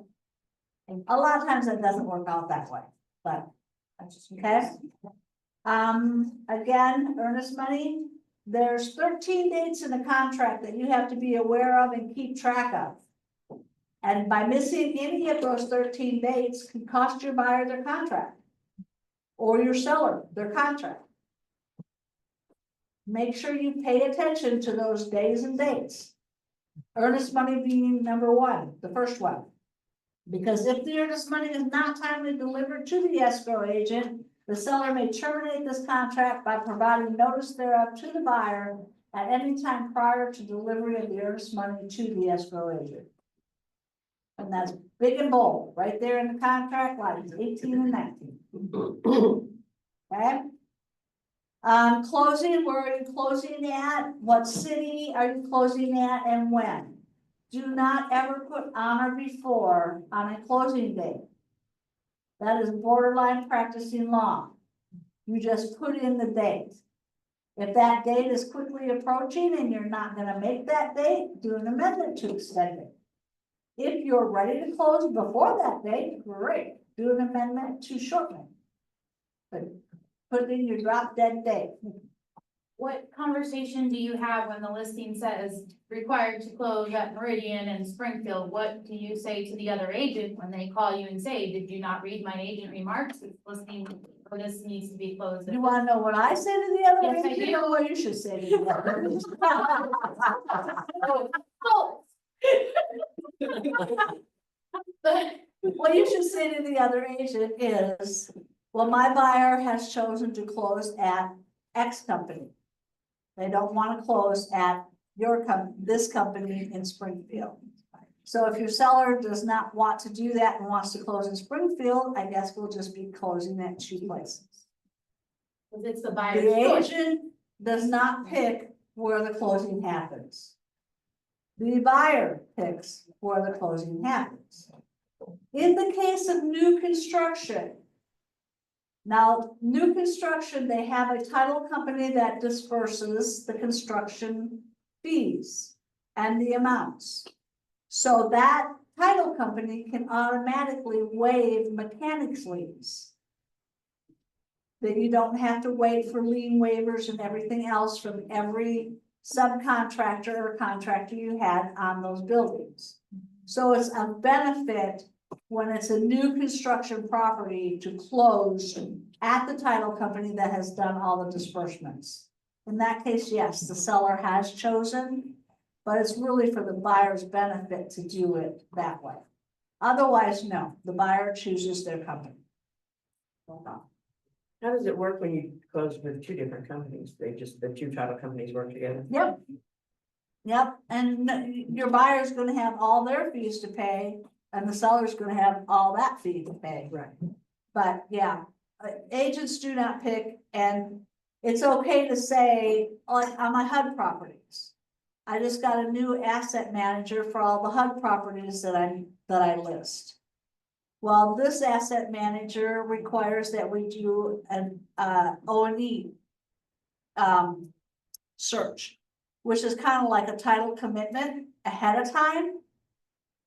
And a lot of times that doesn't work out that way, but, I'm just okay? Again, earnest money, there's 13 dates in the contract that you have to be aware of and keep track of. And by missing any of those 13 dates can cost your buyer their contract. Or your seller their contract. Make sure you pay attention to those days and dates. Earnest money being number one, the first one. Because if the earnest money is not timely delivered to the escrow agent, the seller may terminate this contract by providing notice thereof to the buyer at any time prior to delivery of the earnest money to the escrow agent. And that's big and bold, right there in the contract, lines 18 and 19. Okay? Closing, where are you closing at? What city are you closing at and when? do not ever put on or before on a closing date. That is borderline practicing law. You just put in the date. If that date is quickly approaching and you're not gonna make that date, do an amendment to extend it. If you're ready to close before that date, great, do an amendment to shorten it. But put in your drop dead date. What conversation do you have when the listing says required to close at Meridian and Springfield? What do you say to the other agent when they call you and say, did you not read my agent remarks? This listing, or this needs to be closed. You wanna know what I say to the other Yes, I agent do. or what you should say to the other agent? Oh. What you should say to the other agent is, well, my buyer has chosen to close at X company. They don't wanna close at this company in Springfield. So if your seller does not want to do that and wants to close in Springfield, I guess we'll just be closing at 2 places. It's the buyer's The choice. agent does not pick where the closing happens. The buyer picks where the closing happens. In the case of new construction. Now, new construction, they have a title company that disperses the construction fees and the amounts. So that title company can automatically waive mechanics liens. That you don't have to wait for lien waivers and everything else from every subcontractor or contractor you had on those buildings. So it's a benefit when it's a new construction property to close at the title company that has done all the disbursements. In that case, yes, the seller has chosen, but it's really for the buyer's benefit to do it that way. Otherwise, no, the buyer chooses their company. How does it work when you close with 2 different companies? The 2 title companies work together? Yep. Yep, and your buyer's gonna have all their fees to pay, and the seller's gonna have all that fee to pay. Right. But yeah, agents do not pick, and it's okay to say, like, on my HUD properties. I just got a new asset manager for all the HUD properties that I list. Well, this asset manager requires that we do an O&E search, which is kind of like a title commitment ahead of time.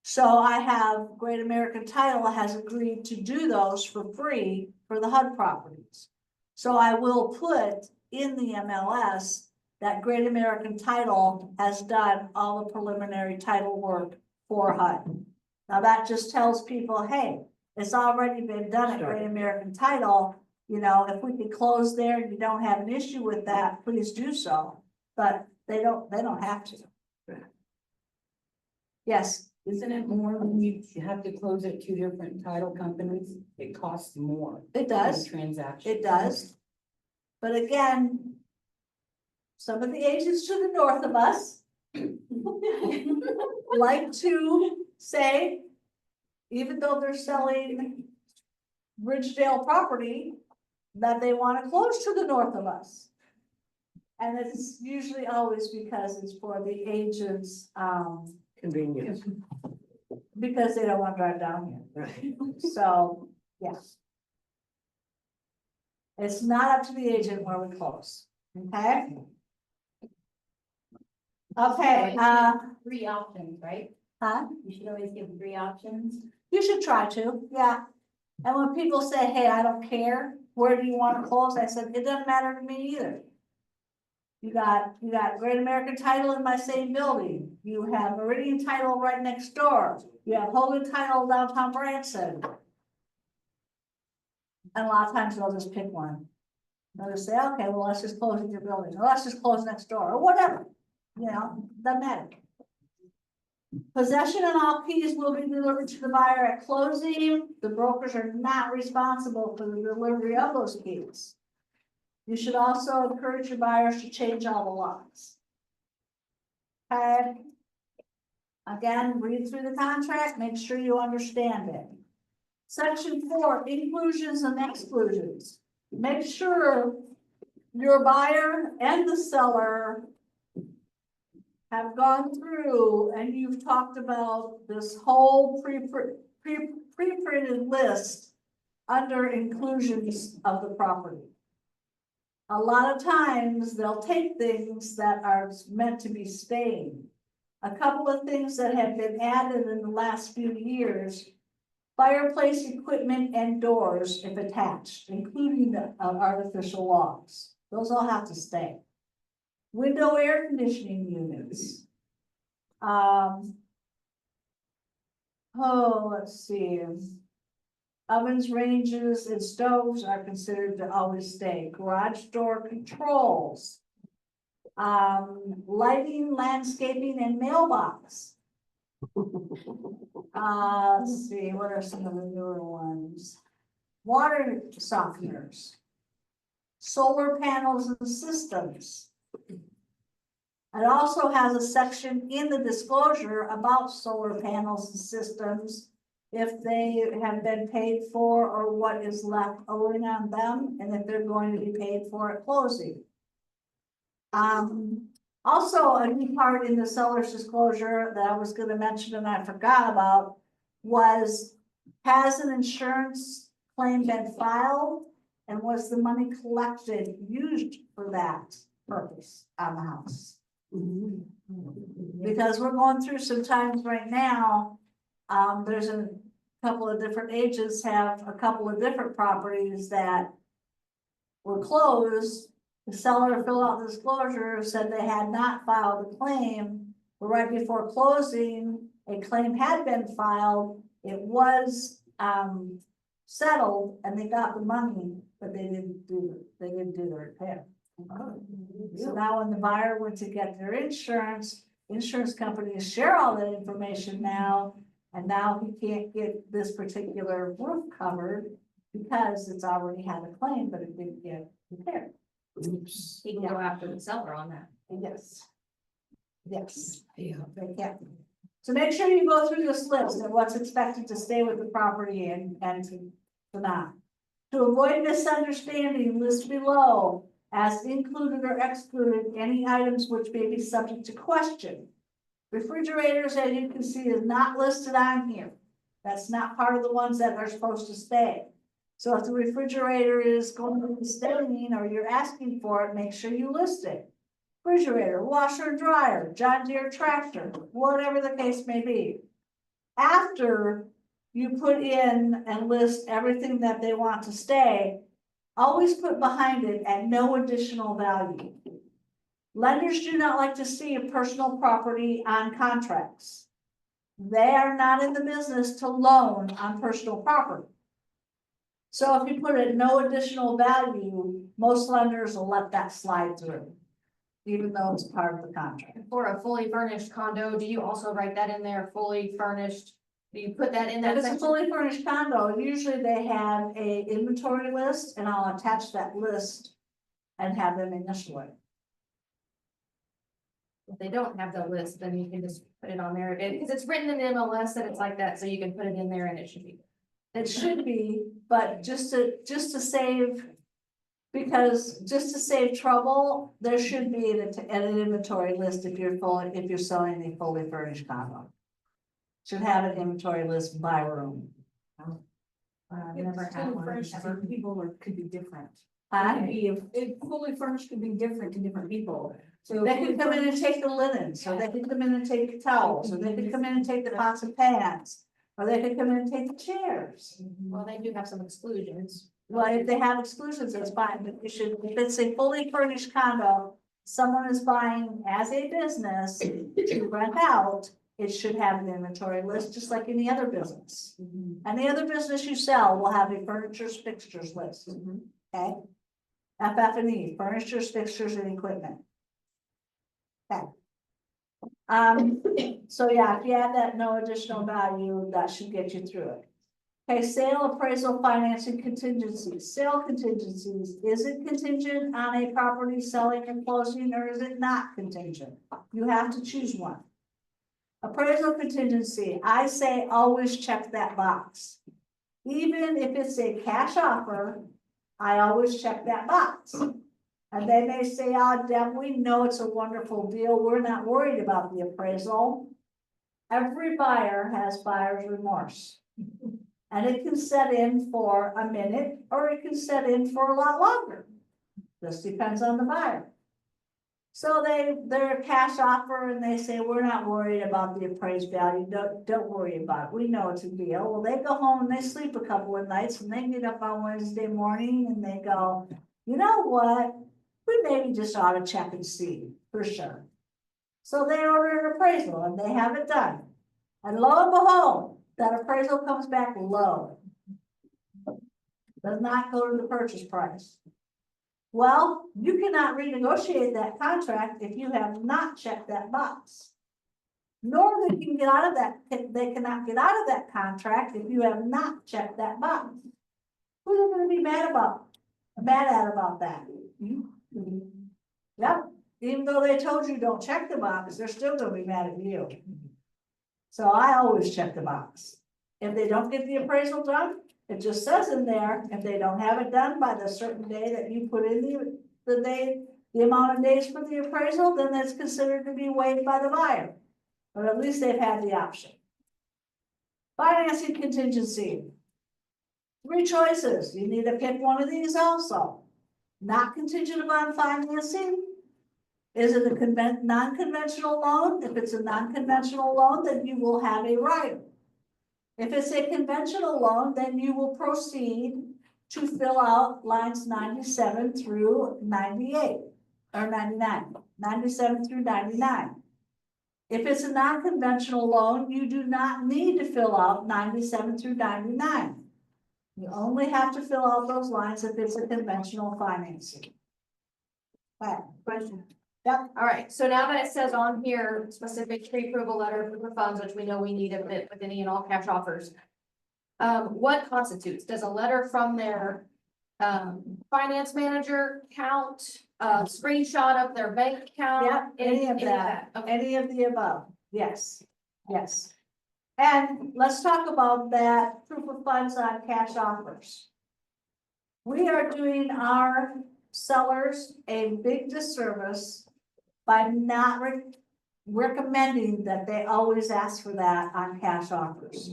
So I have Great American Title has agreed to do those for free for the HUD properties. So I will put in the MLS that Great American Title has done all the preliminary title work for HUD. Now that just tells people, hey, it's already been done at Great American Title. You know, if we could close there and you don't have an issue with that, please do so. But they don't have to. Yes. Isn't it more when you have to close at 2 different title companies? It costs more. It does. per Transaction. It does. But again, some of the agents to the north of us like to say, even though they're selling Ridgedale property, that they want to close to the north of us. And it's usually always because it's for the agents, Convenience. because they don't want to drive down here. Right. So, yes. It's not up to the agent where we close, okay? Okay, 3 options, right? huh? You should always give 3 options. You should try to, yeah. And when people say, hey, I don't care, where do you want to close? I said, it doesn't matter to me either. You got Great American Title in my same building. You have Meridian Title right next door. You have Hogan Title downtown Branson. And a lot of times they'll just pick one. They'll just say, okay, well, let's just close in your building, or let's just close next door, or whatever. You know, doesn't matter. Possession and all keys will be delivered to the buyer at closing. The brokers are not responsible for the delivery of those keys. You should also encourage your buyers to change all the locks. Okay. Again, read through the contract, make sure you understand it. Section 4, inclusions and exclusions. Make sure your buyer and the seller have gone through and you've talked about this whole pre-printed list under inclusions of the property. A lot of times they'll take things that are meant to be staying. A couple of things that have been added in the last few years: fireplace equipment and doors if attached, including the artificial logs. Those all have to stay. Window air conditioning units. Let's see. Ovens, ranges, and stoves are considered to always stay. Garage door controls. Lighting, landscaping, and mailbox. Let's see, what are some of the newer ones? Water softeners. Solar panels and systems. It also has a section in the disclosure about solar panels and systems, if they have been paid for or what is left owing on them, and if they're going to be paid for at closing. Also, a new part in the seller's disclosure that I was gonna mention and I forgot about was, has an insurance claim been filed? And was the money collected used for that purpose on the house? Because we're going through some times right now, there's a couple of different agents have a couple of different properties that were closed. The seller filled out the disclosure, said they had not filed a claim, but right before closing, a claim had been filed. It was settled and they got the money, but they didn't do the repair. So now when the buyer went to get their insurance companies share all that information now, and now he can't get this particular roof covered because it's already had a claim, but it didn't get repaired. He can go after the seller on that. Yes. Yes. Yeah. They can. So make sure you go through this list of what's expected to stay with the property and to not. To avoid misunderstanding, list below as included or excluded any items which may be subject to question. Refrigerators, as you can see, is not listed on here. That's not part of the ones that are supposed to stay. So if the refrigerator is going to be staying or you're asking for it, make sure you list it. Refrigerator, washer and dryer, John Deere tractor, whatever the case may be. After you put in and list everything that they want to stay, always put behind it at no additional value. Lenders do not like to see a personal property on contracts. They are not in the business to loan on personal property. So if you put it no additional value, most lenders will let that slide through, even though it's part of the contract. For a fully furnished condo, do you also write that in there, fully furnished? Do you put that in that If it's a section? fully furnished condo, usually they have a inventory list, and I'll attach that list and have them initial it. If they don't have the list, then you can just put it on there, because it's written in the MLS that it's like that, so you can put it in there and it should be. It should be, but just to save, because just to save trouble, there should be an inventory list if you're selling a fully furnished condo. Should have an inventory list by room. Never had one, ever. People could be different. Huh? Fully furnished could be different to different people. So They could come in and take the linens, or they could come in and take the towels, or they could come in and take the pots and pans, or they could come in and take the chairs. Well, they do have some exclusions. Well, if they have exclusions, that's fine, but you should, if it's a fully furnished condo, someone is buying as a business to rent out, it should have an inventory list, just like any other business. Any other business you sell will have a furnitures, fixtures list, okay? FF&E, furnitures, fixtures, and equipment. Okay. So yeah, if you add that no additional value, that should get you through it. Okay, sale, appraisal, financing contingencies. Sale contingencies, is it contingent on a property selling and closing, or is it not contingent? You have to choose one. Appraisal contingency, I say always check that box. Even if it's a cash offer, I always check that box. And they may say, oh, Deb, we know it's a wonderful deal, we're not worried about the appraisal. Every buyer has buyer's remorse. And it can set in for a minute, or it can set in for a lot longer. Just depends on the buyer. So they're a cash offer and they say, we're not worried about the appraised value, don't worry about it, we know it's a deal. Well, they go home and they sleep a couple of nights and they get up on Wednesday morning and they go, you know what? We maybe just ought to check and see for sure. So they order an appraisal and they have it done. And lo and behold, that appraisal comes back low. Does not go to the purchase price. Well, you cannot renegotiate that contract if you have not checked that box. Nor they can get out of that, they cannot get out of that contract if you have not checked that box. Who's they gonna be mad at about that? Yep, even though they told you don't check the box, they're still gonna be mad at you. So I always check the box. If they don't get the appraisal done, it just says in there, if they don't have it done by the certain day that you put in the amount of days for the appraisal, then that's considered to be waived by the buyer. But at least they've had the option. Financing contingency. 3 choices. You need to pick one of these also. Not contingent upon financing. Is it a non-conventional loan? If it's a non-conventional loan, then you will have a rider. If it's a conventional loan, then you will proceed to fill out lines 97 through 98, or 99, 97 through 99. If it's a non-conventional loan, you do not need to fill out 97 through 99. You only have to fill out those lines if it's a conventional financing. Okay, question. Yep. All right, so now that it says on here, specific pre-approval letter for the funds, which we know we need it with any and all cash offers. What constitutes, does a letter from their, finance manager count, a screenshot of their bank account? Yep, any of that, Okay. any of the above, yes, yes. And let's talk about that proof of funds on cash offers. We are doing our sellers a big disservice by not recommending that they always ask for that on cash offers.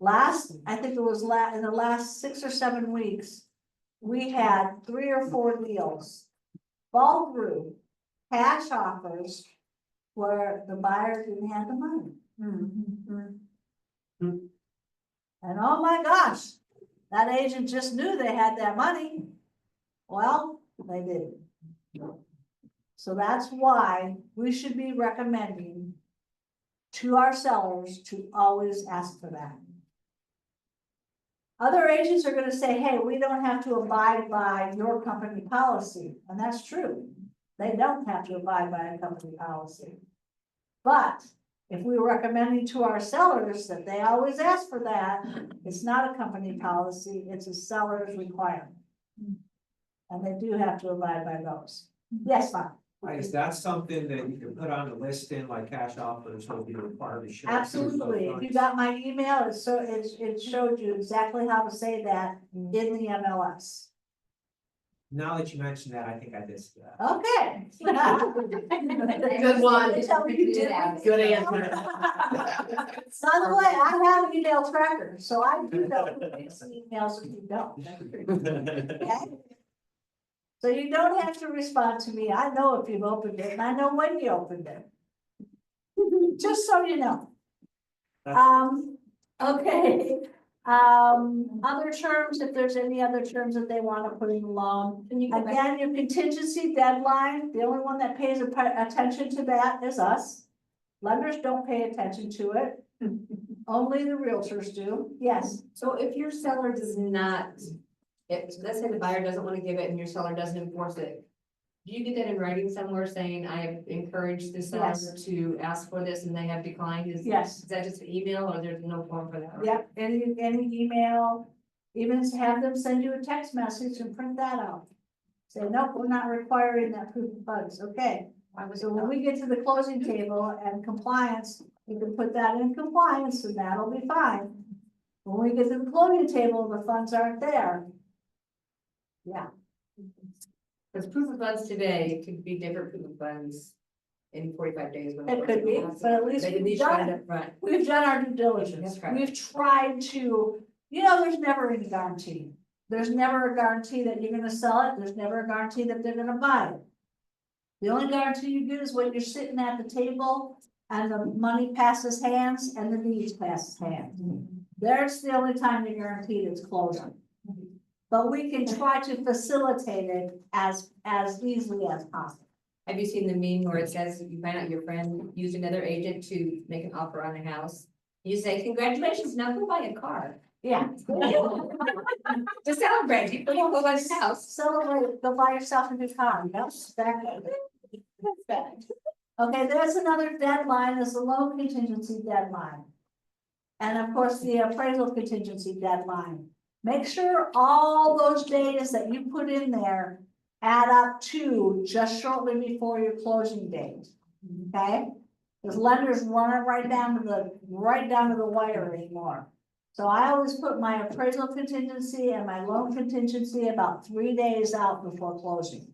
I think it was in the last 6 or 7 weeks, we had 3 or 4 deals fall through cash offers where the buyer didn't have the money. And oh my gosh, that agent just knew they had that money. Well, they didn't. So that's why we should be recommending to our sellers to always ask for that. Other agents are gonna say, hey, we don't have to abide by your company policy, and that's true. They don't have to abide by a company policy. But if we were recommending to our sellers that they always ask for that, it's not a company policy, it's a seller's requirement. And they do have to abide by those. Yes, Bob? Is that something that you can put on the listing like cash offers will be required to show? Absolutely. If you got my email, it showed you exactly how to say that in the MLS. Now that you mentioned that, I think I missed that. Okay. Good one. You did. Good answer. By the way, I have an email tracker, so I do know who gets emails if you don't. Okay? So you don't have to respond to me. I know if you've opened it and I know when you opened it. Just so you know. Okay. Other terms, if there's any other terms that they want to put in the loan. Again, your contingency deadline, the only one that pays attention to that is us. Lenders don't pay attention to it. Only the realtors do. Yes. So if your seller does not, let's say the buyer doesn't want to give it and your seller doesn't enforce it. Do you get that in writing somewhere saying, I have encouraged the seller Yes. to ask for this and they have declined? Yes. Is that just an email or there's no form for that? Yep, any email, even have them send you a text message and print that out. Say, nope, we're not requiring that proof of funds, okay. So when we get to the closing table and compliance, you can put that in compliance and that'll be fine. When we get to the closing table, the funds aren't there. Yeah. Because proof of funds today could be different proof of funds in 45 days. when It could be, but at least They we've need to done find it. up front. We've done our due diligence. That's correct. We've tried to, there's never any guarantee. There's never a guarantee that you're gonna sell it. There's never a guarantee that they're gonna buy it. The only guarantee you get is when you're sitting at the table and the money passes hands and the deeds passes hands. There's the only time you're guaranteed it's closing. But we can try to facilitate it as easily as possible. Have you seen the meme where it says you find out your friend used another agent to make an offer on a house? You say, congratulations, now go buy a car. Yeah. To celebrate, you don't go buy a house. Celebrate, go buy yourself a new car, that's bad. That's bad. Okay, there's another deadline, is the loan contingency deadline. And of course, the appraisal contingency deadline. Make sure all those days that you put in there add up to just shortly before your closing date. Okay? Because lenders run it right down to the wire anymore. So I always put my appraisal contingency and my loan contingency about 3 days out before closing.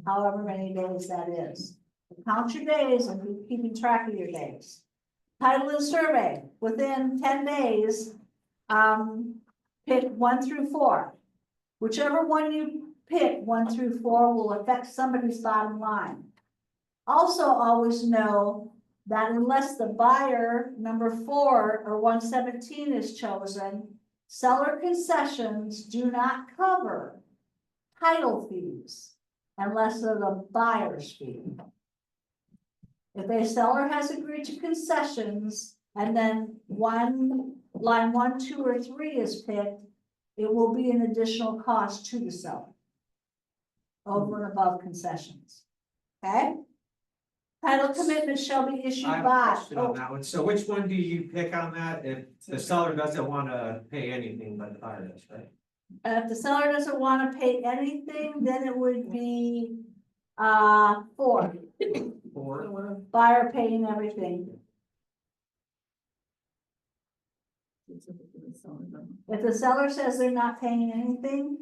However many days that is. Count your days and be keeping track of your days. Title and survey, within 10 days, pick 1 through 4. Whichever one you pick, 1 through 4, will affect somebody's bottom line. Also always know that unless the buyer, number 4 or 117 is chosen, seller concessions do not cover title fees unless they're the buyer's fee. If a seller has agreed to concessions and then line 1, 2, or 3 is picked, it will be an additional cost to the seller over and above concessions. Okay? Title commitment shall be issued I have a by. question on that one. So which one do you pick on that if the seller doesn't wanna pay anything but the buyer does, right? If the seller doesn't wanna pay anything, then it would be, 4, Or buyer paying everything. If the seller says they're not paying anything,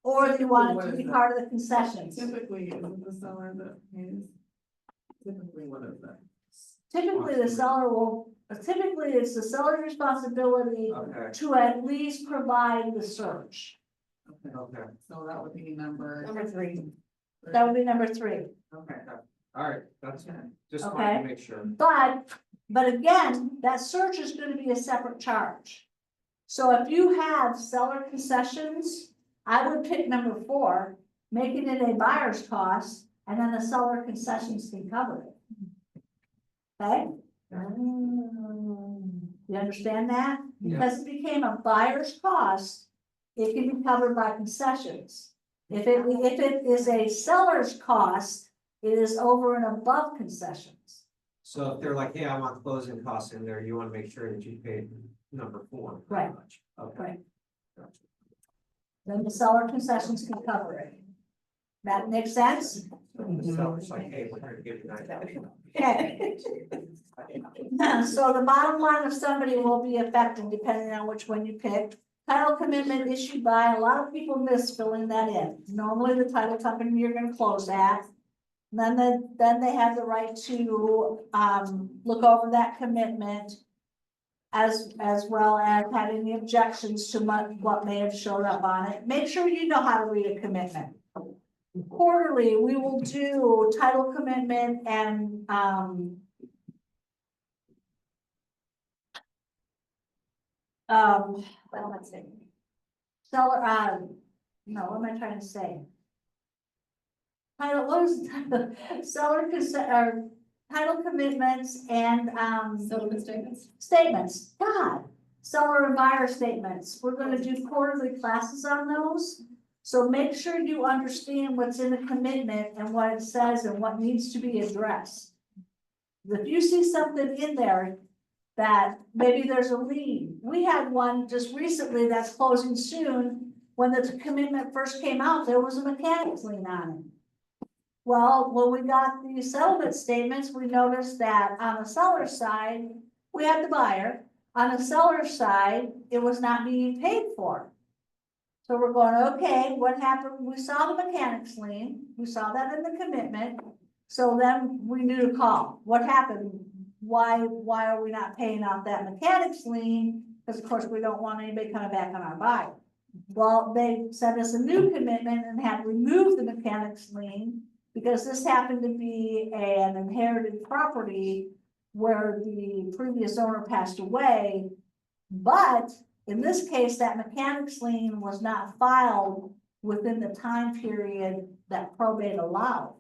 or they want it to be part of the concessions. Typically, isn't the seller that pays? Typically, what is that? Typically, the seller will, typically, it's the seller's responsibility Okay, to at least provide the search. okay, So that would be number 3. That would be number 3. Okay. all right, that's, just Okay. wanted to make sure. But again, that search is gonna be a separate charge. So if you have seller concessions, I would pick number 4, making it a buyer's cost, and then the seller concessions can cover it. Okay? You understand that? Yeah. Because it became a buyer's cost, it can be covered by concessions. If it is a seller's cost, it is over and above concessions. So if they're like, hey, I want closing costs in there, you wanna make sure that you paid number 4. pretty Right. much. Okay. Right. Gotcha. Then the seller concessions can cover it. That makes sense? The seller's like, hey, we're gonna give you $9,000. Okay. So the bottom line of somebody will be affected depending on which one you pick. Title commitment issued by, a lot of people miss filling that in. Normally the title company you're gonna close at. Then they have the right to, look over that commitment. As well as have any objections to what may have showed up on it. Make sure you know how to read a commitment. Quarterly, we will do title commitment and, seller, no, what am I trying to say? Title, what is the seller or title commitments and, Settlement statements? statements, God, seller and buyer statements. We're gonna do quarterly classes on those. So make sure you understand what's in the commitment and what it says and what needs to be addressed. If you see something in there that maybe there's a lien, we had one just recently that's closing soon. When the commitment first came out, there was a mechanics lien on it. Well, when we got the settlement statements, we noticed that on the seller's side, we had the buyer. On the seller's side, it was not being paid for. So we're going, okay, what happened? We saw the mechanics lien, we saw that in the commitment. So then we knew to call. What happened? Why are we not paying off that mechanics lien? Because of course, we don't want anybody coming back on our buyer. Well, they sent us a new commitment and had removed the mechanics lien because this happened to be an inherited property where the previous owner passed away. But in this case, that mechanics lien was not filed within the time period that probate allowed.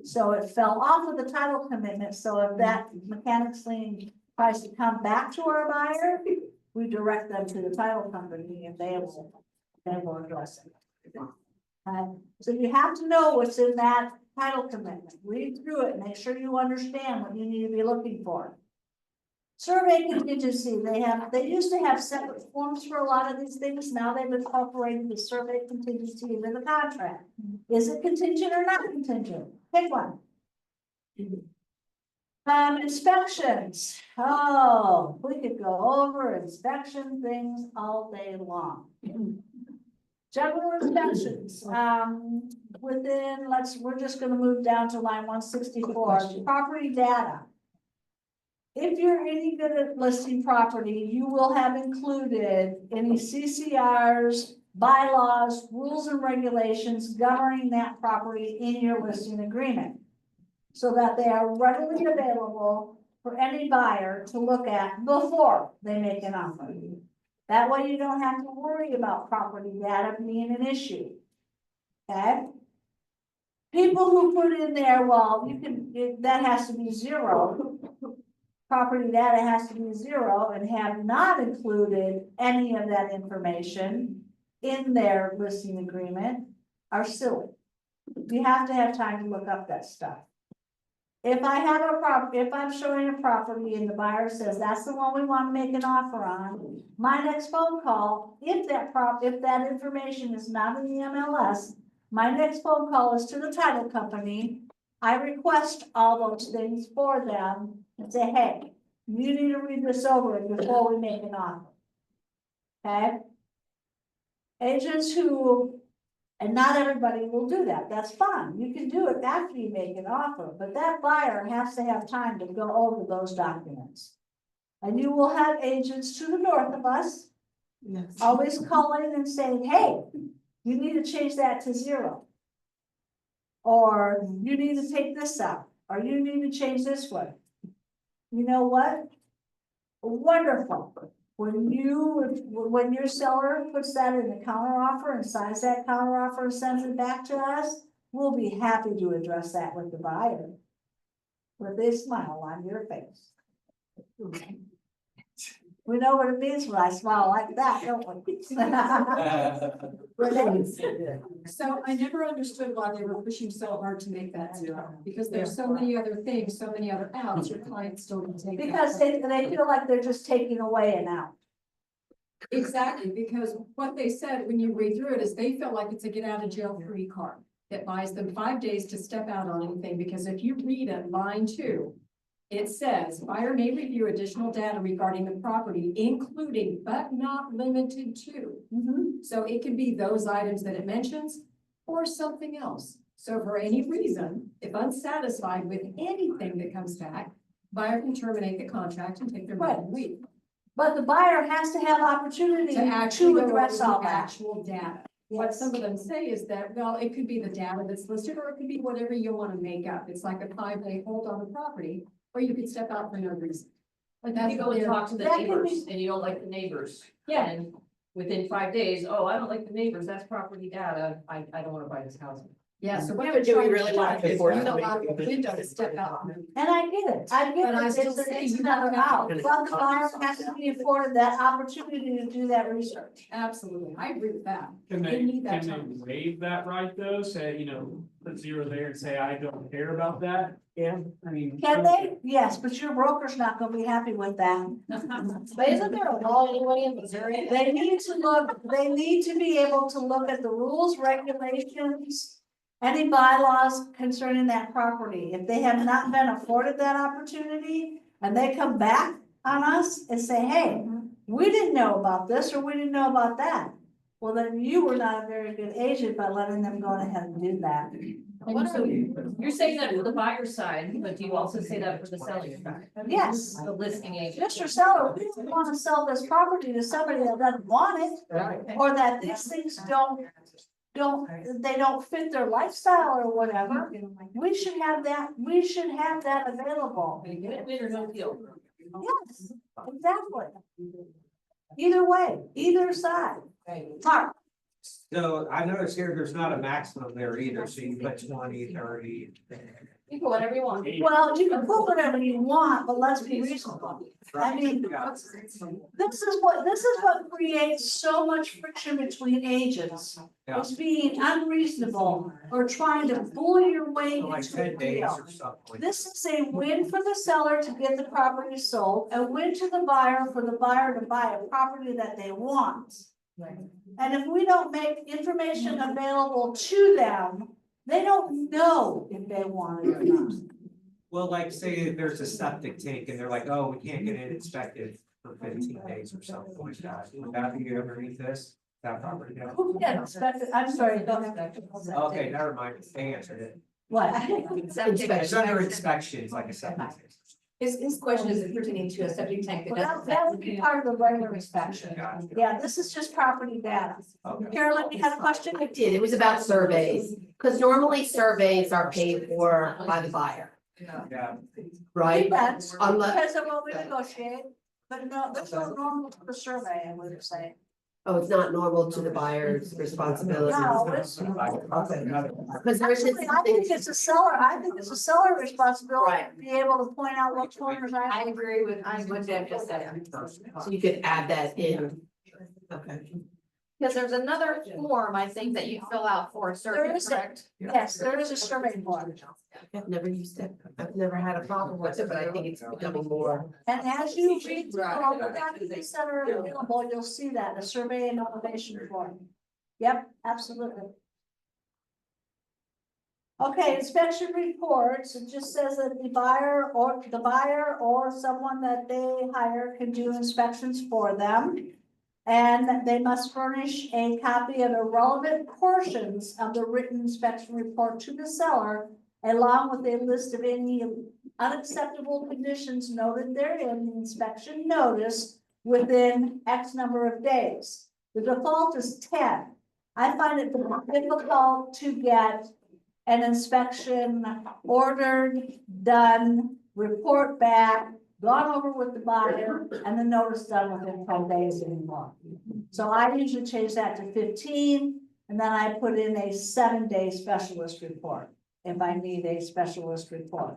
So it fell off of the title commitment, so if that mechanics lien tries to come back to our buyer, we direct them to the title company and they will address it. So you have to know what's in that title commitment, read through it, make sure you understand what you need to be looking for. Survey contingency, they used to have separate forms for a lot of these things, now they've incorporated the survey contingency into the contract. Is it contingent or not contingent? Pick one. Inspections, oh, we could go over inspection things all day long. General inspections, we're just gonna move down to line 164, property data. If you're any good at listing property, you will have included any CCRs, bylaws, rules and regulations governing that property in your listing agreement, so that they are readily available for any buyer to look at before they make an offer. That way you don't have to worry about property data being an issue. Okay? People who put in there, well, that has to be 0. Property data has to be 0 and have not included any of that information in their listing agreement are silly. You have to have time to look up that stuff. If I'm showing a property and the buyer says that's the one we want to make an offer on, my next phone call, if that information is not in the MLS, my next phone call is to the title company. I request all those things for them and say, hey, you need to read this over before we make an offer. Okay? Agents who, and not everybody will do that, that's fine, you can do it after you make an offer, but that buyer has to have time to go over those documents. And you will have agents to the north of us, always calling and saying, hey, you need to change that to 0. Or you need to take this out, or you need to change this one. You know what? Wonderful. When your seller puts that in the counter offer and signs that counter offer and sends it back to us, we'll be happy to address that with the buyer. With a smile on your face. We know what it means when I smile like that, don't we? So I never understood why they were pushing so hard to make that 0, because there's so many other things, so many other outs, your client still can take. Because they feel like they're just taking away an out. Exactly, because what they said when you read through it is they feel like it's a get out of jail free card. That buys them 5 days to step out on anything, because if you read at line 2, it says buyer may review additional data regarding the property, including but not limited to. So it could be those items that it mentions or something else. So for any reason, if unsatisfied with anything that comes back, buyer can terminate the contract and take their money and leave. But the buyer has to have opportunity To actually to go address over all the that. actual data. What Yes. some of them say is that, well, it could be the data that's listed, or it could be whatever you want to make up. It's like a 5-day hold on the property, or you could step out for no reason. Like You go and their- talk to the that could neighbors and you don't like the neighbors. Yeah. And within 5 days, oh, I don't like the neighbors, that's property data, I don't wanna buy this house. Yeah, so what Yeah, they're but do we trying really to want do to is force you don't somebody allow to the go window to to step out. And I get it, But I still say it's you another have to- out, but the buyer has to be afforded that opportunity to do that research. Absolutely, I agree with that. Can They they, need that can time. they waive that right though? Say, put 0 there and say, I don't care about that? Yeah. I mean. Can they? Yes, but your broker's not gonna be happy with that. But isn't there a law anyway in Missouri? They need to be able to look at the rules, regulations, any bylaws concerning that property. If they have not been afforded that opportunity and they come back on us and say, hey, we didn't know about this or we didn't know about that. Well, then you were not a very good agent by letting them go ahead and do that. What are you're saying that for the buyer side, but do you also say that for the selling side? Yes. The listing agent. Mr. Seller, we don't want to sell this property to somebody that doesn't want it, or that these things they don't fit their lifestyle or whatever. We should have that available. Win or no deal. Yes, exactly. Either way, either side. Mark, So I noticed here, there's not a maximum there either, so you put 20, 30. You can whatever you want. well, you can put whatever you want, but let's be reasonable. I mean, Yeah. this is what creates so much friction between agents. Yeah. Is being unreasonable or trying to bully your way So like into 10 a days deal. or something. This is a win for the seller to get the property sold, a win to the buyer for the buyer to buy a property that they want. And if we don't make information available to them, they don't know if they want it or not. Well, like say there's a septic tank and they're like, oh, we can't get it inspected for 15 days or something like that. Would that be underneath this, that property? down? Who can inspect it? I'm sorry, don't. Okay, never mind. They answered it. What? It's under inspections, like a septic tank. His question is pertaining to a septic tank Well, that would be part of the regular inspection. Gotcha. Yeah, this is just property data. Okay. Carolyn, you had a question? I did, it was about surveys, because normally surveys are paid for by the buyer, Yeah. right? Depends, Unless, depends on what we negotiate, but no, that's not normal to the survey, I would say. oh, it's not normal to the buyer's responsibility. No, it's. Because there's this Actually, I think it's a seller responsibility to be able to point out what corners I agree with what Deb just said. so you could add that in. Okay. Because there's another form, I think, that you fill out for a There survey, is a- correct? Yes, there is a survey form. I've never used it, I've never had a problem with it, but I think it's becoming more. And as you read through all the documents that are available, you'll see that, a survey and elevation form. Yep, absolutely. Okay, inspection reports, it just says that the buyer or someone that they hire can do inspections for them. And they must furnish a copy of the relevant portions of the written inspection report to the seller, along with a list of any unacceptable conditions noted therein in the inspection notice within X number of days. The default is 10. I find it difficult to get an inspection ordered, done, report back, gone over with the buyer, and the notice done within 10 days anymore. So I usually change that to 15, and then I put in a 7-day specialist report if I need a specialist report.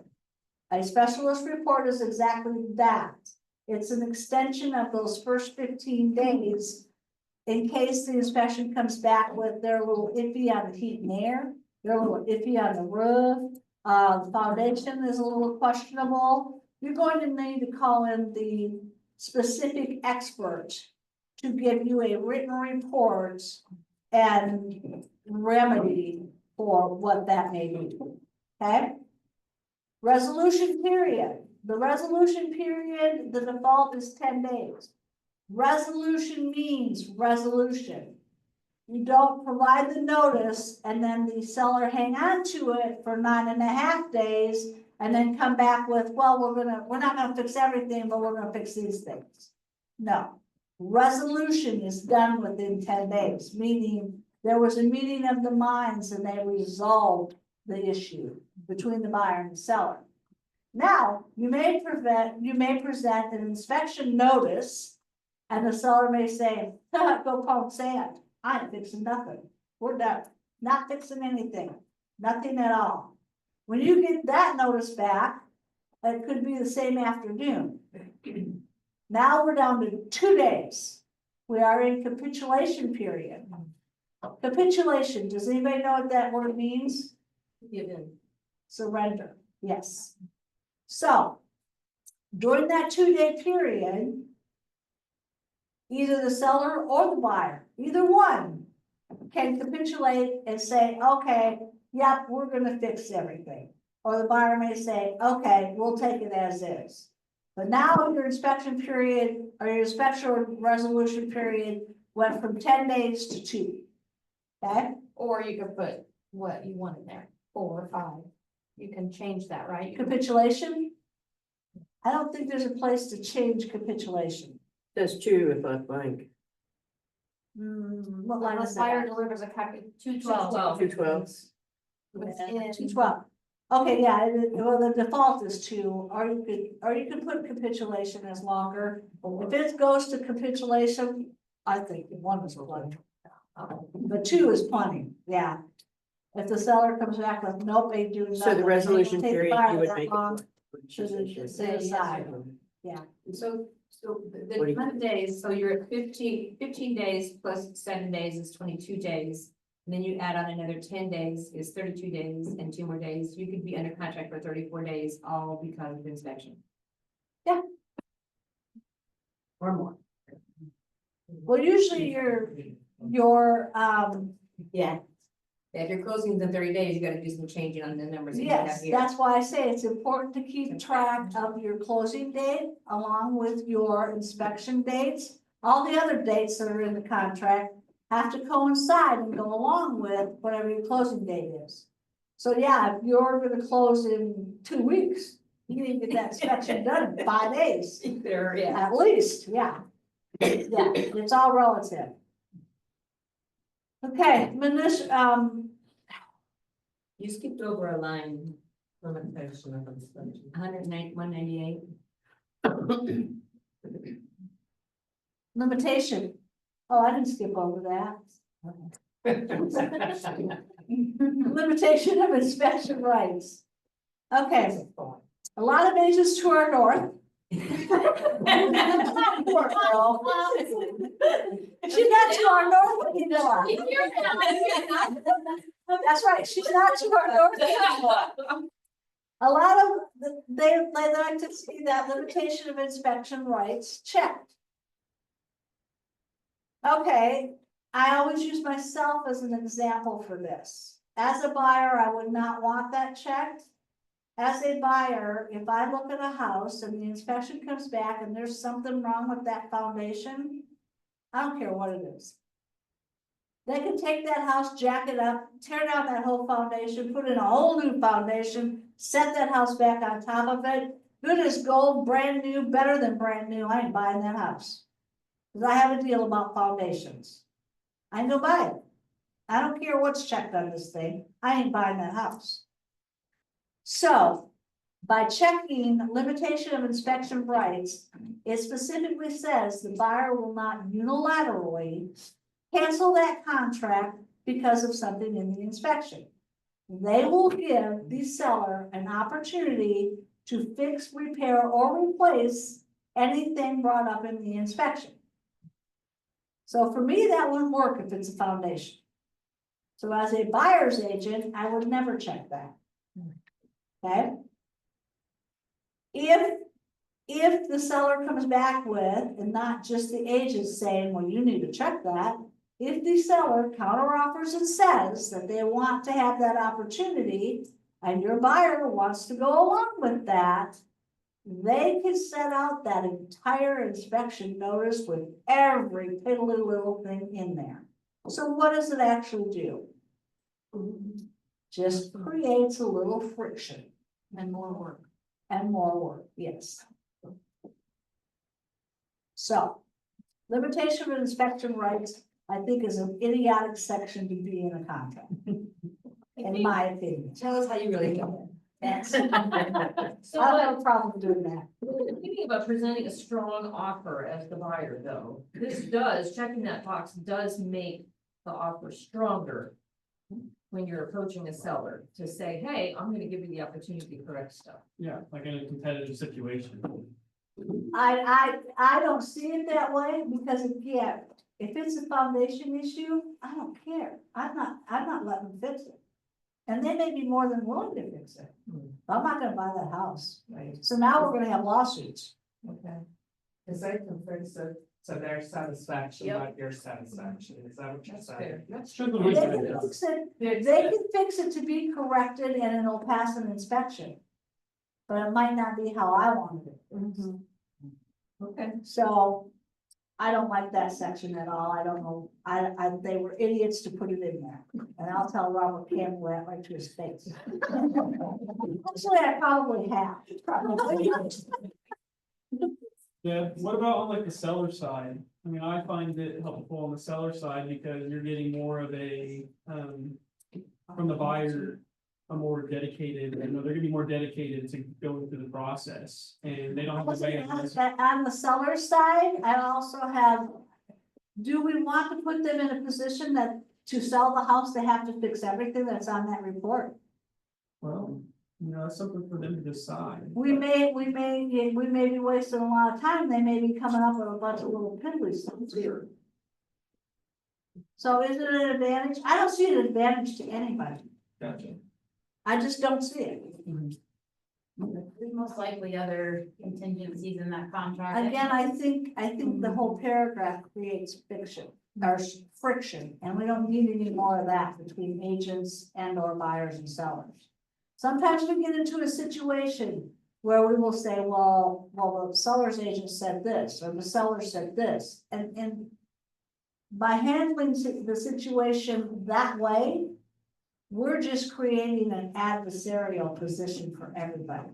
A specialist report is exactly that. It's an extension of those first 15 days in case the inspection comes back with they're a little iffy on the heat and air, they're a little iffy on the roof, the foundation is a little questionable. You're going to need to call in the specific expert to give you a written report and remedy for what that may be, okay? Resolution period. The resolution period, the default is 10 days. Resolution means resolution. You don't provide the notice and then the seller hang on to it for 9.5 days and then come back with, well, we're not gonna fix everything, but we're gonna fix these things. No, resolution is done within 10 days, meaning there was a meeting of the minds and they resolved the issue between the buyer and the seller. Now, you may present an inspection notice and the seller may say, go pound sand, I ain't fixing nothing, we're done, not fixing anything, nothing at all. When you get that notice back, it could be the same afternoon. Now we're down to 2 days. We are in capitulation period. Capitulation, does anybody know what that word means? Surrender, yes. So, during that 2-day period, either the seller or the buyer, either one, can capitulate and say, okay, yep, we're gonna fix everything. Or the buyer may say, okay, we'll take it as is. But now your inspection period or your inspection resolution period went from 10 days to 2. Okay, Or you could put what you want in there, 4 or 5. You can change that, right? You can- capitulation. I don't think there's a place to change capitulation. There's 2 if I blank. What line Unless is buyer that? delivers a copy. 212. 212. In 212. Okay, yeah, well, the default is 2, or you could put capitulation as longer. If it goes to capitulation, I think 1 is plenty. But 2 is plenty, yeah. If the seller comes back with, nope, they do nothing. So the resolution they don't take period, fire you would that make long, it. should say aside. So the What do you- 11 days, so you're at 15 days plus 7 days is 22 days. And then you add on another 10 days is 32 days and 2 more days. You could be under contract for 34 days, all because of inspection. Or more. Well, usually your, Yeah. If you're closing within 30 days, you gotta do some changing on the numbers that you have yes, here. that's why I say it's important to keep track of your closing date along with your inspection dates. All the other dates that are in the contract have to coincide and go along with whatever your closing date is. So yeah, if you're gonna close in 2 weeks, you need to get that inspection done in 5 days, There, yeah. at least, yeah. Yeah, it's all relative. Okay, You skipped over a line. Limitation of inspection. 198. limitation. Oh, I didn't skip over that. Limitation of inspection rights. Okay, a lot of agents to our north. Poor girl. She's not to our north anymore. That's right, she's not to our north anymore. A lot of, they like to see that limitation of inspection rights checked. Okay, I always use myself as an example for this. As a buyer, I would not want that checked. As a buyer, if I look at a house and the inspection comes back and there's something wrong with that foundation, I don't care what it is. They can take that house, jack it up, tear down that whole foundation, put in a whole new foundation, set that house back on top of it. Good as gold, brand new, better than brand new. I ain't buying that house. Cause I have a deal about foundations. I ain't gonna buy it. I don't care what's checked on this thing. I ain't buying that house. So by checking limitation of inspection rights, it specifically says the buyer will not unilaterally cancel that contract because of something in the inspection. They will give the seller an opportunity to fix, repair, or replace anything brought up in the inspection. So for me, that wouldn't work if it's a foundation. So as a buyer's agent, I would never check that. Okay? If the seller comes back with, and not just the agent saying, well, you need to check that. If the seller counteroffers and says that they want to have that opportunity, and your buyer wants to go along with that, they can set out that entire inspection notice with every piddly little thing in there. So what does it actually do? Just creates a little friction. And more work. And more work, yes. So, limitation of inspection rights, I think, is an idiotic section to be in a contract. In my opinion. Tell us how you really feel. Yes. So I don't have a problem doing that. thinking about presenting a strong offer as the buyer, though, this does, checking that box does make the offer stronger when you're approaching a seller to say, hey, I'm gonna give you the opportunity to correct stuff. Yeah, like in a competitive situation. I don't see it that way, because again, if it's a foundation issue, I don't care. I'm not letting them fix it. And they may be more than willing to fix it. I'm not gonna buy that house. Right. So now we're gonna have lawsuits. Okay. Is they can fix it to their satisfaction, Yep. not your satisfaction, is that what you're That's saying? fair. That's Should the They reason can is- fix it, they can fix it to be corrected and it'll pass an inspection. But it might not be how I wanted it. Okay. So I don't like that section at all. I don't know. They were idiots to put it in there. And I'll tell Robert Campbell that right to his face. Actually, I probably have. Probably. Yeah, what about on like the seller side? I mean, I find it helpful on the seller side because you're getting more of a, from the buyer, a more dedicated, you know, they're gonna be more dedicated to going through the process and they don't have to wait. On the seller side, I also have, do we want to put them in a position that to sell the house, they have to fix everything that's on that report? Well, you know, that's something for them to decide. We may be wasting a lot of time. They may be coming up with a bunch of little piddly things here. So is it an advantage? I don't see an advantage to anybody. Gotcha. I just don't see it. There's most likely other contingencies in that contract. Again, I think the whole paragraph creates fiction or friction, and we don't need any more of that between agents and or buyers and sellers. Sometimes we get into a situation where we will say, well, the seller's agent said this, or the seller said this, and by handling the situation that way, we're just creating an adversarial position for everybody.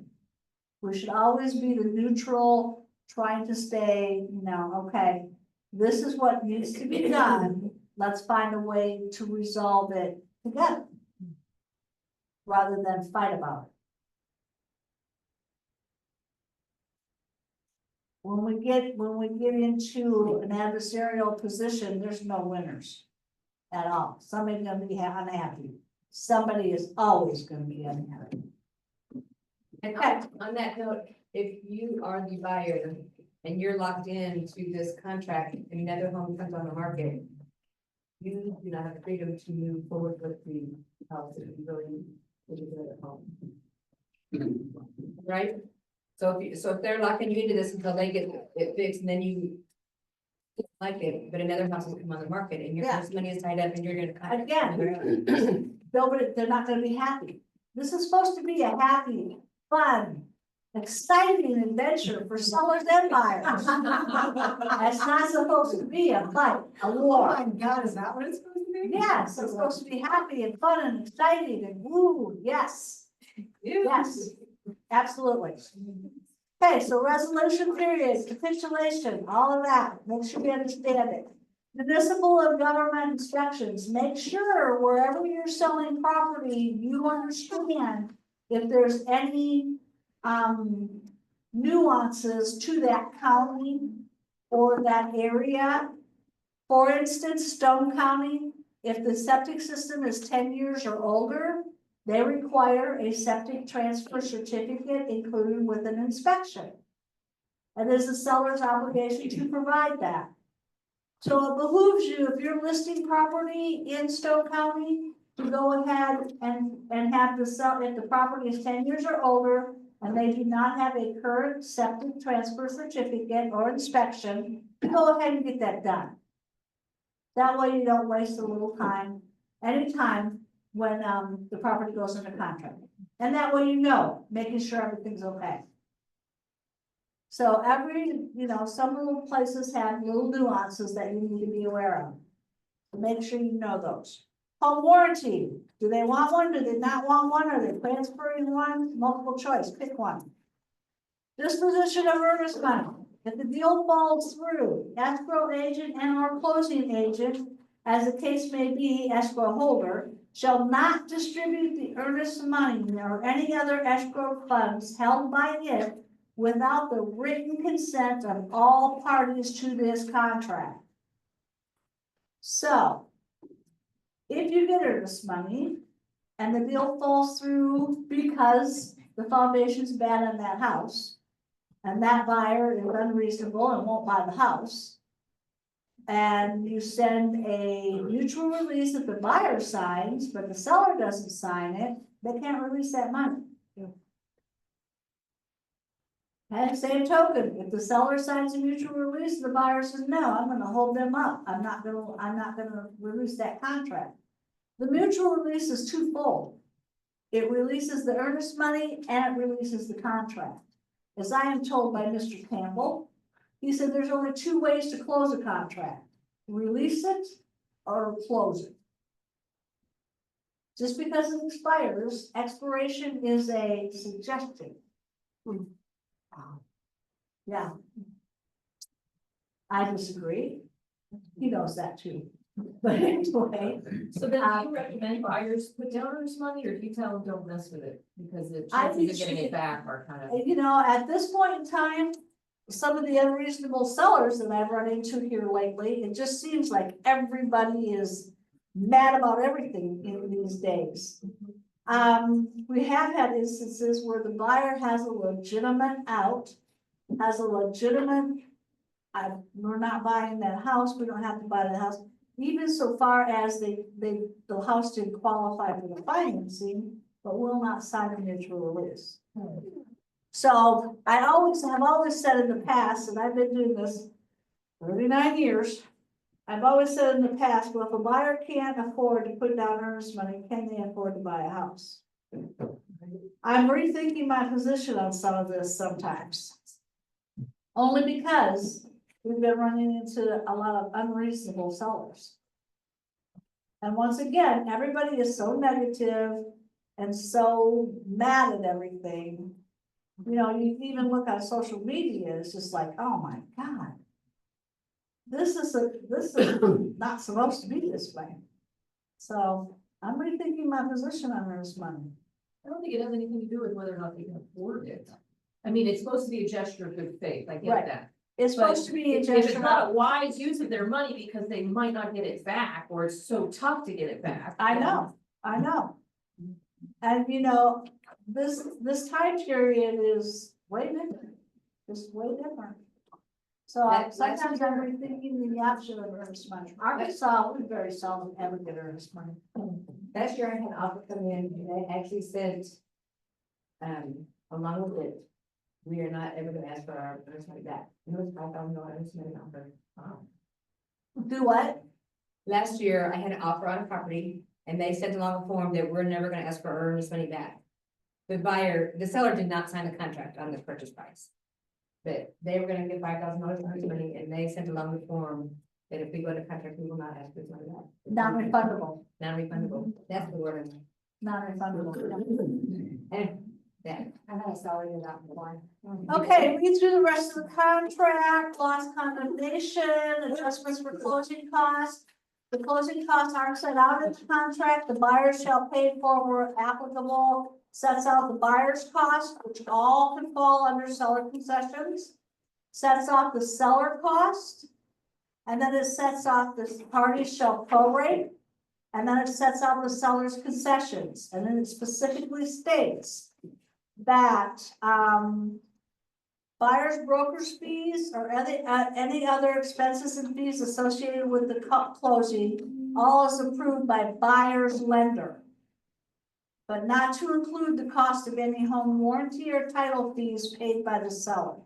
We should always be the neutral, trying to stay, okay, this is what needs to be done. Let's find a way to resolve it together, rather than fight about it. When we get into an adversarial position, there's no winners at all. Somebody's gonna be unhappy. Somebody is always gonna be unhappy. And Okay. on that note, if you are the buyer and you're locked in to this contract and another home comes on the market, you do not have freedom to move forward with the house if you really need to do it at home. Right? So if they're locking you into this until they get it fixed and then you like it, but another house has come on the market and your first money is tied up and you're gonna. Again, they're not gonna be happy. This is supposed to be a happy, fun, exciting adventure for sellers and buyers. It's not supposed to be a fight, a war. Oh my God, is that what it's supposed to be? Yes, it's supposed to be happy and fun and exciting and woo, yes. Yes, absolutely. Okay, so resolution period, capitulation, all of that, make sure we understand it. Municipal and government inspections, make sure wherever you're selling property, you understand if there's any nuances to that county or that area. For instance, Stone County, if the septic system is 10 years or older, they require a septic transfer certificate included with an inspection. And there's a seller's obligation to provide that. So it behooves you, if you're listing property in Stone County, to go ahead and have the if the property is 10 years or older, and they do not have a current septic transfer certificate or inspection, go ahead and get that done. That way you don't waste a little time, any time when the property goes under contract. And that way making sure everything's okay. So some little places have little nuances that you need to be aware of. So make sure you know those. Home warranty, do they want one, do they not want one, are they transferring one? Multiple choice, pick one. Disposition of earnest money, if the deal falls through, escrow agent and or closing agent, as the case may be, escrow holder, shall not distribute the earnest money or any other escrow funds held by it without the written consent of all parties to this contract. So, if you get earnest money and the deal falls through because the foundation's bad on that house, and that buyer is unreasonable and won't buy the house, and you send a mutual release that the buyer signs, but the seller doesn't sign it, they can't release that money. And same token, if the seller signs a mutual release, the buyer says, no, I'm gonna hold them up. I'm not gonna release that contract. The mutual release is twofold. It releases the earnest money and it releases the contract. As I am told by Mr. Campbell, He said there's only two ways to close a contract, release it or close it. Just because it expires, expiration is a suggestion. Yeah. I disagree. He knows that too. But anyway, So then do you recommend buyers put down earnest money, or do you tell them don't mess with it? Because the I chances think of getting she- it back are kind of. you know, at this point in time, some of the unreasonable sellers that I've run into here lately, it just seems like everybody is mad about everything in these days. We have had instances where the buyer has a legitimate out, has a legitimate, we're not buying that house, we don't have to buy the house. Even so far as the house didn't qualify for the financing, but will not sign a mutual release. So I have always said in the past, and I've been doing this 39 years. I've always said in the past, well, if a buyer can't afford to put down earnest money, can they afford to buy a house? I'm rethinking my position on some of this sometimes. Only because we've been running into a lot of unreasonable sellers. And once again, everybody is so negative and so mad at everything. You know, you even look on social media, it's just like, oh my God. This is not supposed to be this way. So I'm rethinking my position on earnest money. I don't think it has anything to do with whether or not they can afford it. I mean, it's supposed to be a gesture of good faith, I Right. get that. It's But supposed to be a if it's gesture. not a wise use of their money because they might not get it back, or it's so tough to get it back. I know. And you know, this time period is way different, just way different. So sometimes I'm rethinking the option of earnest money. Arkansas, we very seldom ever get earnest money. Last year I had an offer come in, and they actually said, along with it, we are not ever gonna ask for our earnest money back. It was $5,000 earnest money offer. Do what? Last year, I had an offer on a property, and they sent along a form that we're never gonna ask for our earnest money back. The seller did not sign the contract on the purchase price. But they were gonna get $5,000 earnest money, and they sent along the form that if we go to contract, we will not ask this money back. Non-refundable. Non-refundable, that's the word. Non-refundable. And that, I'm not sorry about the one. Okay, read through the rest of the contract, loss condemnation, adjustments for closing costs. The closing costs aren't set out in the contract, the buyer shall pay for where applicable, sets out the buyer's cost, which all can fall under seller concessions. Sets out the seller cost. And then it sets off the parties shall prorate. And then it sets out the seller's concessions, and then it specifically states that, buyer's broker's fees or any other expenses and fees associated with the closing, all is approved by buyer's lender. But not to include the cost of any home warranty or title fees paid by the seller.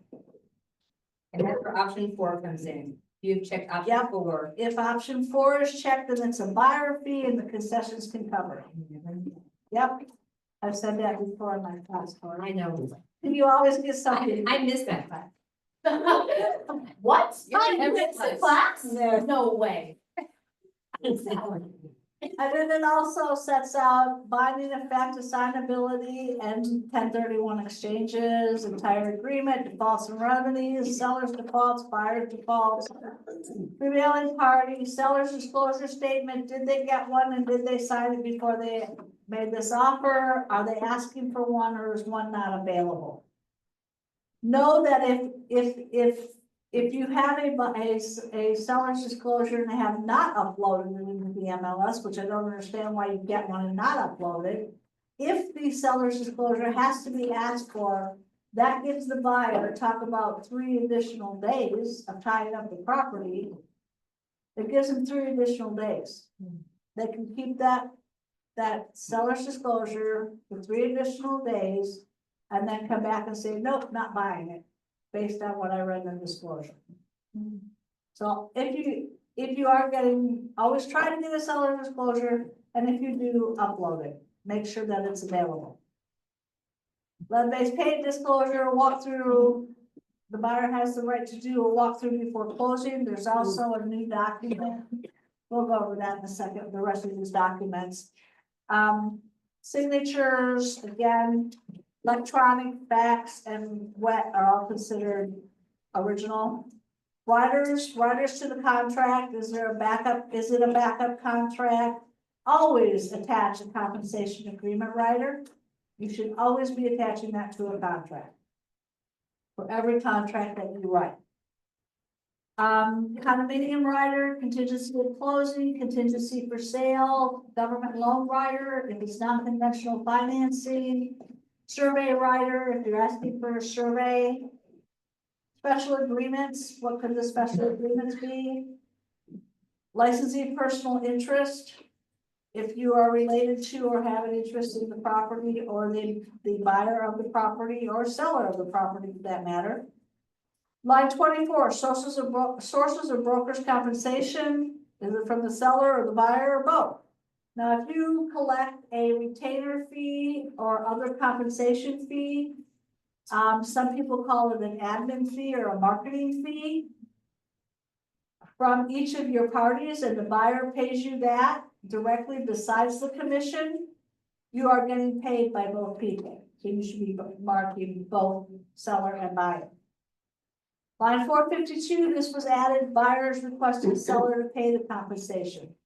And that's where option 4 comes in. You've checked option Yep. 4. If option 4 is checked, then it's a buyer fee and the concessions can cover it. Yep, I've said that before in my class. I know. You always get something. I missed that class. What? I missed the class? No way. And then it also sets out binding effect, assignability, and 1031 exchanges, entire agreement, defaults and remedies, seller's defaults, buyer's defaults, prevailing party, seller's disclosure statement, did they get one and did they sign it before they made this offer? Are they asking for one or is one not available? Know that if you have a seller's disclosure and they have not uploaded it into the MLS, which I don't understand why you get one and not upload it. If the seller's disclosure has to be asked for, that gives the buyer, talk about 3 additional days of tying up the property. It gives them 3 additional days. They can keep that seller's disclosure for 3 additional days and then come back and say, nope, not buying it, based on what I read in the disclosure. So if you are always try to get a seller disclosure, and if you do, upload it, make sure that it's available. Lead-based paid disclosure, walkthrough, the buyer has the right to do a walkthrough before closing. There's also a new document. We'll go over that in a second, the rest of these documents. Signatures, again, electronic, fax, and wet are all considered original. Riders to the contract, is there a backup, is it a backup contract? Always attach a compensation agreement rider. You should always be attaching that to a contract. For every contract that you write. Condominium rider, contingency of closing, contingency for sale, government loan rider, if it's non-conventional financing. Survey rider, if you're asking for a survey. Special agreements, what could the special agreements be? Licensee personal interest. If you are related to or have an interest in the property or the buyer of the property or seller of the property for that matter. Line 24, sources of brokers' compensation, is it from the seller or the buyer or both? Now, if you collect a retainer fee or other compensation fee, some people call it an admin fee or a marketing fee from each of your parties, and the buyer pays you that directly besides the commission, you are getting paid by both people. So you should be marking both seller and buyer. Line 452, this was added, buyers requesting seller to pay the compensation.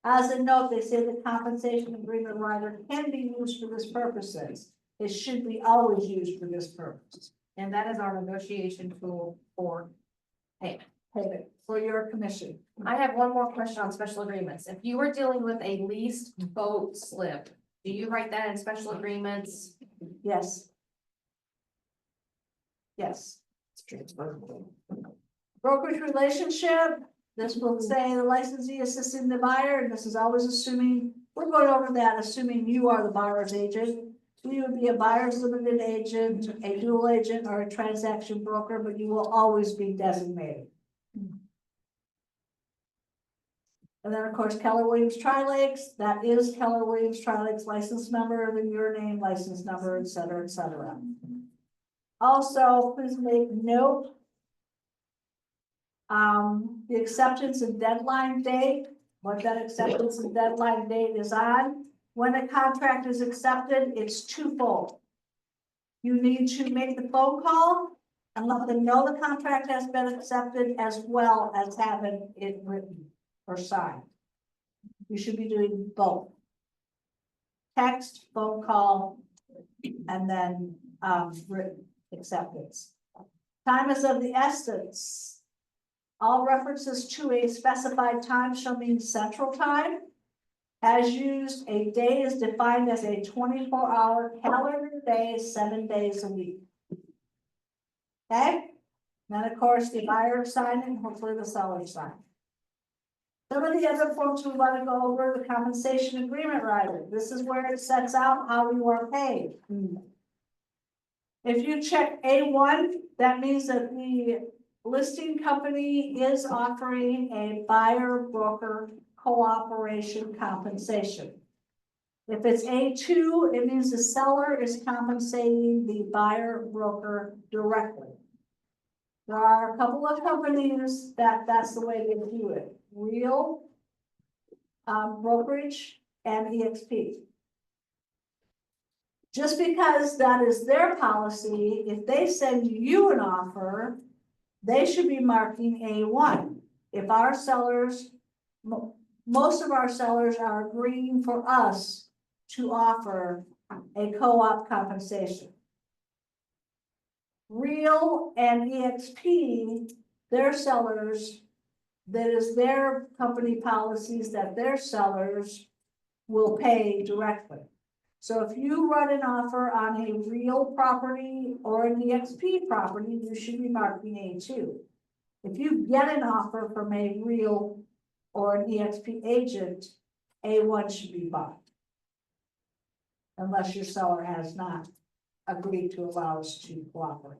As a note, they say the compensation agreement rider can be used for this purposes. It should be always used for this purpose. And that is our negotiation tool for payment. Payment for your commission. I have one more question on special agreements. If you were dealing with a leased boat slip, do you write that in special agreements? Yes. Yes. Brokerage relationship, this will say the licensee assisting the buyer, and this is always assuming, we're going over that, assuming you are the buyer's agent. So you would be a buyer's limited agent, a dual agent, or a transaction broker, but you will always be designated. And then, of course, Keller Williams Tri-Lakes, that is Keller Williams Tri-Lakes license number, then your name, license number, et cetera, et cetera. Also, please make note. The acceptance and deadline date, what that acceptance and deadline date is on. When a contract is accepted, it's twofold. You need to make the phone call and let them know the contract has been accepted, as well as having it written or signed. You should be doing both. Text, phone call, and then written acceptance. Time is of the essence. All references to a specified time shall mean central time. As used, a day is defined as a 24-hour calendar day, 7 days a week. Okay? Then, of course, the buyer signed it, and hopefully the seller signed. Some of the other forms we want to go over, the compensation agreement rider. This is where it sets out how you are paid. If you check A1, that means that the listing company is offering a buyer broker cooperation compensation. If it's A2, it means the seller is compensating the buyer broker directly. There are a couple of companies that's the way they do it. Real brokerage and EXP. Just because that is their policy, if they send you an offer, they should be marking A1. If our sellers, most of our sellers are agreeing for us to offer a co-op compensation. Real and EXP, their sellers, that is their company policies that their sellers will pay directly. So if you run an offer on a real property or an EXP property, you should be marking A2. If you get an offer from a real or an EXP agent, A1 should be bought. Unless your seller has not agreed to allow us to cooperate.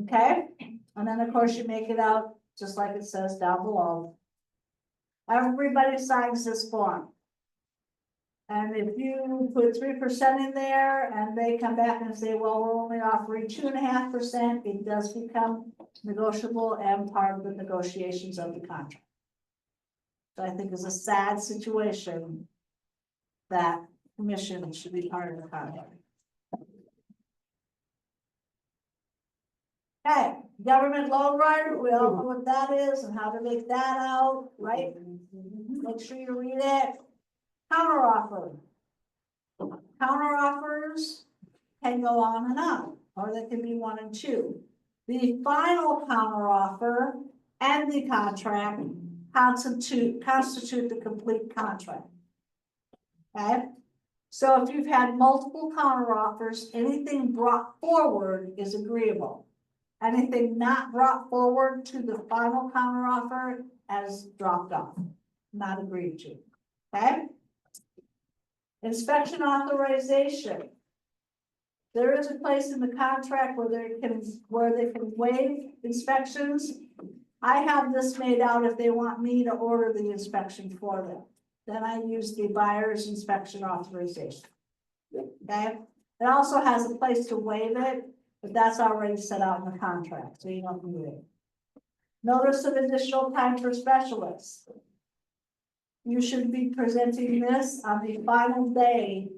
Okay, and then of course you make it out just like it says down below. Everybody signs this form. And if you put 3% in there and they come back and say, well, we're only offering 2.5%, it does become negotiable and part of the negotiations of the contract. So I think is a sad situation that commission should be part of the contract. Okay, government loan rider, we all know what that is and how to make that out, right? Make sure you read it. Counter offer. Counter offers can go on and on, or they can be 1 and 2. The final counter offer and the contract constitute the complete contract. Okay, so if you've had multiple counter offers, anything brought forward is agreeable. Anything not brought forward to the final counter offer has dropped off, not agreed to. Okay. Inspection authorization. There is a place in the contract where they can waive inspections. I have this made out if they want me to order the inspection for them. Then I use the buyer's inspection authorization. Okay, it also has a place to waive it, but that's already set out in the contract, so you don't need it. Notice of additional time for specialists. You should be presenting this on the final day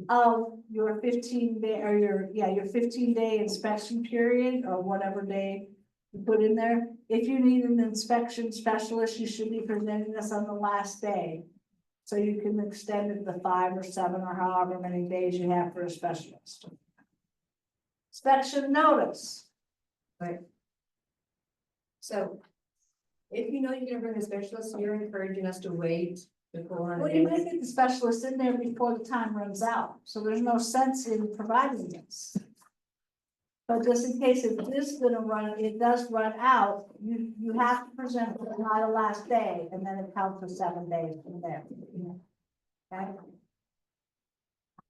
of your 15-day or your 15-day inspection period or whatever day you put in there. If you need an inspection specialist, you should be presenting this on the last day. So you can extend it to 5 or 7 or however many days you have for a specialist. Inspection notice. Right. So if you know you're gonna bring a specialist, you're encouraging us to wait before. Well, you might get the specialist in there before the time runs out, so there's no sense in providing this. But just in case it is gonna run, it does run out, you have to present it by the last day, and then it counts for 7 days from there. Okay?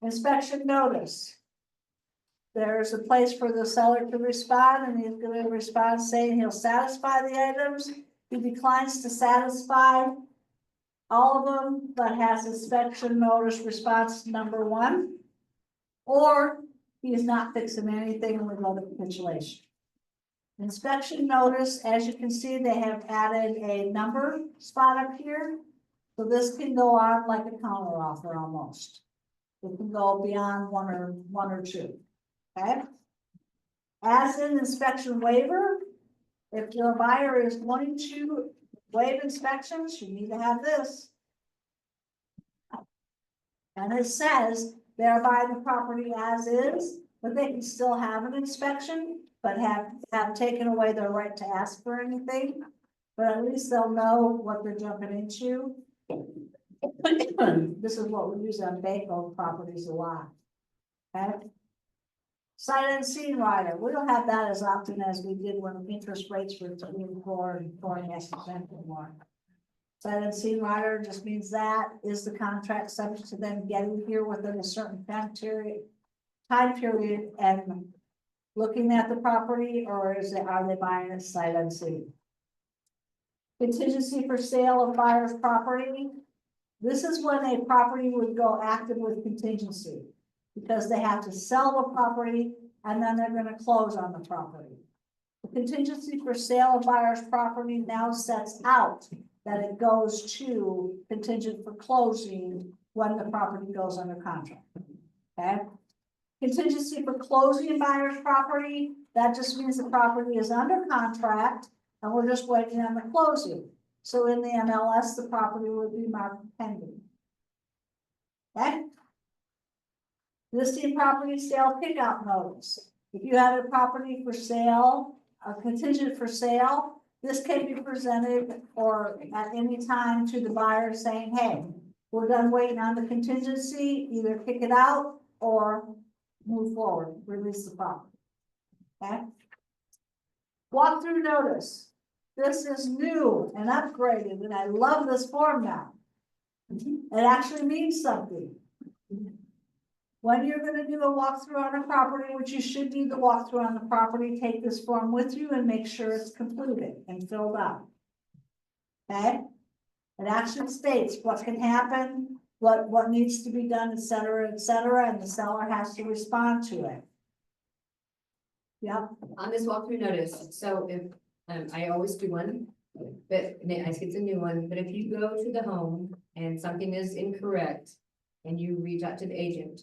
Inspection notice. There's a place for the seller to respond, and he's gonna respond saying he'll satisfy the items. He declines to satisfy all of them, but has inspection notice response number 1. Or he is not fixing anything and we go to capitulation. Inspection notice, as you can see, they have added a number spot up here. So this can go on like a counter offer almost. It can go beyond one or 2. Okay. As in inspection waiver, if your buyer is going to waive inspections, you need to have this. And it says they're buying the property as is, but they can still have an inspection, but have taken away their right to ask for anything. But at least they'll know what they're jumping into. This is what we use on bank-owned properties a lot. Okay. Sight unseen rider, we don't have that as often as we did when interest rates were 4 and 4.5% or more. Sight unseen rider just means that is the contract subject to them getting here within a certain time period and looking at the property, or are they buying it sight unseen? Contingency for sale of buyer's property. This is when a property would go active with contingency, because they have to sell the property and then they're gonna close on the property. The contingency for sale of buyer's property now sets out that it goes to contingent for closing when the property goes under contract. Okay? Contingency for closing buyer's property, that just means the property is under contract and we're just waiting on the closing. So in the MLS, the property would be marked pending. Okay? Listing property sale pickup notice. If you have a property for sale, a contingent for sale, this can be presented or at any time to the buyer saying, hey, we're done waiting on the contingency, either kick it out or move forward, release the property. Okay? Walkthrough notice. This is new and upgraded, and I love this form now. It actually means something. When you're gonna do a walkthrough on a property, which you should do the walkthrough on the property, take this form with you and make sure it's completed and filled out. Okay? It actually states what can happen what needs to be done, et cetera, and the seller has to respond to it. Yep, On this walkthrough notice, so if, I always do one, but I think it's a new one, but if you go to the home and something is incorrect and you reach out to the agent,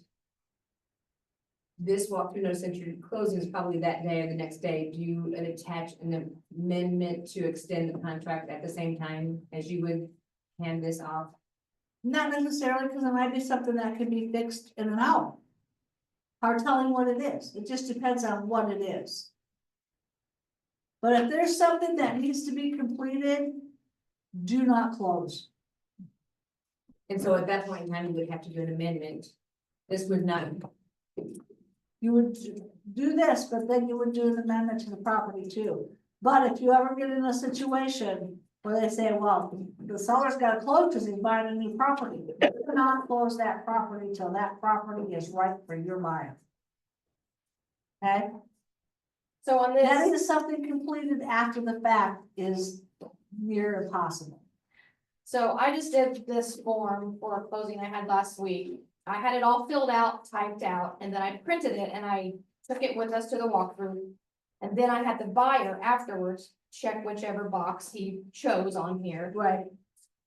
this walkthrough notice, since your closing is probably that day or the next day, do you attach an amendment to extend the contract at the same time as you would hand this off? not necessarily, because it might be something that can be fixed in an hour. Hard telling what it is, it just depends on what it is. But if there's something that needs to be completed, do not close. And so at that point in time, you would have to do an amendment. This would not, You would do this, but then you would do an amendment to the property too. But if you ever get in a situation where they say, well, the seller's gotta close because he's buying a new property, do not close that property till that property is right for your buyer. Okay, So on getting this, to something completed after the fact is near impossible. so I just did this form for a closing I had last week. I had it all filled out, typed out, and then I printed it and I took it with us to the walkthrough. And then I had the buyer afterwards check whichever box he chose on here. Right.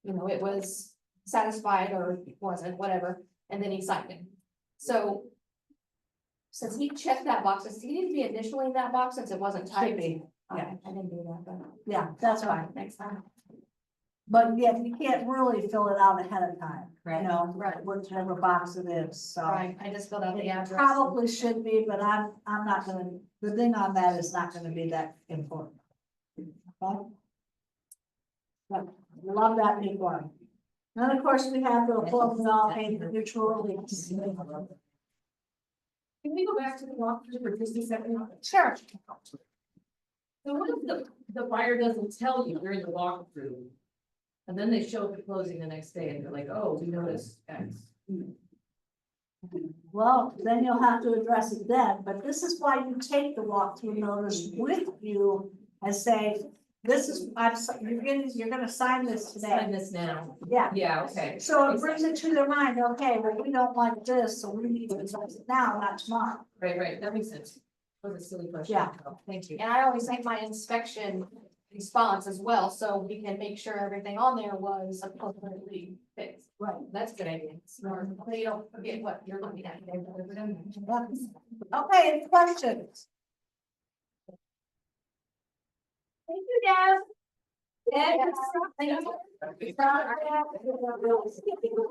You know, it was satisfied or wasn't, whatever, and then he signed it. So since he checked that box, does he need to be initialing that box since it wasn't Should typed? be, yeah. I didn't do that, but. Yeah, that's fine. Next time. But yeah, you can't really fill it out ahead of time, you Right. know, Right. whichever box it is, so. Right, I just filled out the It address. probably should be, but I'm not gonna, the thing on that is not gonna be that important. Okay? But love that new one. And of course, we have the form all paid for mutual release. Can we go back to the walkthrough for just a second? Sure. So what if the buyer doesn't tell you during the walkthrough? And then they show up at closing the next day and they're like, oh, we noticed X. Well, then you'll have to address it then, but this is why you take the walkthrough notice with you and say, this is, you're gonna sign this Sign today. this now. Yeah. Yeah, okay. So it brings it to their mind, okay, well, we don't like this, so we need to address it now, not tomorrow. Right, that makes sense. That was a silly question. Yeah. Thank you. And I always take my inspection response as well, so we can make sure everything on there was appropriately fixed. Right. That's a good idea. Smart. So you don't forget what you're looking at. Okay, any questions? Thank you, Deb. Deb, thank you.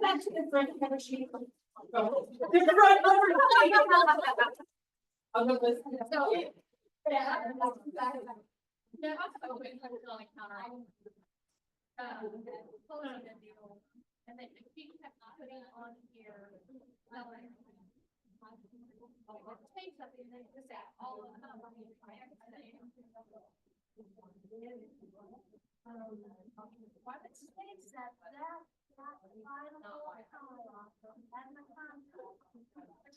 Back to the front cover sheet. And then he kept putting on here. Take something and then just add all of them. Why would you say that final color off and the contract? Which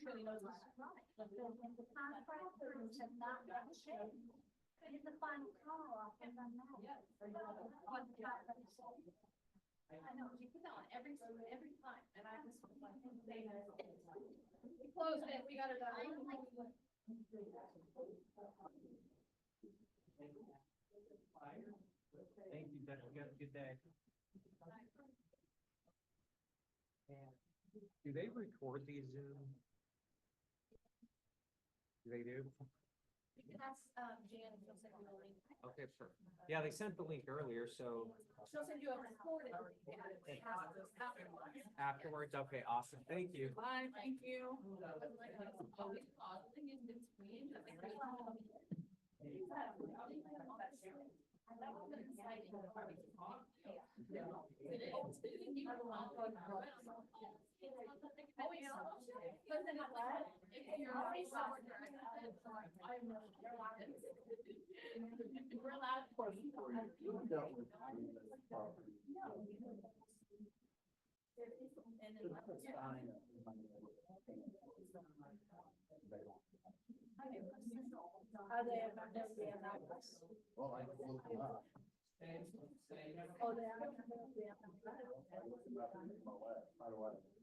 really knows what's right. The contractors have not done shit. Get the final color off and then that. I know, you put that on every time, and I just was like, they know. We closed it, we got it done. Thank you, Becky. You have a good day. Do they record these Zoom? They do? That's, Jan, she'll send you a link. Okay, sure. Yeah, they sent the link earlier, so She'll send you a recorded. afterwards, okay, awesome. Thank you. Bye, thank you. We're allowed for. Are they about to be announced? Well, I can look it up. Oh, they are. How do I?